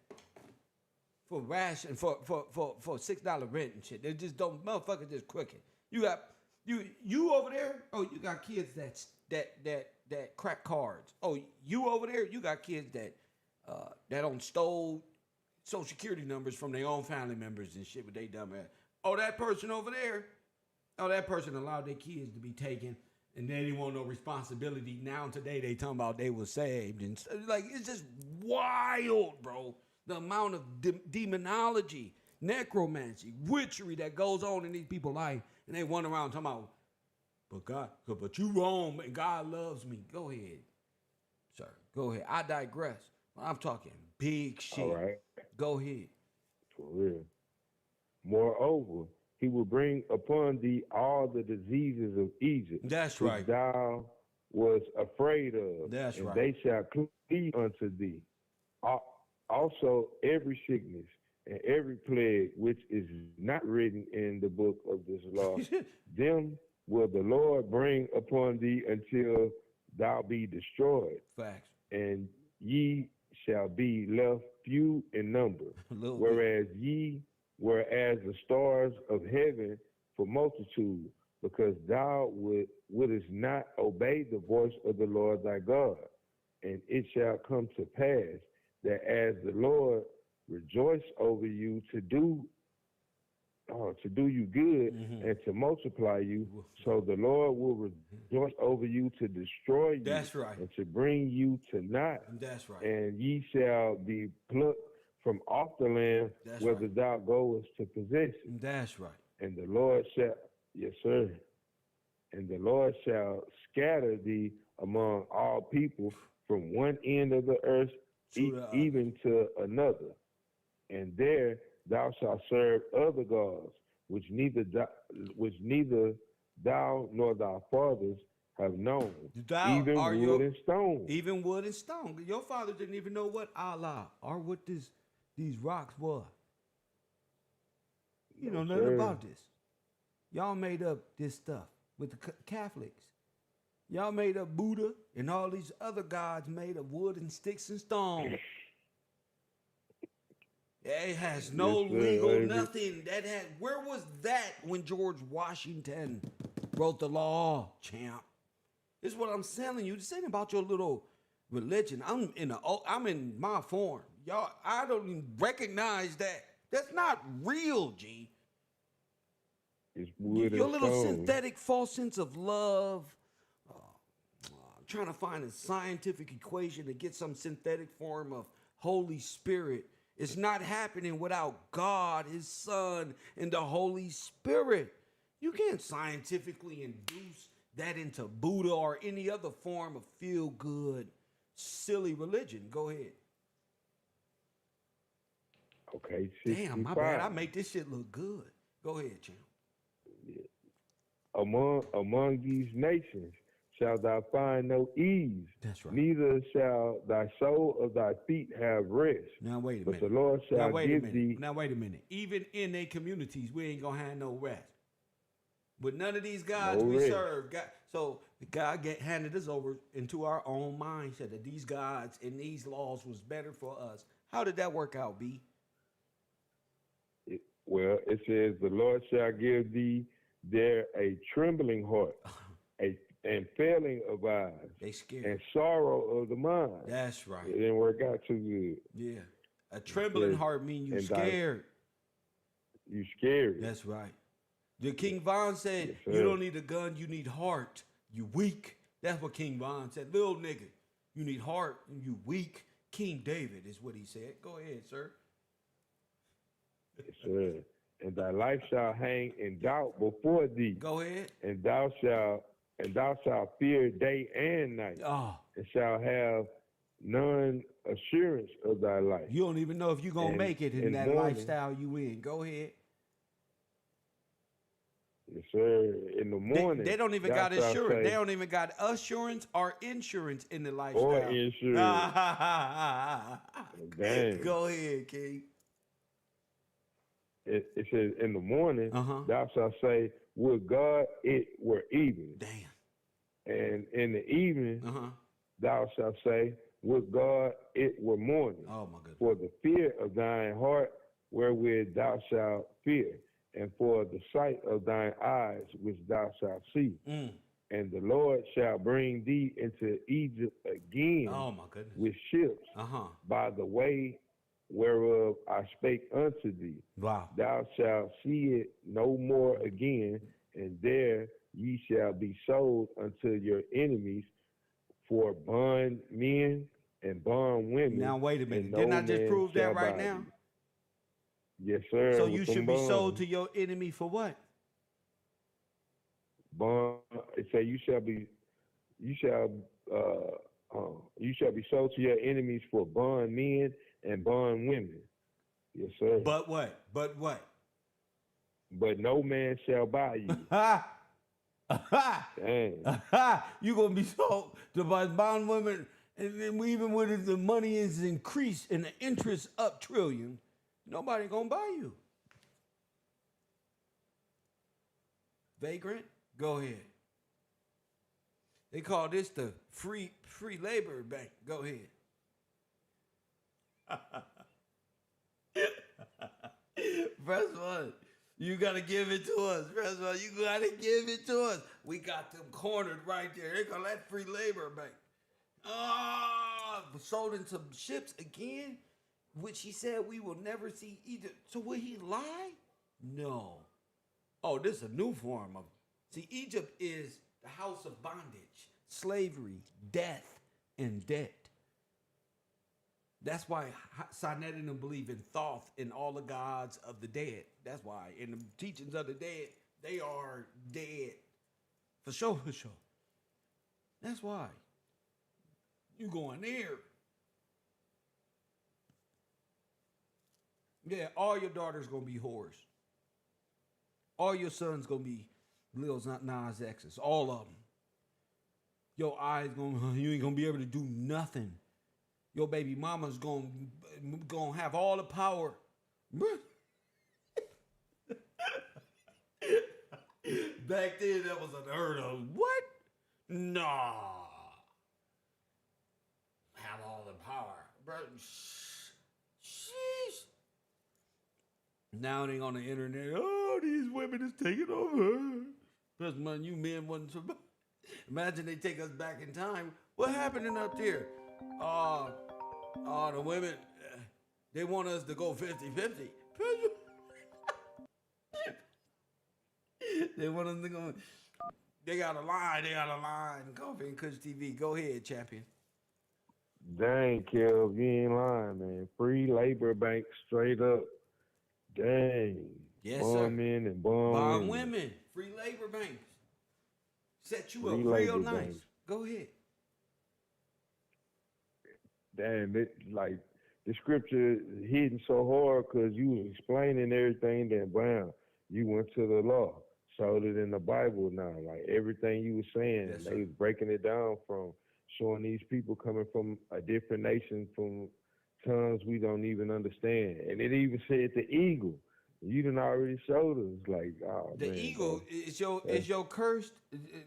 for ration for $6 rent and shit. They just don't motherfucker just crooked. You got you over there. Oh, you got kids that crack cards. Oh, you over there. You got kids that don't stole social security numbers from their own family members and shit with they dumb ass. Oh, that person over there. Oh, that person allowed their kids to be taken, and they didn't want no responsibility. Now today they talking about they were saved, and like it's just wild, bro. The amount of demonology, necromancy, witchery that goes on in these people's life, and they run around talking about, but you wrong, and God loves me. Go ahead, sir. Go ahead. I digress. I'm talking big shit. All right. Go ahead. For real. Moreover, he will bring upon thee all the diseases of Egypt. That's which right. thou was afraid of. That's and right. they shall cleave unto thee. Also every sickness and every plague which is not written in the book of this law, them will the Lord bring upon thee until thou be destroyed. Facts. And ye shall be left few in number, whereas ye were as the stars of heaven for multitude, because thou wouldest not obey the voice of the Lord thy God. And it shall come to pass that as the Lord rejoice over you to do you good and to multiply you, so the Lord will rejoice over you to destroy you. That's right. And to bring you to naught. That's right. And ye shall be plucked from off the land That's whether right. thou goest to possess it. That's right. And the Lord shall, yes, sir. And the Lord shall scatter thee among all people from one end of the earth even to another. And there thou shalt serve other gods, which neither thou nor thy fathers have known, even wood and stone. Even wood and stone. Your father didn't even know what Allah or what these rocks were. You know nothing about this. Y'all made up this stuff with the Catholics. Y'all made up Buddha and all these other gods made of wood and sticks and stone. It has no legal nothing. Where was that when George Washington wrote the law, champ? This is what I'm telling you. This ain't about your little religion. I'm in my form. Y'all, I don't even recognize that. That's not real, G. It's wood Your and little stone. synthetic false sense of love. Trying to find a scientific equation to get some synthetic form of Holy Spirit. It's not happening without God, His Son, and the Holy Spirit. You can't scientifically induce that into Buddha or any other form of feel-good, silly religion. Go ahead. Okay, damn, my bad. I make this shit look good. Go ahead, champ. Among these nations shalt thou find no ease. That's right. Neither shall thy sole of thy feet have rest. Now wait a but minute. the Lord shall give thee. Now wait a minute. Even in their communities, we ain't gonna have no rest. With none of these gods we serve, God handed us over into our own mindset that these gods and these laws was better for us. How did that work out, B? Well, it says the Lord shall give thee there a trembling heart, and failing of eyes, they scared, and sorrow of the mind. That's right. It didn't work out too good. Yeah, a trembling heart means you scared. You scared. That's right. The King Von said, yes, you don't need a gun, you need heart. You weak. That's what King Von said. Little nigga, you need heart and you weak. King David is what he said. Go ahead, sir. Yes, sir. And thy life shall hang in doubt before thee. Go ahead. And thou shalt fear day and night. And shall have none assurance of thy life. You don't even know if you're gonna make it in that lifestyle you in. Go ahead. Yes, sir. In the morning. They don't even got assurance. They don't even got assurance or insurance in the lifestyle. Or insurance. Dang. Go ahead, King. It says, in the morning, thou shalt say, would God it were evening. Damn. And in the evening, thou shalt say, would God it were morning. Oh, my goodness. For the fear of thine heart wherewith thou shalt fear, and for the sight of thine eyes which thou shalt see. And the Lord shall bring thee into Egypt again oh, my goodness. with ships by the way whereof I spake unto thee. Wow. Thou shalt see it no more again, and there ye shall be sold unto your enemies for bond men and bond women. Now wait a minute. No Didn't I just prove that right now? Yes, sir. So you should be sold to your enemy for what? Bond. It say you shall be sold to your enemies for bond men and bond women. Yes, sir. But what? But what? But no man shall buy you. Dang. You gonna be sold to by bond women, and then even when the money is increased and the interest up trillion, nobody gonna buy you. Vagrant, go ahead. They call this the free labor bank. Go ahead. First one, you gotta give it to us. First one, you gotta give it to us. We got them cornered right there. They call that free labor bank. Sold into ships again, which he said we will never see Egypt. So will he lie? No. Oh, this is a new form of. See, Egypt is the house of bondage, slavery, death, and debt. That's why Sinet and them believe in Thoth and all the gods of the dead. That's why in the teachings of the dead, they are dead. For sure, for sure. That's why. You going there. Yeah, all your daughters gonna be whores. All your sons gonna be Lil Nas X's. All of them. Your eyes you ain't gonna be able to do nothing. Your baby mama's gonna have all the power. Back then, that was unheard of. What? Nah. Have all the power. Bro, sheesh. Now they on the internet. Oh, these women is taking over. Because man, you men wasn't survive. Imagine they take us back in time. What happening up there? The women, they want us to go 50-50. They want us to go. They got a line. Coffee and Kush TV. Go ahead, champion. Dang, Kev, you ain't lying, man. Free labor bank straight up. Dang. Yes, bond sir. Men and bond women. Free labor banks. Set you Free up real labor nice. banks. Go ahead. Damn, it like the scripture hitting so hard because you was explaining everything. Then bam, you went to the law, showed it in the Bible now. Like everything you was saying, Yes, they was breaking it down from showing these people coming from a different nation from tongues we don't even understand. And it even said the eagle. You done already showed us. Like, oh, The man, eagle bro. is your cursed.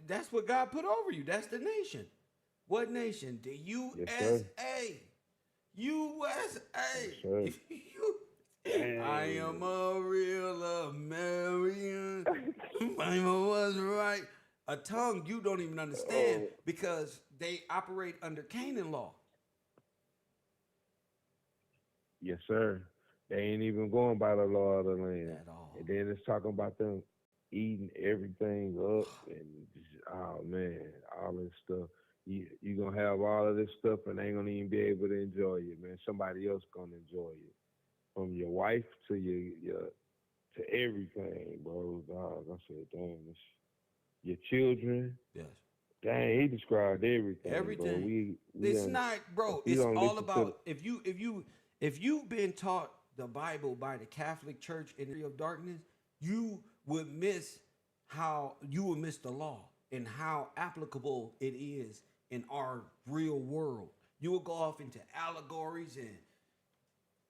That's what God put over you. That's the nation. What nation? The USA. USA. Yes, I am a real American. Mama was right. A tongue you don't even understand because they operate under Canaan law. Yes, sir. They ain't even going by the law of the land. At all. And then it's talking about them eating everything up and oh man, all this stuff. You gonna have all of this stuff and ain't gonna even be able to enjoy it, man. Somebody else gonna enjoy it. From your wife to your to everything, bro. Dog, I said, damn, your children. Yes. Dang, he described everything. Everything. Bro. It's not, bro. It's all about if you've been taught the Bible by the Catholic Church in the area of darkness, you would miss the law and how applicable it is in our real world. You will go off into allegories and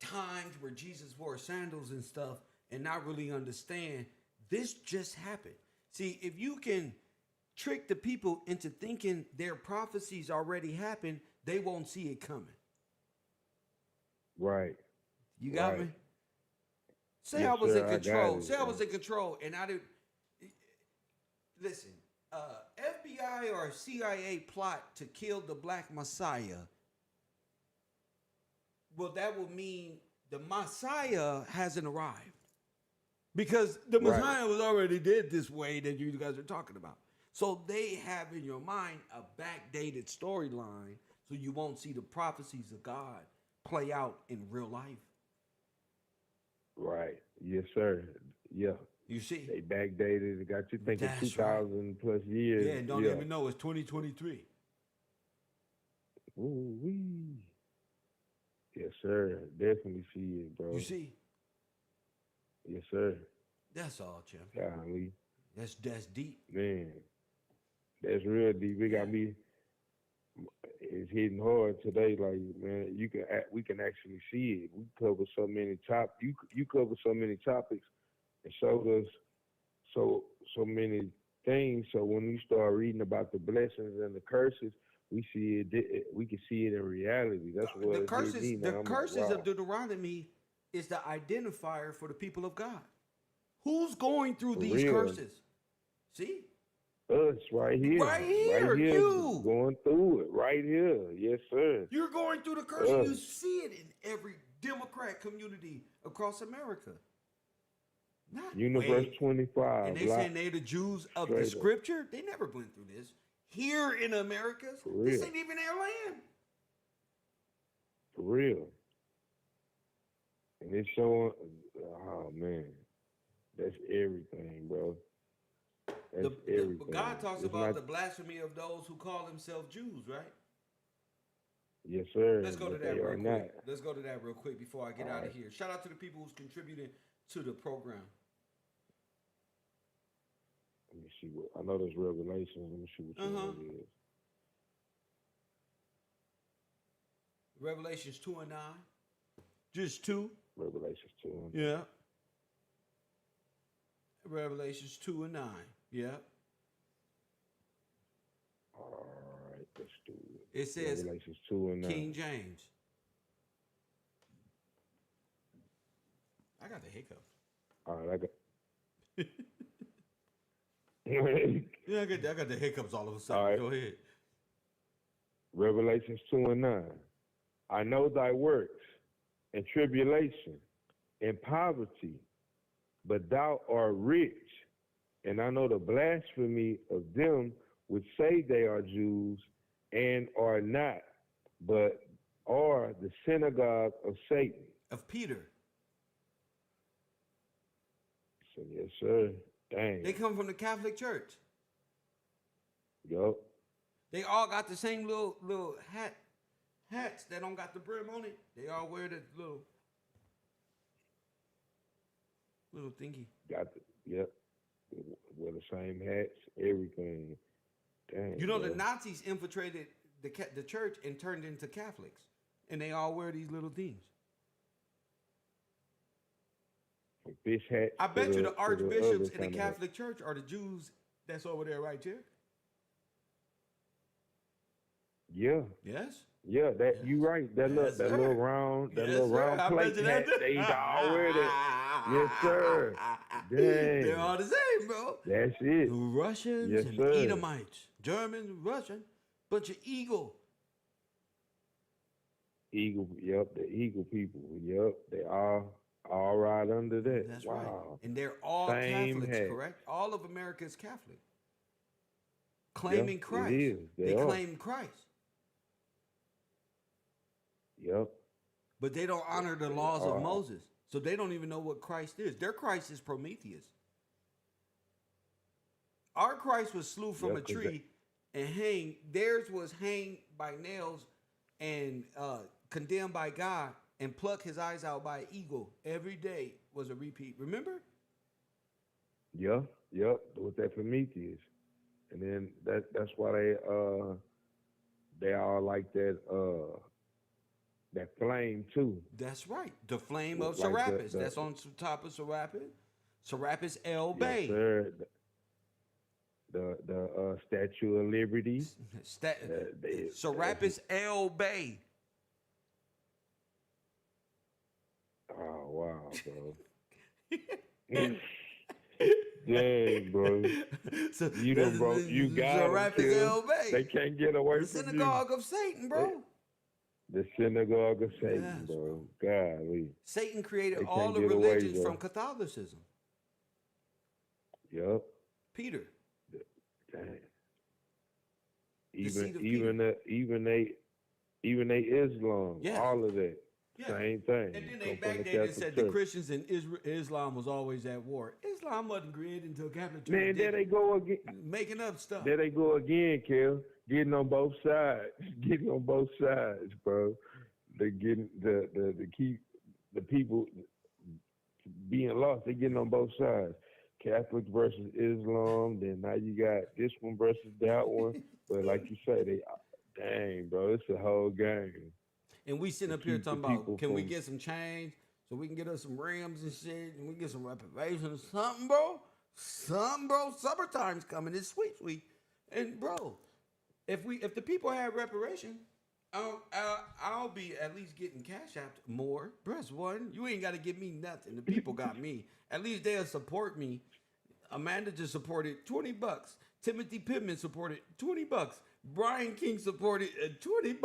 times where Jesus wore sandals and stuff and not really understand this just happened. See, if you can trick the people into thinking their prophecies already happened, they won't see it coming. Right. You got right. me? Say yes, I was sir, in control. I Say I was in control and I didn't. Listen, FBI or CIA plot to kill the Black Messiah. Well, that would mean the Messiah hasn't arrived. Because the Right. Messiah was already dead this way that you guys are talking about. So they have in your mind a backdated storyline so you won't see the prophecies of God play out in real life. Right. Yes, sir. Yeah. You see? They backdated. It got you thinking That's 2,000 plus years. Yeah, and don't even know it's 2023. Ooh wee. Yes, sir. Definitely see it, bro. You see? Yes, sir. That's all, Jim. Golly. That's deep. Man, that's real deep. It got me. It's hitting hard today. Like, man, we can actually see it. We cover so many You cover so many topics and showed us so many things. So when we start reading about the blessings and the curses, we see it. We can see it in reality. That's what The it curses. did me, The man. I'm curses like, wow. of Deuteronomy is the identifier for the people of God. Who's going through For these real. curses? See? Us right here. Right here, you. Going through it. Right here. Yes, sir. You're going through the curse. You see it in every Democrat community across America. Not Universe way. 25. And they saying they the Jews of the Straight up. scripture. They never went through this. Here in America, For this real. ain't even their land. For real. And it's showing, oh man, that's everything, bro. That's everything. But God talks It's about not- the blasphemy of those who call themselves Jews, right? Yes, sir. Let's go to but that they real are quick. not. Let's go to that real quick before I get All out right. of here. Shout out to the people who's contributing to the program. Let me see what, I know there's Revelation. Let me see what one it is. Revelations 2 and 9. Just 2. Revelations 2. Yeah. Revelations 2 and 9. Yeah. All right, let's do it. It says Revelations 2 and 9. King James. I got the hiccups. All right, I got. Yeah, I got the hiccups all of a sudden. All right. Go ahead. Revelations 2 and 9. I know thy works and tribulation and poverty, but thou art rich. And I know the blasphemy of them which say they are Jews and are not, but are the synagogue of Satan. Of Peter. So, yes, sir. Dang. They come from the Catholic Church. Yup. They all got the same little hats that don't got the brim on it. They all wear the little thingy. Got the, yep. Wear the same hats, everything. Dang. You know, bro. the Nazis infiltrated the church and turned into Catholics, and they all wear these little things. From fish hats. I bet you the archbishops other in the kind of Catholic Church are the Jews that's over there, right, Jerry? Yeah. Yes. Yeah, that you right. That Yes, little round, that little round I plate bet you hat. that- They all wear that. Yes, sir. Dang. They're all the same, bro. That's it. Russians Yes, and sir. Edomites, German, Russian, bunch of eagle. Eagle. Yep, the eagle people. Yep, they all right under that. That's wow. right. And they're all Same Catholics, hat. correct? All of America is Catholic. Claiming Yep, Christ. It is. They are. claim Christ. Yep. But they don't honor the laws are. of Moses. So they don't even know what Christ is. Their Christ is Prometheus. Our Christ was slew from Yeah, a 'cause tree and hanged. Theirs was hanged by nails and condemned by God and pluck his eyes out by an eagle. Every day was a repeat. Remember? Yep. With that Prometheus, and then that's why they all like that flame too. That's right. The flame of Like Serapis. the- That's on top of Serapis. Serapis El Bay. Yes, sir. The Statue of Liberty. Serapis El Bay. Oh wow, bro. Dang, bro. So You done broke. You got Serapis them, El Bay. They can't get away The from synagogue of Satan, bro. The synagogue of Satan, bro. Golly. Satan created They all can't the get away, religions bro. from Catholicism. Yep. Peter. Dang. The seed of Even they Islam, Yes. all of that. Yeah. Same thing. And then Come they from back the then they Catholic said the Church. Christians and Islam was always at war. Islam wasn't created until Catholic Church. Man, there they go again. Making up stuff. There they go again, Kev. Getting on both sides. Getting on both sides, bro. They getting the keep the people being lost. They getting on both sides. Catholic versus Islam. Then now you got this one versus that one. But like you say, dang, bro, it's a whole game. And we sitting up here keep the talking about, people can we from- get some change so we can get us some rims and shit, and we get some reparations, something, bro. Something, bro. Summertime's coming. It's sweet. And bro, if the people had reparation, I'll be at least getting cash out more. Press one. You ain't got to give me nothing. The people got me. At least they'll support me. Amanda just supported $20. Timothy Pittman supported $20. Brian King supported $20.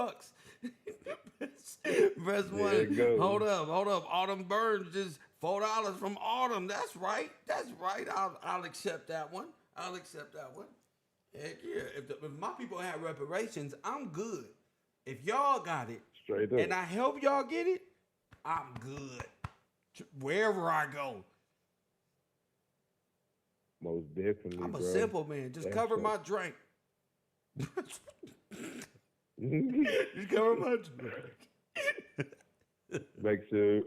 Press one. Hold up. Autumn Burns just $4 from Autumn. That's right. I'll accept that one. Heck yeah. If my people have reparations, I'm good. If y'all got it, straight up, and I help y'all get it, I'm good. Wherever I go. Most definitely, I'm a bro. simple man. Just cover my drink. Just cover my drink. Make sure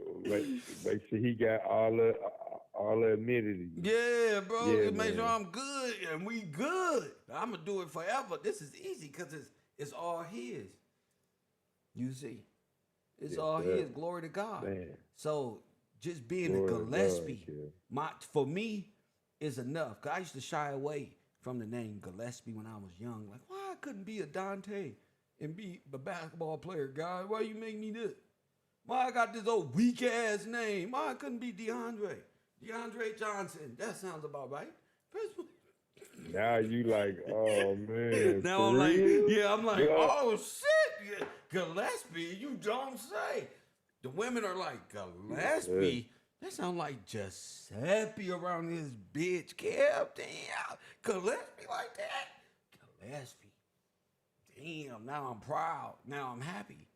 he got all the amenities. Yeah, bro. Yeah, Make sure man. I'm good, and we good. I'm gonna do it forever. This is easy because it's all his. You see, it's all sir. his. Glory to God. Man. So just being Glory a to Gillespie, God, for me, is enough. Cause I used to shy away from the name Gillespie when I was young. Like, why I couldn't be a Dante and be a basketball player, God? Why you make me this? Why I got this old weak ass name? Why I couldn't be DeAndre Johnson? That sounds about right. Now you like, oh man. Now for I'm like, real? yeah, I'm like, Yeah. oh shit, Gillespie, you don't say. The women are like, Gillespie? That sound like Giuseppe around this bitch, Capt. Damn, Gillespie like that? Gillespie. Damn, now I'm proud. Now I'm happy.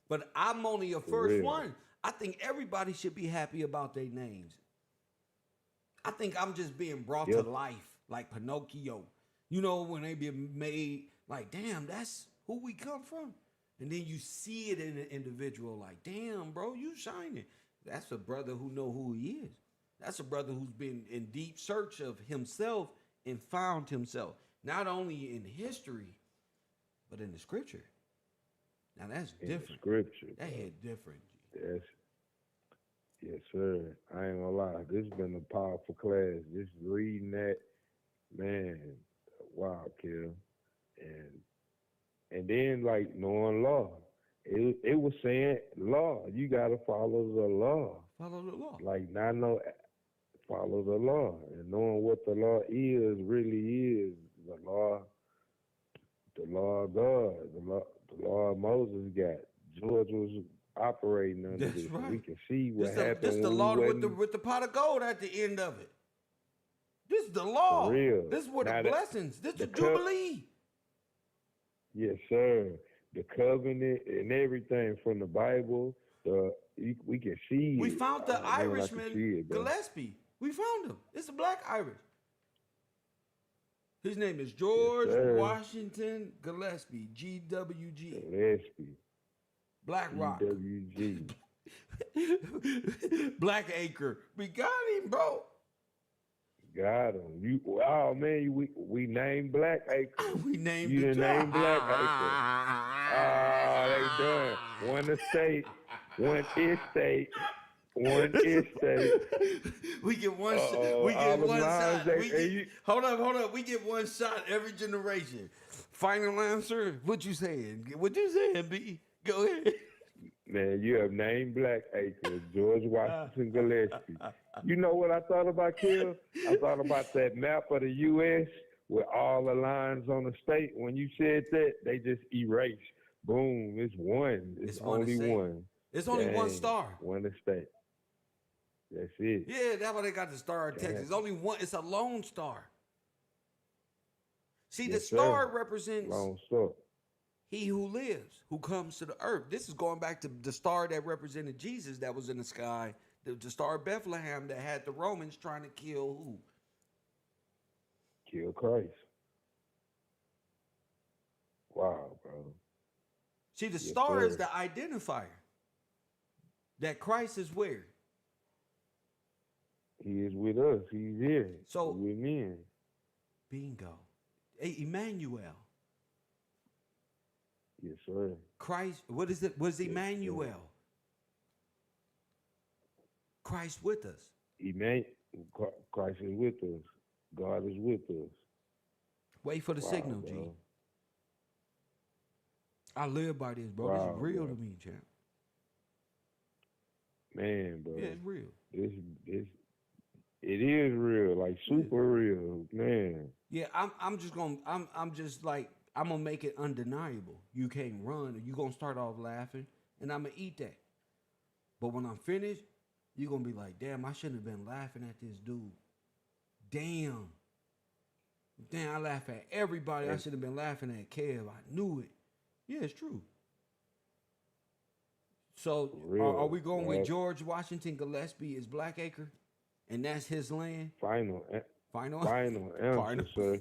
But I'm only a first real. one. I think everybody should be happy about their names. I think I'm just being brought to life, like Pinocchio. You know, when they be made, like, damn, that's who we come from. And then you see it in an individual, like, damn, bro, you shining. That's a brother who know who he is. That's a brother who's been in deep search of himself and found himself, not only in history, but in the scripture. Now that's different. Scripture. That hit different. Yes, sir. I ain't gonna lie. This has been a powerful class. Just reading that, man, wow, Kill. And then like knowing law. It was saying law. You gotta follow the law. Follow the law. Like follow the law. And knowing what the law is really is the law of God, the law of Moses got. George was operating under That's this. right. We can see what happened. This the when law we with the wasn't- pot of gold at the end of it. This is the law. For real. This is what Now the that- blessings. This the is Jubilee. Yes, sir. The covenant and everything from the Bible. We can see. We it. found the Oh, man, I can Irishman, see it, bro. Gillespie. We found him. It's a black Irish. His name is George sir. Washington Gillespie, GWG. Gillespie. Black Rock. GWG. Black Acre. We got him, bro. Got him. We named Black Acre. We named you the didn't name Black Acre. They done. One estate, one estate, one estate. We get one shot. Uh-oh, We get all the one lines shot. they- We and get, hold up. We get one shot every generation. Final answer. What you saying? What you saying, B? Go ahead. Man, you have named Black Acre, George Washington Gillespie. You know what I thought about, Kill? I thought about that map of the U.S. with all the lines on the state. When you said that, they just erased Boom. It's one. It's one only estate. one. It's only one Dang, star. One estate. That's it. Yeah, that's why they got the Star of Damn. Texas. It's only one. It's a lone star. See, the Yes, star sir. represents Lone star. he who lives, who comes to the earth. This is going back to the star that represented Jesus that was in the sky, the star of Bethlehem that had the Romans trying to kill who? Kill Christ. Wow, bro. See, the Yes, star sir. is the identifier that Christ is where? He is with us. He's here. So, with men. Bingo. Emmanuel. Yes, sir. Christ, what is it? Was Emmanuel? Christ with us. Christ is with us. God is with us. Wait for the signal, G. Bro. I live by this, bro. Wow, This is real bro. to me, champ. Man, bro. Yeah, it's real. It is real, like super real, man. Yeah, I'm gonna make it undeniable. You can't run, or you gonna start off laughing, and I'm gonna eat that. But when I'm finished, you're gonna be like, damn, I shouldn't have been laughing at this dude. Damn, I laugh at everybody. I should have been laughing at Kev. I knew it. Yeah, it's true. So are we going with George Washington Gillespie is Blackacre, and that's his land? Final Final answer, sir.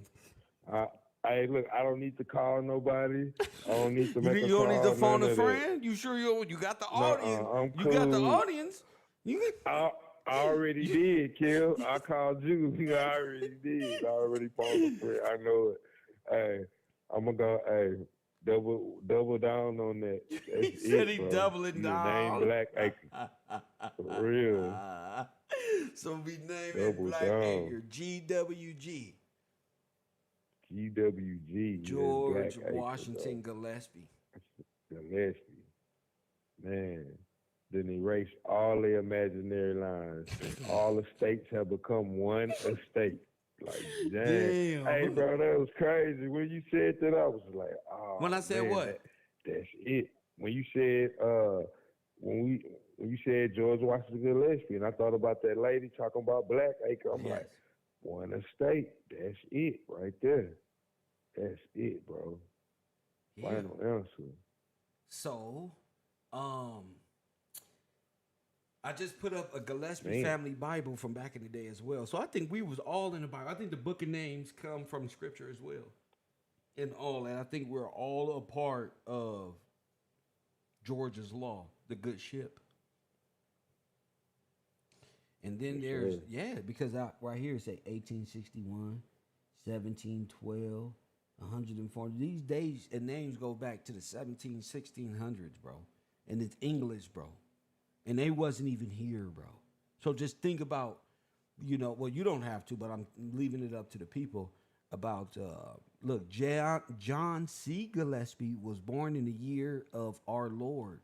Hey, look, I don't need to call nobody. I don't need to make a call. You don't need to phone none a of that. friend? You sure you got the audience? I'm You got the cool. audience. I already did, Kill. I called you. I already did. I already phoned a friend. I know it. Hey, I'm gonna go. Hey, double down on that. That's He said he bro. doubling You down. Named Blackacre. For real. So we name Double it Blackacre. GWG. GWG. George Blackacre, Washington Gillespie. Gillespie. Man. Then erase all the imaginary lines. All the states have become one estate. Like, dang. Hey, bro, that was crazy. When you said that, I was like, oh. When I said man, what? That's it. When you said, when you said George Washington Gillespie, and I thought about that lady talking about Blackacre, I'm like, one estate. That's it right there. That's it, bro. Yeah. Final answer. So, I just put up a Gillespie family Bible from back in the day as well. So I think we was all in the Bible. I think the book of names come from scripture as well. And all that. I think we're all a part of George's law, the good ship. And then there's, because right here it say 1861, 1712, 140. These days and names go back to the 1600s, bro. And it's English, bro. And they wasn't even here, bro. So just think about, well, you don't have to, but I'm leaving it up to the people about, look, John C. Gillespie was born in the year of our Lord,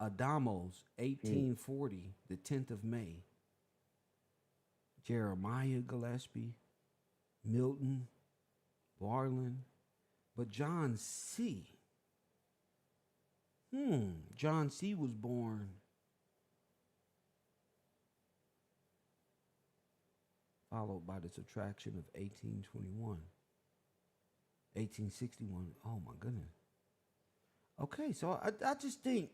Adamos, 1840, the 10th of May. Jeremiah Gillespie, Milton, Barlin, but John C. John C. was born followed by the subtraction of 1821. 1861. Oh my goodness. Okay, so I just think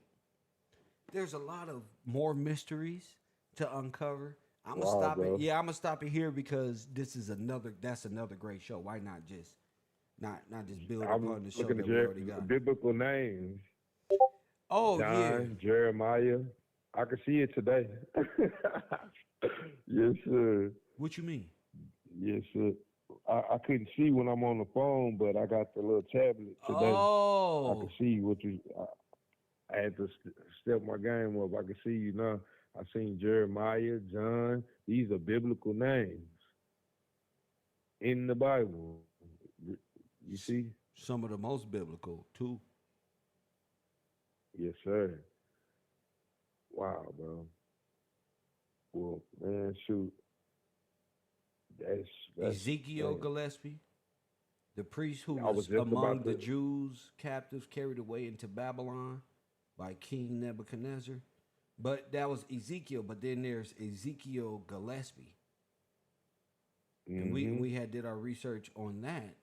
there's a lot of more mysteries to uncover. I'm gonna stop it. Yeah, I'm gonna stop it here because that's another great show. Why not just build upon the show that we already got? Biblical names. Oh, John, Jeremiah. I can see it today. Yes, sir. What you mean? Yes, sir. I couldn't see when I'm on the phone, but I got the little tablet today. Oh. I can see what you. I had to step my game up. I can see you now. I seen Jeremiah, John. These are biblical names in the Bible. You see? Some of the most biblical, too. Yes, sir. Wow, bro. Well, man, shoot. That's Ezekiel Gillespie, The priest who I was was just among about the to- Jews captives carried away into Babylon by King Nebuchadnezzar. But that was Ezekiel. But then there's Ezekiel Gillespie. And we had did our research on that.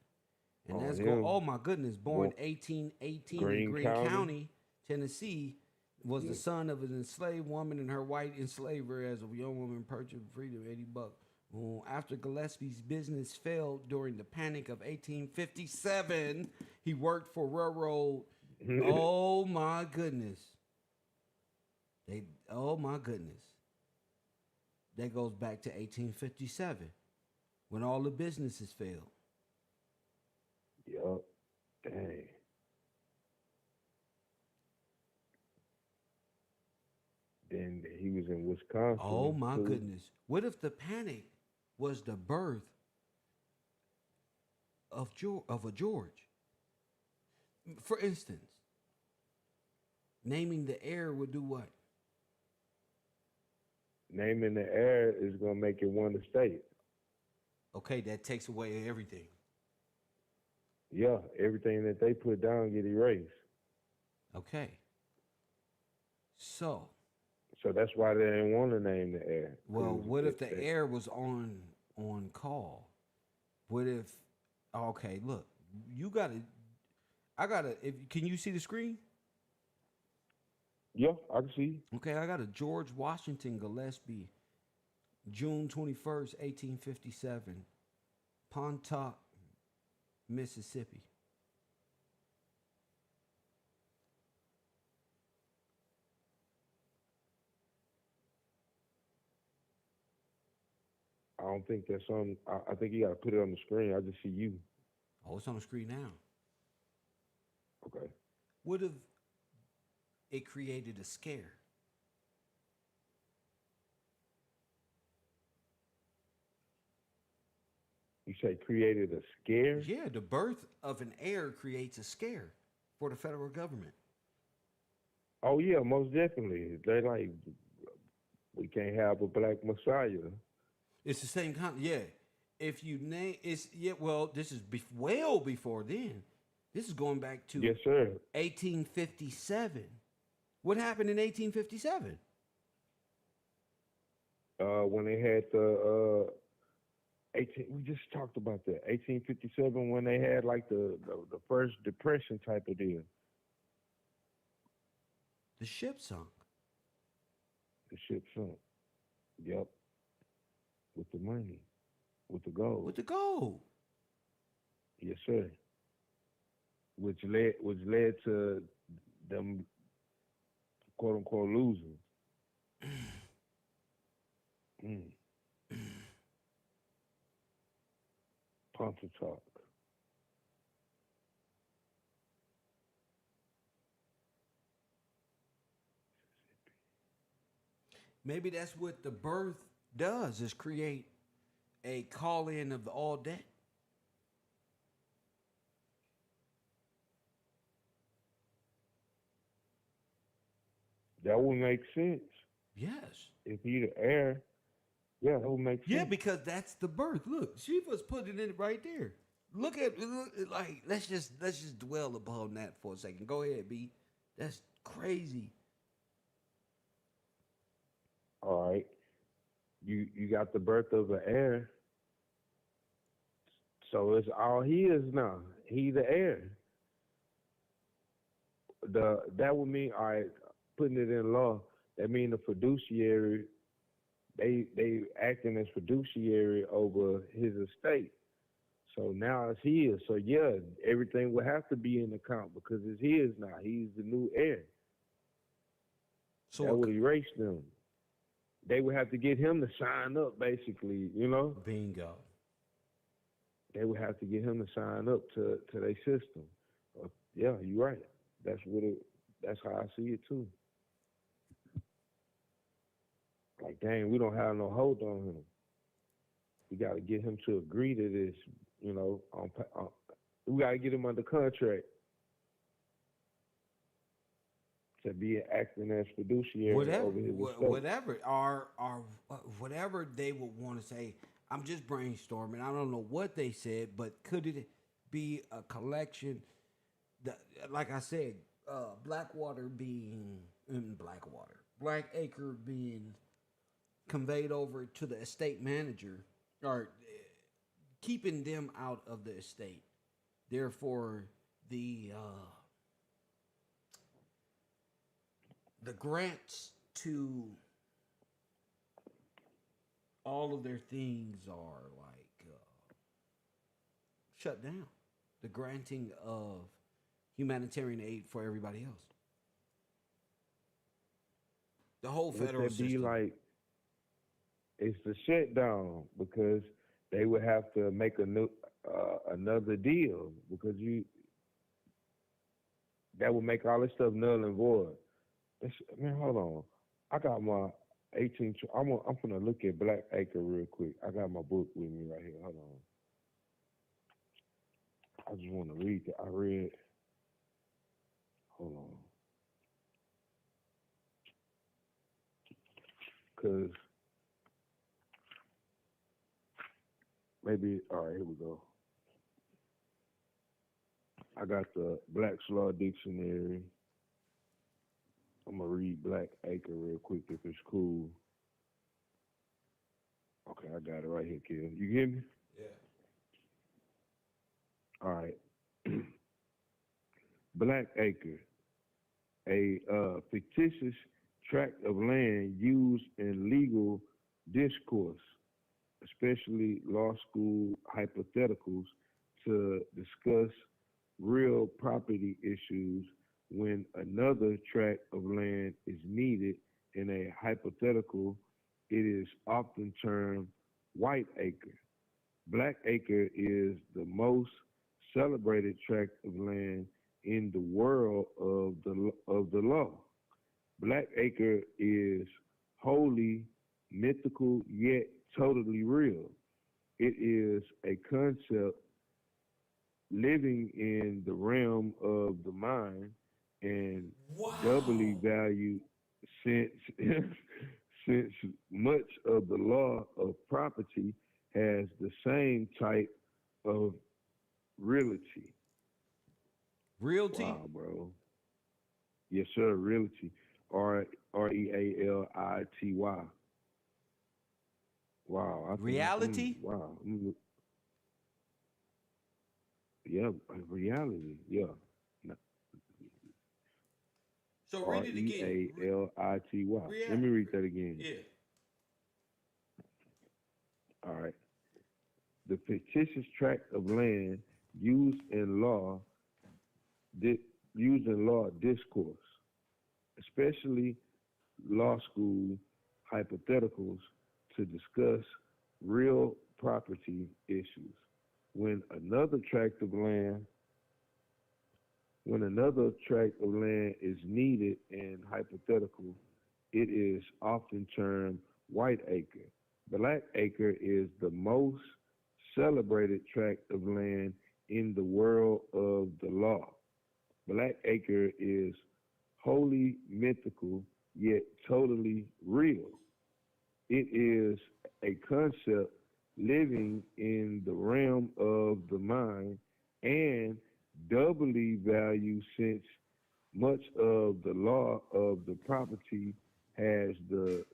And On that's him. oh my goodness, born 1818 in Green Greene County. County, Tennessee, was the son of an enslaved woman and her white enslaver as a young woman purchased freedom, $80. After Gillespie's business failed during the Panic of 1857, he worked for railroad. Oh my goodness. Oh my goodness. That goes back to 1857 when all the businesses failed. Yup. Dang. Then he was in Wisconsin. Oh my too. goodness. What if the panic was the birth of a George? For instance, naming the heir would do what? Naming the heir is gonna make it one estate. Okay, that takes away everything. Yeah, everything that they put down get erased. Okay. So that's why they didn't want to name the heir. well, what if the heir was on call? What if okay, look, can you see the screen? Yeah, I can see. Okay, I got a George Washington Gillespie, June 21st, 1857, Pontotoc, Mississippi. I don't think that's on. I think you got to put it on the screen. I just see you. Oh, it's on the screen now. Okay. What if it created a scare? You say created a scare? Yeah, the birth of an heir creates a scare for the federal government. Oh yeah, most definitely. They like we can't have a black messiah. It's the same kind. Yeah. If you name it's well, this is well before then. This is going back to Yes, sir. 1857. What happened in 1857? When they had the 18, we just talked about that 1857 when they had like the first depression type of deal. The ship sunk. The ship sunk. Yep. With the money, with the gold. With the gold. Yes, sir. Which led to them quote unquote losing. Pontotoc. Maybe that's what the birth does, is create a call-in of the all debt. That would make sense. Yes. If he the heir, yeah, that would make sense. Yeah, because that's the birth. Look, she was putting it right there. Look, like let's just dwell upon that for a second. Go ahead, B. That's crazy. All right. You got the birth of an heir. So it's all he is now. He the heir. That would mean, all right, putting it in law, that mean the fiduciary, they acting as fiduciary over his estate. So now it's his. So yeah, everything will have to be in account because it's his now. He's the new heir. So that would erase them. They would have to get him to sign up, basically, you know? Bingo. They would have to get him to sign up to their system. Yeah, you're right. That's how I see it too. Like, dang, we don't have no hold on him. We got to get him to agree to this, you know. We got to get him under contract to be acting as fiduciary over his estate. Whatever they would want to say. I'm just brainstorming. I don't know what they said, but could it be a collection. Like I said, Blackwater being Blackacre being conveyed over to the estate manager, or keeping them out of the estate. Therefore, the grants to all of their things are like shut down. The granting of humanitarian aid for everybody else. The whole federal Would that be system. like it's the shutdown because they would have to make another deal because that would make all this stuff null and void. Man, hold on. I got my 18. I'm gonna look at Blackacre real quick. I got my book with me right here. Hold on. I just want to read that. I read. Hold on. Cause maybe all right. Here we go. I got the Black's Law Dictionary. I'm gonna read Blackacre real quick if it's cool. Okay, I got it right here, kid. You hear me? Yeah. All right. Blackacre, a fictitious tract of land used in legal discourse, especially law school hypotheticals, to discuss real property issues when another tract of land is needed in a hypothetical. It is often termed Whiteacre. Blackacre is the most celebrated tract of land in the world of the law. Blackacre is wholly mythical yet totally real. It is a concept living in the realm of the mind and doubly valued since since much of the law of property has the same type of realty. Realty? Wow, bro. Yes, sir. Realty. Reality. Wow. Reality? Wow. Yeah, reality. Yeah. So read it again. Reality. Let me read that again. Yeah. All right. The fictitious tract of land used in law discourse, especially law school hypotheticals, to discuss real property issues. When another tract of land is needed in hypothetical, it is often termed Whiteacre. Blackacre is the most celebrated tract of land in the world of the law. Blackacre is wholly mythical yet totally real. It is a concept living in the realm of the mind and doubly valued since much of the law of the property has the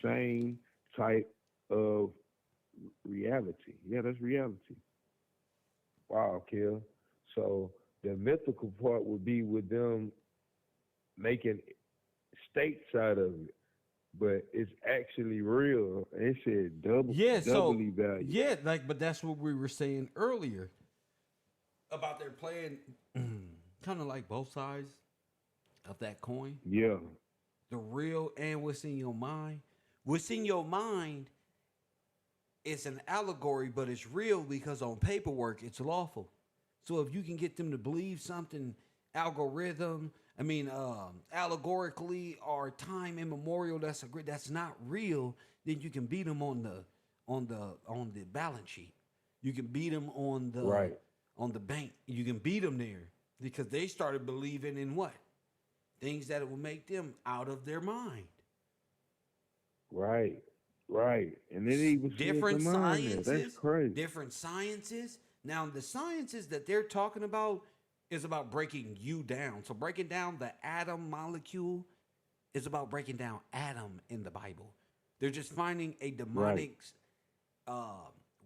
same type of reality. Yeah, that's reality. Wow, Kill. So the mythical part would be with them making states out of it, but it's actually real. It said doubly valued. Yeah, but that's what we were saying earlier about they're playing kind of like both sides of that coin. Yeah. The real and what's in your mind. What's in your mind is an allegory, but it's real because on paperwork it's lawful. So if you can get them to believe something allegorically or time immemorial that's not real, then you can beat them on the balance sheet. You can beat them on the bank. You can beat them there because they started believing in what? Things that will make them out of their mind. Right. And then even different sciences. That's crazy. Different sciences, Now, the sciences that they're talking about is about breaking you down. So breaking down the atom molecule is about breaking down Adam in the Bible. They're just finding a demonic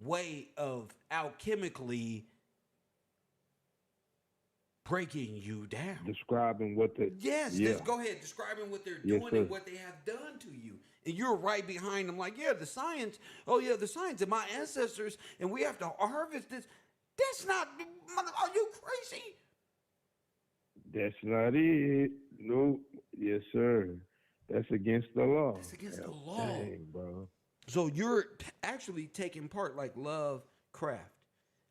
way of alchemically breaking you down. Describing what the Just go ahead, describing what they're doing and what they have done to you. And you're right behind them, like, the science. Oh, yeah, the science and my ancestors, and we have to harvest this. That's not, are you crazy? That's not it. No, yes, sir. That's against the law. That's against the law. Dang, bro. So you're actually taking part like Lovecraft,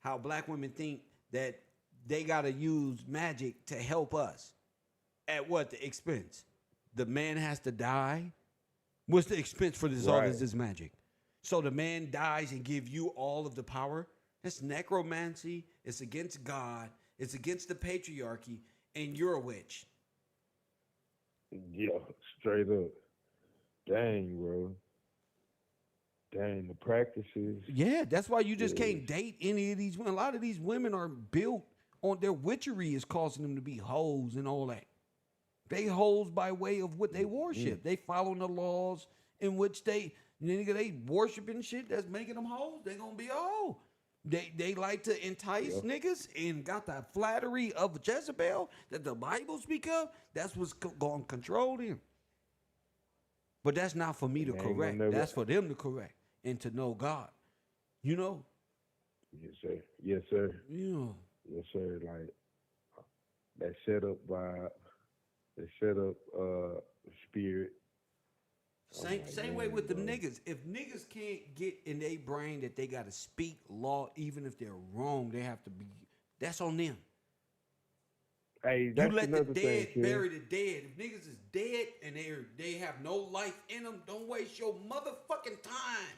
how black women think that they got to use magic to help us. At what the expense? The man has to die. What's the expense for this? All this magic. So the man dies and give you all of the power. That's necromancy. It's against God. It's against the patriarchy, and you're a witch. Yeah, straight up. Dang, bro. Dang, the practices. Yeah, that's why you just can't date any of these women. A lot of these women are built on their witchery is causing them to be hoes and all that. They hoes by way of what they worship. They follow the laws in which they worshiping shit that's making them hoes. They gonna be a hoe. They like to entice niggas and got that flattery of Jezebel that the Bible speak of. That's what's going to control them. But that's not for me to correct. That's for them to correct and to know God. You know? Yes, sir. Yes, sir. Yeah. Yes, sir. Like that set up by the spirit. Same way with the niggas. If niggas can't get in their brain that they got to speak law, even if they're wrong, they have to be. That's on them. Hey, that's you let another the dead thing, bury the dead. If niggas is dead and they have no life in them, don't waste your motherfucking time.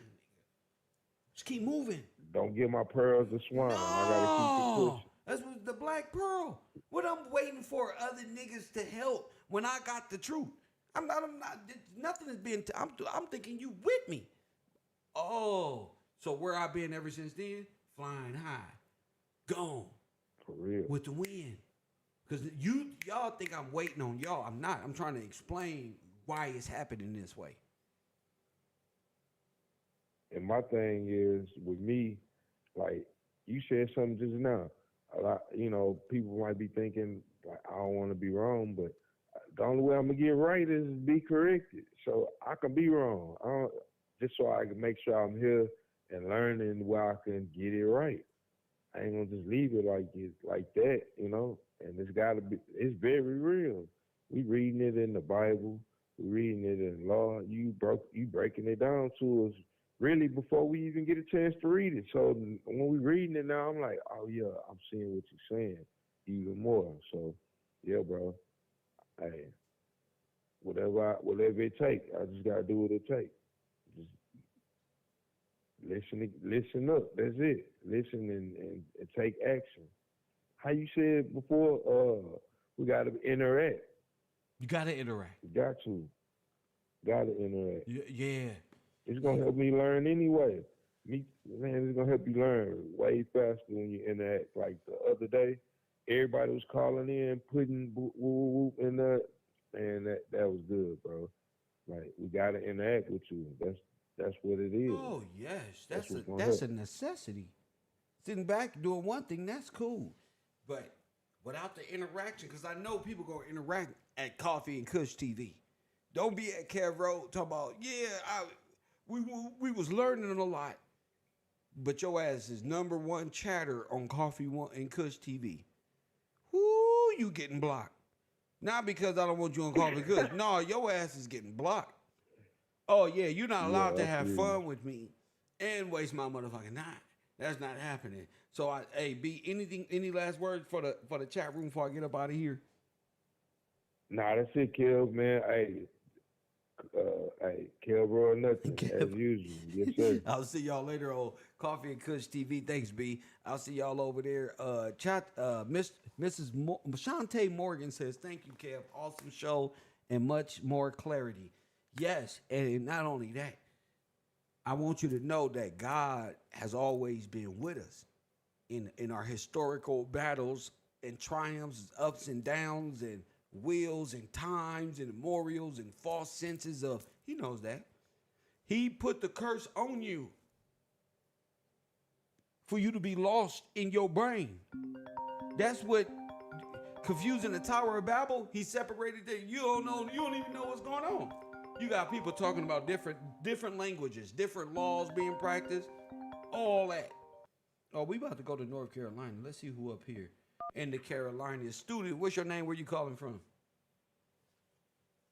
Just keep moving. Don't give my pearls to swine. I gotta keep it pushing. That's what the black pearl. What I'm waiting for other niggas to help when I got the truth. I'm not. Nothing is being. I'm thinking you with me. Oh, so where I been ever since then? Flying high, gone for real with the wind. Because y'all think I'm waiting on y'all. I'm not. I'm trying to explain why it's happening this way. And my thing is with me, like you said something just now. A lot, people might be thinking like I don't want to be wrong, but the only way I'm gonna get right is be corrected. So I can be wrong, just so I can make sure I'm here and learning where I can get it right. I ain't gonna just leave it like that, And it's gotta be. It's very real. We reading it in the Bible. We reading it in law. You breaking it down to us really before we even get a chance to read it. So when we reading it now, I'm like, oh yeah, I'm seeing what you're saying even more. So yeah, bro. Hey, whatever it take, I just gotta do what it take. Just listen up. That's it. Listen and take action. How you said before, we gotta interact. You gotta interact. You gotta interact. Yeah. It's gonna help me learn anyway. It's gonna help you learn way faster when you interact. Like the other day, everybody was calling in, putting whoop whoop in there, and that was good, bro. Like we gotta interact with you. That's what it is. Oh yes, that's a necessity. Sitting back doing one thing, that's cool, but without the interaction, because I know people gonna interact at Coffee and Kush TV. Don't be at KevRow talking about we was learning a lot, but your ass is #1 chatter on Coffee and Kush TV. Whoo, you getting blocked? Not because I don't want you on Coffee and Kush. No, your ass is getting blocked. Oh yeah, you're not allowed to have fun with me and waste my motherfucking time. That's not happening. So any last words for the chat room before I get up out of here? Nah, that's it, Kev, man. KevRow or nothing, as usual. Yes, sir. I'll see y'all later on Coffee and Kush TV. Thanks, B. I'll see y'all over there. Mrs. Shantae Morgan says, thank you, Kev. Awesome show and much more clarity. Yes, and not only that, I want you to know that God has always been with us. in our historical battles and triumphs, ups and downs, and wills and times and memorials and false senses of, he knows that. He put the curse on you for you to be lost in your brain. That's what confusing the Tower of Babel. He separated that you don't know, you don't even know what's going on. You got people talking about different languages, different laws being practiced, all that. Oh, we about to go to North Carolina. Let's see who up here in the Carolinas. Student, what's your name? Where you calling from?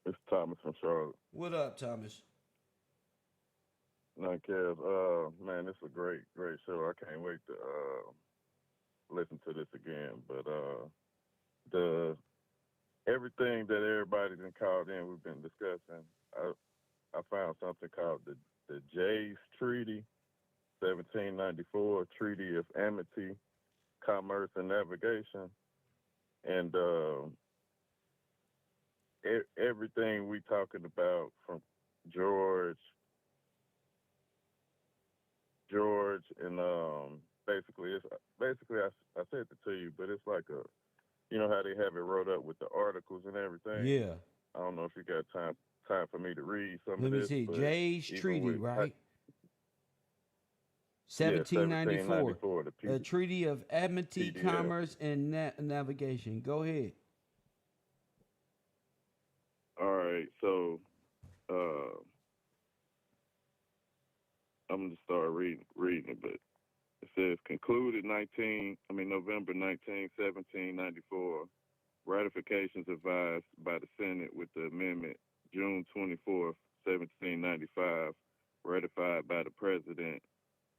It's Thomas from Charlotte. What up, Thomas? Now, Kev, man, it's a great show. I can't wait to listen to this again. But the everything that everybody been called in, we've been discussing. I found something called the Jay's Treaty, 1794 Treaty of Amity, Commerce and Navigation, and everything we talking about from George, and basically I said it to you, but it's like you know how they have it wrote up with the articles and everything. Yeah. I don't know if you got time for me to read some Let of me this. see. Jay's Treaty, right? 1794. 1794. A Treaty of Amity, Commerce, and Navigation. Go ahead. All right, so I'm gonna start reading it, but it says concluded November 19, 1794. Ratifications advised by the Senate with the amendment June 24, 1795. Ratified by the President.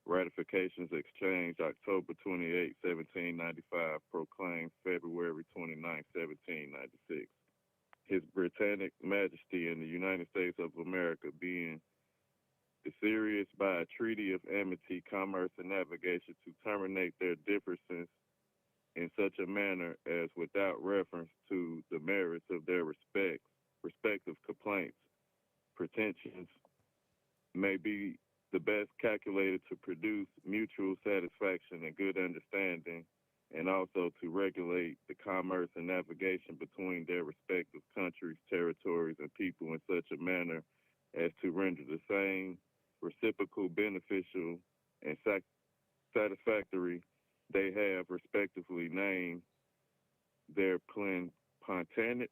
Ratifications exchanged October 28, 1795. Proclaimed February 29, 1796. His Britannic Majesty in the United States of America being serious by a treaty of amity, commerce, and navigation to terminate their differences in such a manner as without reference to the merits of their respective complaints, pretensions may be the best calculated to produce mutual satisfaction and good understanding, and also to regulate the commerce and navigation between their respective countries, territories, and people in such a manner as to render the same reciprocal, beneficial, and satisfactory they have respectively named their plenipotentiaries,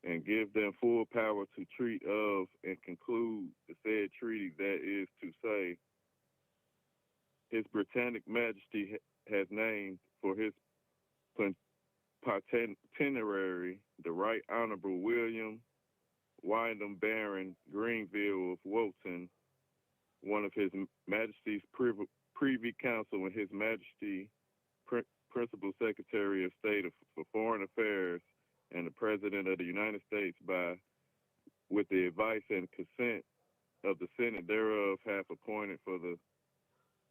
and give them full power to treat of and conclude the said treaty, that is to say, His Britannic Majesty has named for his plenipotentiary the Right Honorable William Wyndham Baron Greenville of Woolton, one of His Majesty's Privy Council and His Majesty Principal Secretary of State for Foreign Affairs, and the President of the United States, with the advice and consent of the Senate thereof, have appointed for the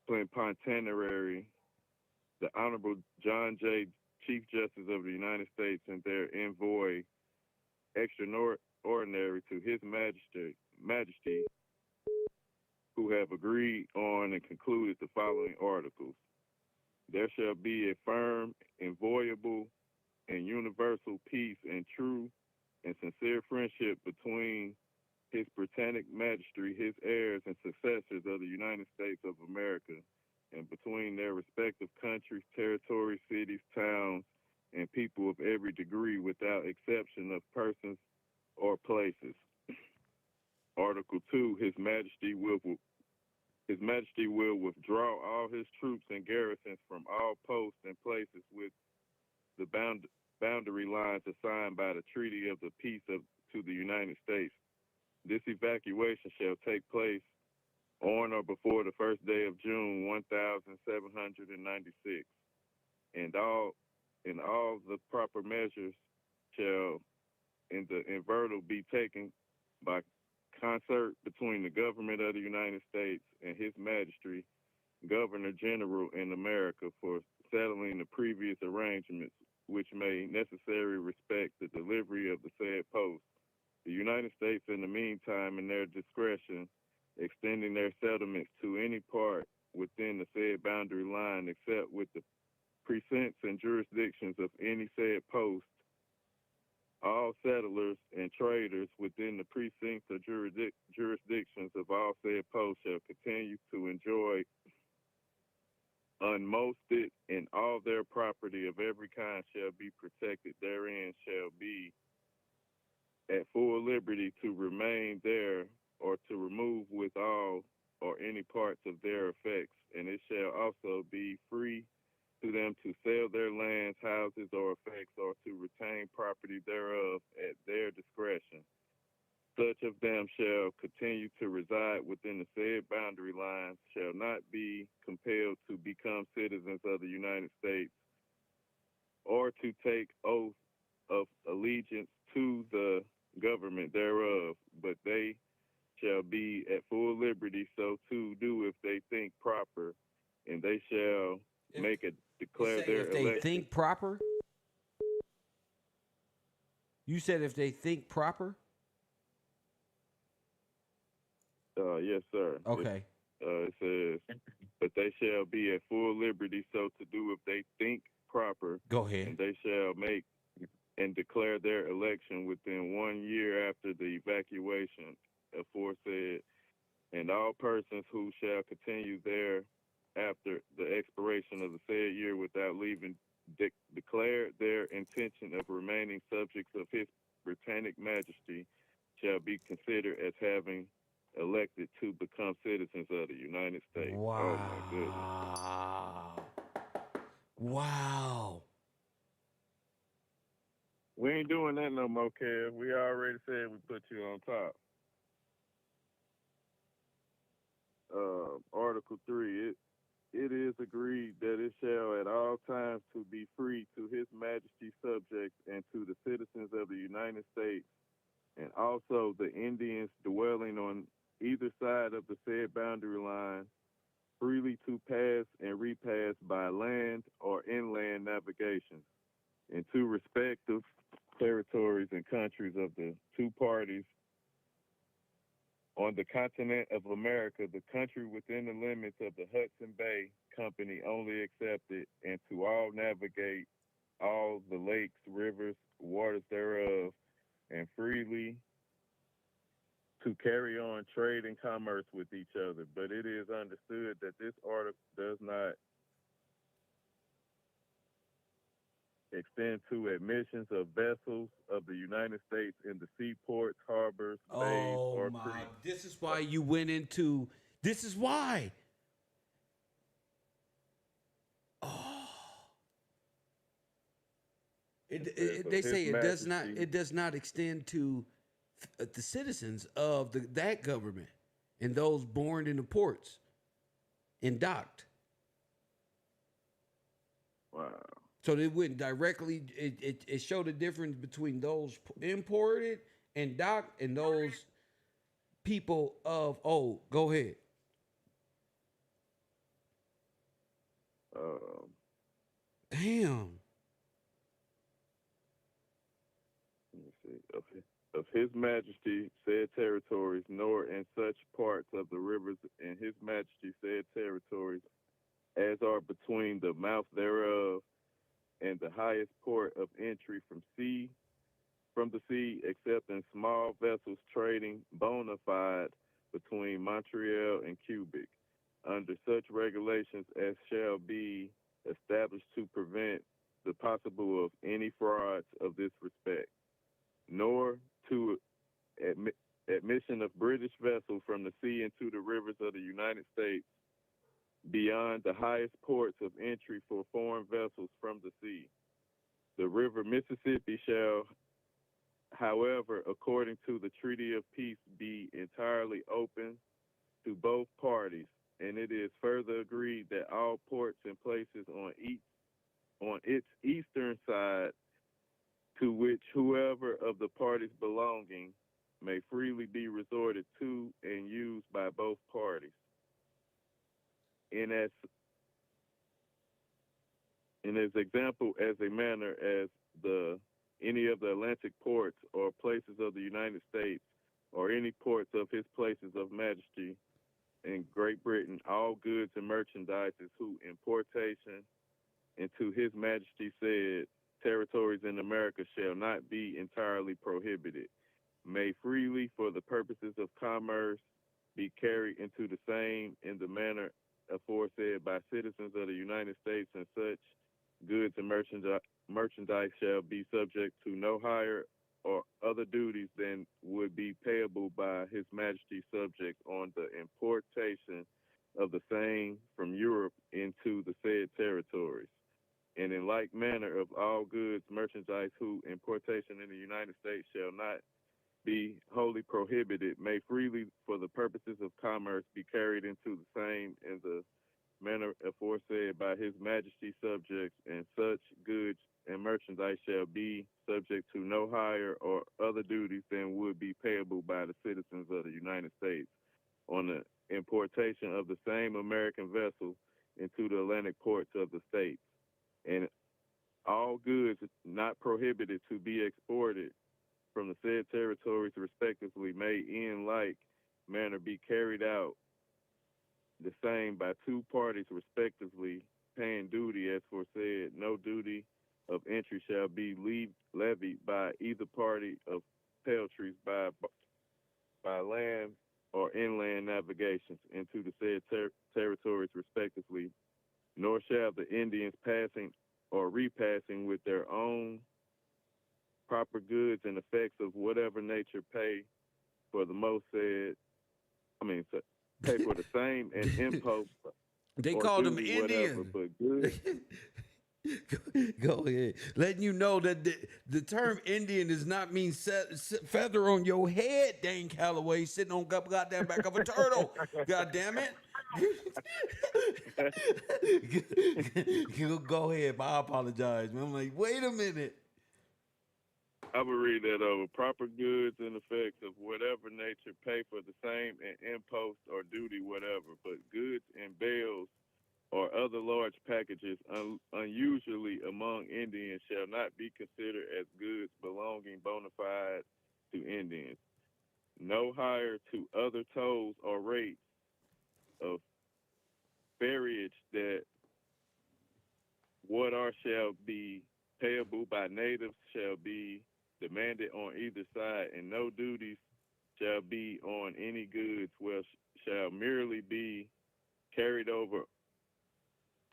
plenipotentiary the Honorable John J. Chief Justice of the United States, and their envoy extraordinary to His Majesty, who have agreed on and concluded the following articles. There shall be a firm, inviolable, and universal peace and true and sincere friendship between His Britannic Majesty, his heirs and successors of the United States of America, and between their respective countries, territories, cities, towns, and people of every degree without exception of persons or places. Article 2, His Majesty will withdraw all his troops and garrisons from all posts and places with the boundary lines assigned by the Treaty of the Peace to the United States. This evacuation shall take place on or before the first day of June 1796, and all the proper measures shall in the inverted be taken by concert between the government of the United States and His Majesty, Governor General in America, for settling the previous arrangements which may necessarily respect the delivery of the said post. The United States, in the meantime, in their discretion, extending their settlements to any part within the said boundary line except with the precincts and jurisdictions of any said post. All settlers and traders within the precincts or jurisdictions of all said posts shall continue to enjoy unmolested, and all their property of every kind shall be protected therein, shall be at full liberty to remain there or to remove with all or any parts of their effects, and it shall also be free to them to sell their lands, houses, or effects, or to retain property thereof at their discretion. Such of them shall continue to reside within the said boundary lines, shall not be compelled to become citizens of the United States, or to take oath of allegiance to the government thereof, but they shall be at full liberty so to do if they think proper, and they shall declare their if they election. think proper? You said if they think proper? Yes, sir. Okay. It says, but they shall be at full liberty so to do if they think proper. Go ahead. And they shall make and declare their election within 1 year after the evacuation aforesaid, and all persons who shall continue there after the expiration of the said year without leaving declare their intention of remaining subjects of His Britannic Majesty shall be considered as having elected to become citizens of the United States. Wow. Oh, my goodness. Wow. We ain't doing that no more, Kev. We already said we put you on top. Article 3, it is agreed that it shall at all times to be free to His Majesty subjects and to the citizens of the United States, and also the Indians dwelling on either side of the said boundary line, freely to pass and repass by land or inland navigation, and to respective territories and countries of the two parties on the continent of America, the country within the limits of the Hudson Bay Company only accepted, and to all navigate all the lakes, rivers, waters thereof, and freely to carry on trade and commerce with each other. But it is understood that this article does not extend to admissions of vessels of the United States in the seaports, harbors, bays, or creeks. This is why you went into. This is why. Oh. They say it does not. It does not extend to the citizens of that government and those born in the ports and docked. Wow. So it went directly. It showed the difference between those imported and docked and those people of. Oh, go ahead. Damn. Let me see. Of His Majesty said territories, nor in such parts of the rivers in His Majesty said territories as are between the mouth thereof and the highest port of entry from the sea, except in small vessels trading bona fide between Montreal and Quebec, under such regulations as shall be established to prevent the possible of any frauds of this respect, nor to admission of British vessels from the sea into the rivers of the United States beyond the highest ports of entry for foreign vessels from the sea. The river Mississippi shall, however, according to the Treaty of Peace, be entirely open to both parties, and it is further agreed that all ports and places on its eastern side, to which whoever of the parties belonging may freely be resorted to and used by both parties. In as example, as a manner as any of the Atlantic ports or places of the United States or any ports of his places of majesty in Great Britain, all goods and merchandises whose importation into his majesty said territories in America shall not be entirely prohibited, may freely for the purposes of commerce be carried into the same in the manner aforesaid by citizens of the United States, and such goods and merchandise shall be subject to no higher or other duties than would be payable by his majesty's subjects on the importation of the same from Europe into the said territories. And in like manner of all goods, merchandise whose importation in the United States shall not be wholly prohibited, may freely for the purposes of commerce be carried into the same in the manner aforesaid by his majesty's subjects, and such goods and merchandise shall be subject to no higher or other duties than would be payable by the citizens of the United States on the importation of the same American vessel into the Atlantic ports of the states. And all goods not prohibited to be exported from the said territories respectively may in like manner be carried out the same by two parties respectively, paying duty as foresaid. No duty of entry shall be levied by either party of peltries by land or inland navigations into the said territories respectively, nor shall the Indians passing or repassing with their own proper goods and effects of whatever nature pay for the most said, pay for the same and impost They or called them duty, whatever, Indian. but goods. Go ahead. Letting you know that the term Indian does not mean feather on your head, Dane Calloway, sitting on goddamn back of a turtle. God damn it. Go ahead. I apologize, man. I'm like, wait a minute. I will read that over. Proper goods and effects of whatever nature pay for the same and impost or duty, whatever, but goods and bales or other large packages unusually among Indians shall not be considered as goods belonging bona fide to Indians. No higher to other tolls or rates of ferriage that what are shall be payable by natives shall be demanded on either side, and no duties shall be on any goods which shall merely be carried over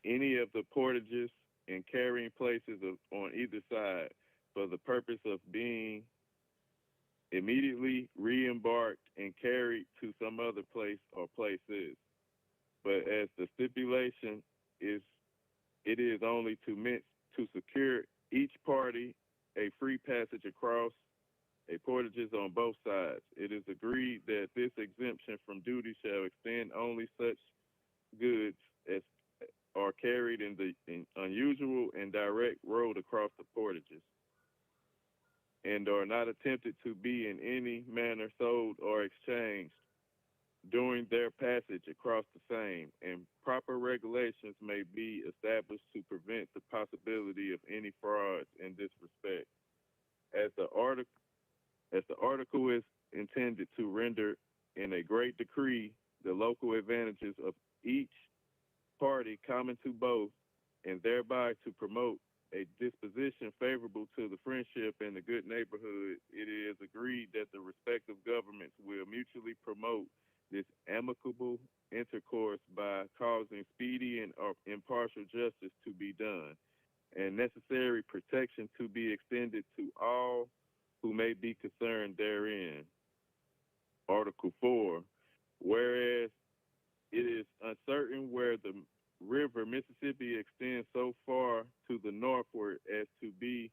any of the portages and carrying places on either side for the purpose of being immediately re-embarked and carried to some other place or places. But as the stipulation is, it is only to secure each party a free passage across a portages on both sides. It is agreed that this exemption from duty shall extend only such goods as are carried in the unusual and direct road across the portages, and are not attempted to be in any manner sold or exchanged during their passage across the same, and proper regulations may be established to prevent the possibility of any frauds in this respect. As the article is intended to render in a great decree the local advantages of each party common to both, and thereby to promote a disposition favorable to the friendship and the good neighborhood, it is agreed that the respective governments will mutually promote this amicable intercourse by causing speedy and impartial justice to be done, and necessary protection to be extended to all who may be concerned therein. Article 4, whereas it is uncertain where the river Mississippi extends so far to the northward as to be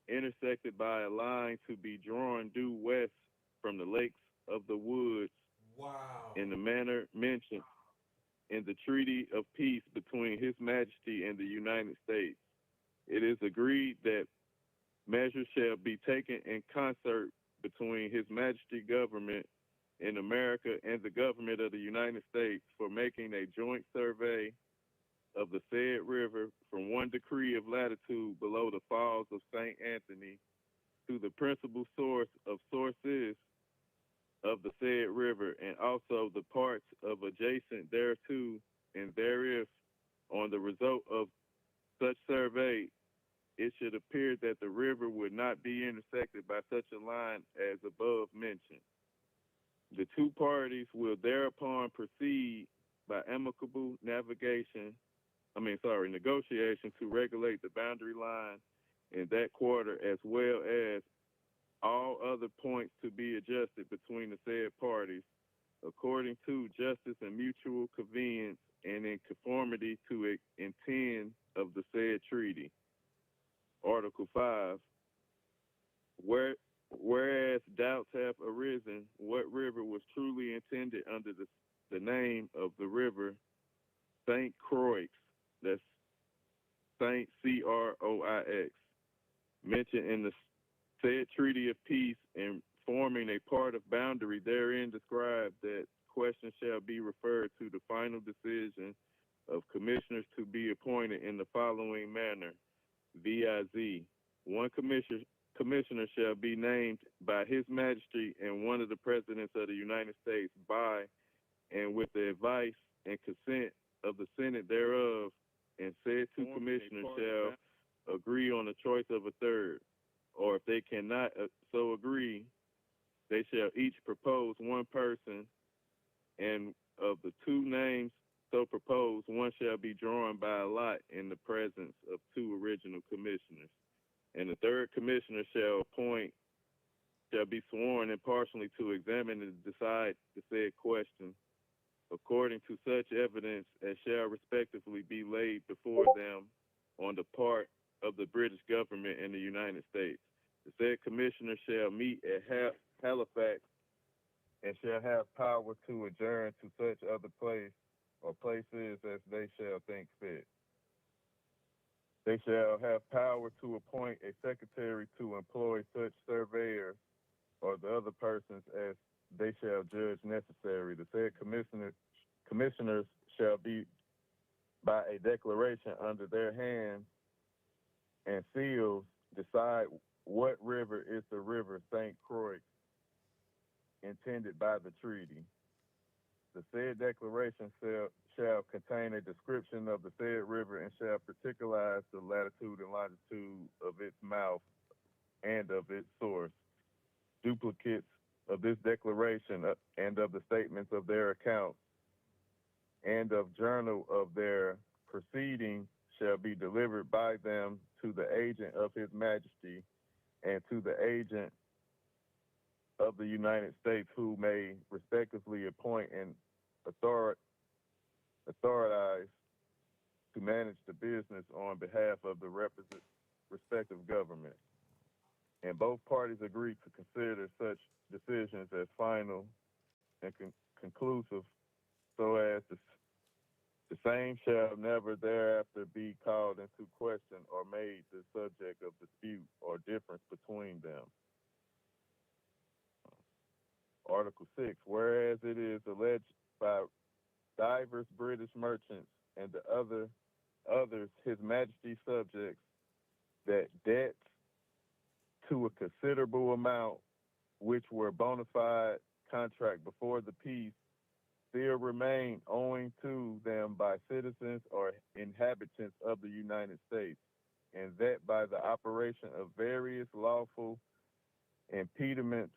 intersected by a line to be drawn due west from the lakes of the woods. Wow. In the manner mentioned in the Treaty of Peace between His Majesty and the United States. It is agreed that measures shall be taken in concert between His Majesty government in America and the government of the United States for making a joint survey of the said river from 1 degree of latitude below the falls of St. Anthony to the principal source of sources of the said river, and also the parts of adjacent thereto and thereit on the result of such survey, it should appear that the river would not be intersected by such a line as above mentioned. The two parties will thereupon proceed by amicable negotiation to regulate the boundary line in that quarter, as well as all other points to be adjusted between the said parties, according to justice and mutual convenience, and in conformity to the intent of the said treaty. Article 5. Whereas doubts have arisen what river was truly intended under the name of the river St. Croix, that's St. Croix, mentioned in the said Treaty of Peace and forming a part of boundary therein described, that question shall be referred to the final decision of commissioners to be appointed in the following manner, viz. One commissioner shall be named by his majesty and one of the presidents of the United States by and with the advice and consent of the Senate thereof, and said two commissioners shall agree on the choice of a third, or if they cannot so agree, they shall each propose one person, and of the two names so proposed, one shall be drawn by a lot in the presence of two original commissioners. And the third commissioner shall be sworn impartially to examine and decide the said question, according to such evidence as shall respectively be laid before them on the part of the British government and the United States. The said commissioner shall meet at Halifax and shall have power to adjourn to such other place or places as they shall think fit. They shall have power to appoint a secretary to employ such surveyor or the other persons as they shall judge necessary. The said commissioners shall be by a declaration under their hands and seals decide what river is the river St. Croix intended by the treaty. The said declaration shall contain a description of the said river and shall particularize the latitude and longitude of its mouth and of its source. Duplicates of this declaration and of the statements of their accounts and of journal of their proceedings shall be delivered by them to the agent of His Majesty and to the agent of the United States, who may respectively appoint and authorize to manage the business on behalf of the respective government. And both parties agree to consider such decisions as final and conclusive, so as the same shall never thereafter be called into question or made the subject of dispute or difference between them. Article 6, whereas it is alleged by divers British merchants and the others His Majesty's subjects that debts to a considerable amount which were bona fide contract before the peace still remain owing to them by citizens or inhabitants of the United States, and that by the operation of various lawful impediments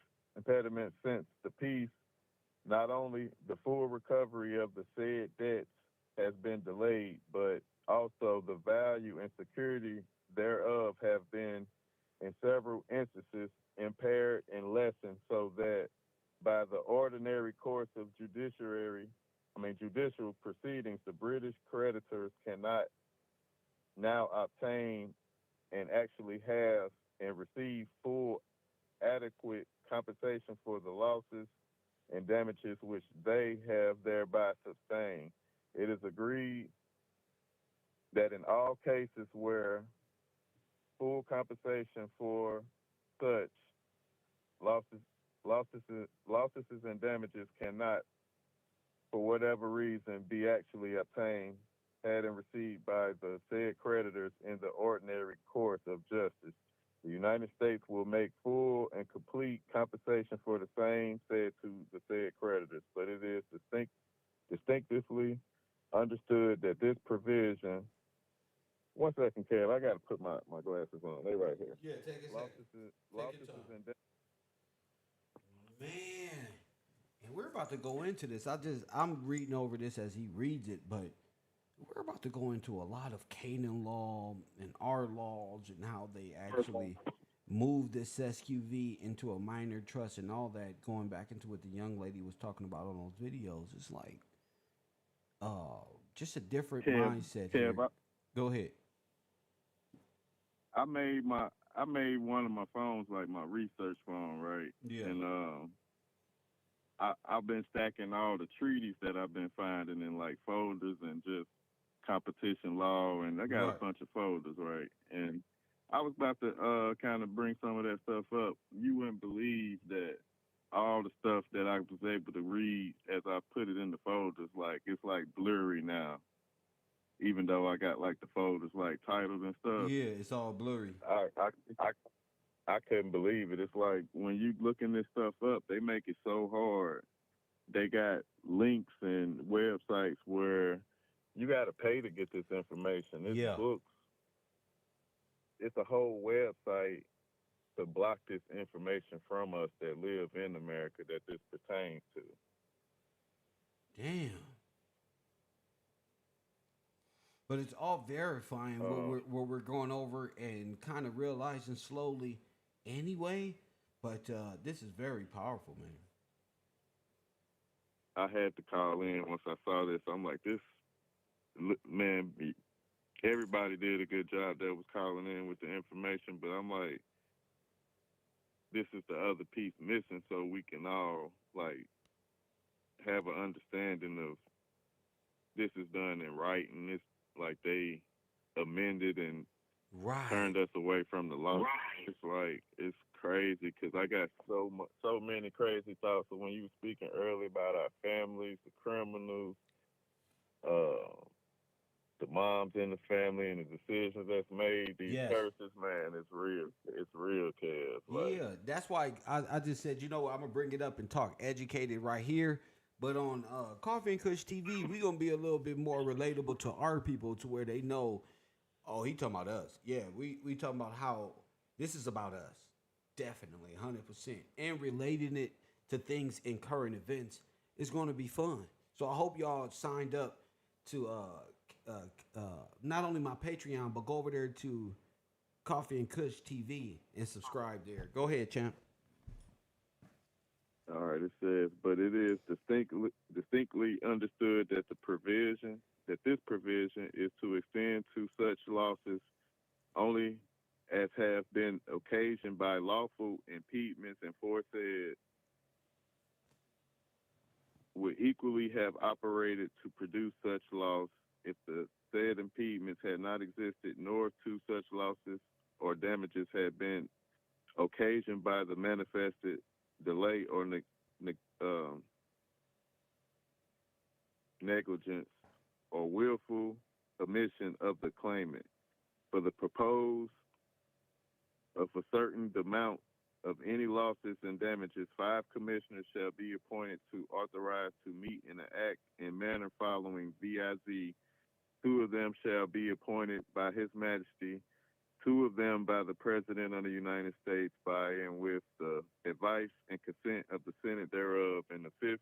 since the peace, not only the full recovery of the said debts has been delayed, but also the value and security thereof have been in several instances impaired and lessened, so that by the ordinary course of judicial proceedings, the British creditors cannot now obtain and actually have and receive full adequate compensation for the losses and damages which they have thereby sustained. It is agreed that in all cases where full compensation for such losses and damages cannot, for whatever reason, be actually obtained, had and received by the said creditors in the ordinary course of justice, The United States will make full and complete compensation for the same said to the said creditors, but it is distinctively understood that this provision. One second, Kev. I got to put my glasses on. They right here. Yeah, take a second. Losses and Man, and we're about to go into this. I'm reading over this as he reads it, but we're about to go into a lot of Canaan law and our laws and how they actually move this SQV into a minor trust and all that. Going back into what the young lady was talking about on those videos, it's like, just a different mindset here. Go ahead. I made one of my phones like my research phone, right? Yeah. And I've been stacking all the treaties that I've been finding in like folders and just competition law, and I got a bunch of folders, right? And I was about to kind of bring some of that stuff up. You wouldn't believe that all the stuff that I was able to read as I put it in the folders, like it's like blurry now. Even though I got like the folders like titled and stuff. Yeah, it's all blurry. I couldn't believe it. It's like when you looking this stuff up, they make it so hard. They got links and websites where you got to pay to get this information. It's books. It's a whole website to block this information from us that live in America that this pertains to. Damn. But it's all verifying what we're going over and kind of realizing slowly anyway. But this is very powerful, man. I had to call in once I saw this. I'm like, this, man, everybody did a good job that was calling in with the information. But I'm like, this is the other piece missing so we can all, like, have an understanding of this is done in writing. It's like they amended and turned us away from the law. It's like, it's crazy because I got so many crazy thoughts. So when you were speaking earlier about our families, the criminals, the moms in the family and the decisions that's made, these curses, man, it's real. It's real, Kev. Like, yeah, that's why I just said, you know what, I'm going to bring it up and talk educated right here. But on Coffee and Kush TV, we going to be a little bit more relatable to our people to where they know, oh, he talking about us. Yeah, we talking about how this is about us. Definitely, 100%. And relating it to things in current events is going to be fun. So I hope y'all signed up to not only my Patreon, but go over there to Coffee and Kush TV and subscribe there. Go ahead, champ. all right, it says, but it is distinctly understood that this provision is to extend to such losses only as have been occasioned by lawful impediments and foresaid would equally have operated to produce such loss if the said impediments had not existed, nor to such losses or damages had been occasioned by the manifested delay or negligence or willful omission of the claimant. For the proposed of a certain amount of any losses and damages, 5 commissioners shall be appointed to authorize to meet in an act in manner following VIZ. 2 of them shall be appointed by His Majesty, 2 of them by the President of the United States, by and with the advice and consent of the Senate thereof, and the 5th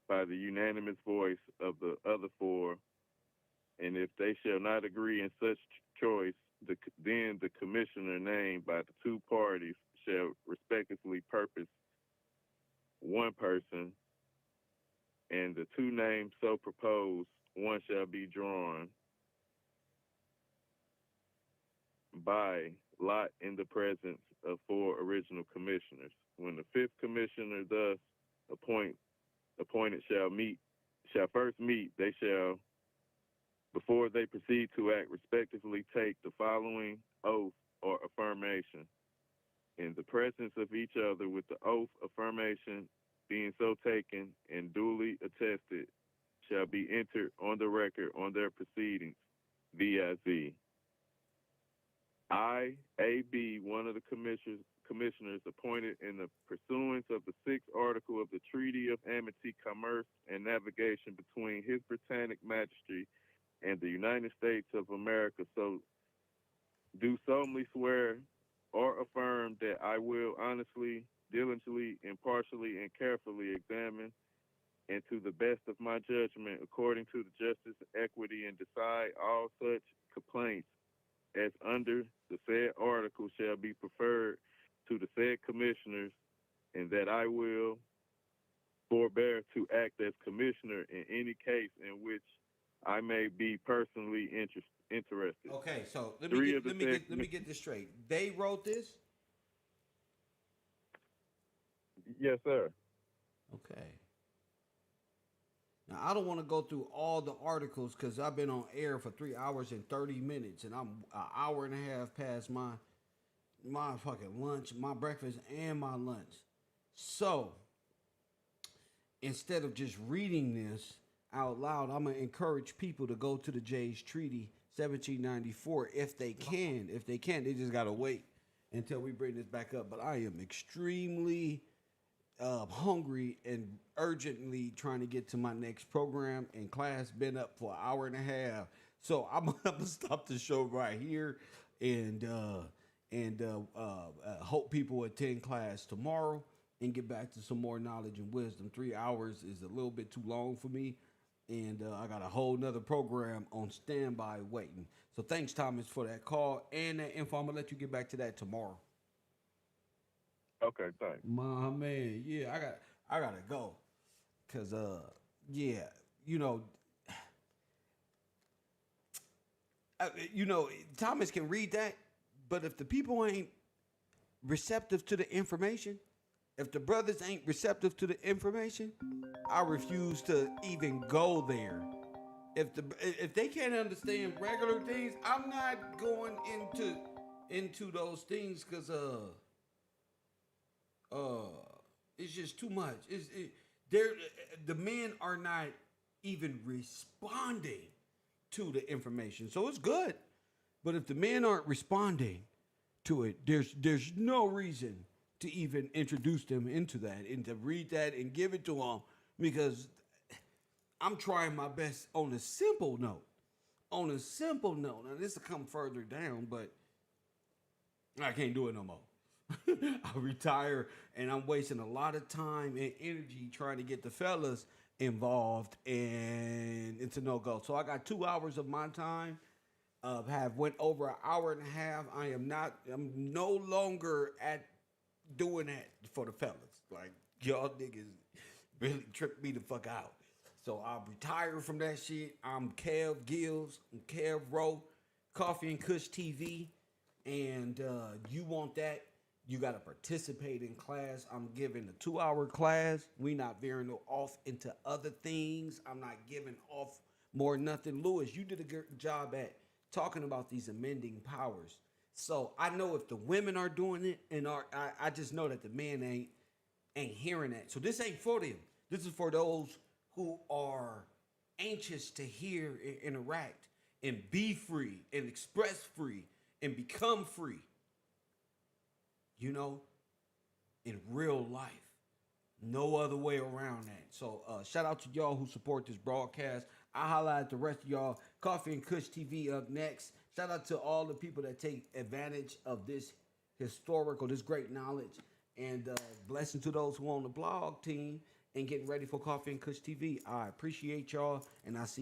by the unanimous voice of the other 4. And if they shall not agree in such choice, then the commissioner named by the 2 parties shall respectively purpose 1 person, and the 2 names so proposed, 1 shall be drawn by lot in the presence of 4 original commissioners. When the 5th commissioner thus appointed shall first meet, they shall, before they proceed to act, respectively take the following oath or affirmation. In the presence of each other, with the oath affirmation being so taken and duly attested, shall be entered on the record on their proceedings, VIZ. I.A.B., one of the commissioners appointed in the pursuance of the 6th article of the Treaty of Amity, Commerce, and Navigation between His Britannic Majesty and the United States of America, so do solemnly swear or affirm that I will honestly, diligently, impartially, and carefully examine and to the best of my judgment, according to the justice, equity, and decide all such complaints as under the said article shall be preferred to the said commissioners, and that I will forbear to act as commissioner in any case in which I may be personally interested. Okay, so let me get this straight. They wrote this? Yes, sir. Okay. Now, I don't want to go through all the articles because I've been on air for 3 hours and 30 minutes, and I'm an hour and a half past my fucking lunch, my breakfast, and my lunch. So, instead of just reading this out loud, I'm going to encourage people to go to the Jay's Treaty 1794 if they can. If they can't, they just got to wait until we bring this back up. But I am extremely hungry and urgently trying to get to my next program, and class been up for an hour and a half. So I'm gonna stop the show right here and hope people attend class tomorrow and get back to some more knowledge and wisdom. 3 hours is a little bit too long for me, and I got a whole nother program on standby waiting. So thanks, Thomas, for that call and that info. I'm gonna let you get back to that tomorrow. Okay, thanks. My man, yeah, I gotta go. Cause yeah, Thomas can read that, but if the people ain't receptive to the information, if the brothers ain't receptive to the information, I refuse to even go there. If they can't understand regular things, I'm not going into those things because it's just too much. The men are not even responding to the information, so it's good. But if the men aren't responding to it, there's no reason to even introduce them into that and to read that and give it to them, because I'm trying my best on a simple note. On a simple note, now this will come further down, but I can't do it no more. I retire, and I'm wasting a lot of time and energy trying to get the fellas involved, and it's a no-go. So I got 2 hours of my time. Have went over an hour and a half. I'm no longer at doing that for the fellas. Like, y'all niggas really tripped me the fuck out. So I'll retire from that shit. I'm Kev Gills, I'm KevRow, Coffee and Kush TV, and you want that, you got to participate in class. I'm giving a 2-hour class. We not veering off into other things. I'm not giving off more nothing. Lewis, you did a good job at talking about these amending powers. So I know if the women are doing it, and I just know that the men ain't hearing that. So this ain't for them. This is for those who are anxious to hear and interact and be free and express free and become free. In real life. No other way around that. So shout out to y'all who support this broadcast. I highlight the rest of y'all. Coffee and Kush TV up next. Shout out to all the people that take advantage of this this great knowledge. And blessing to those who are on the blog team and getting ready for Coffee and Kush TV. I appreciate y'all, and I see y'all.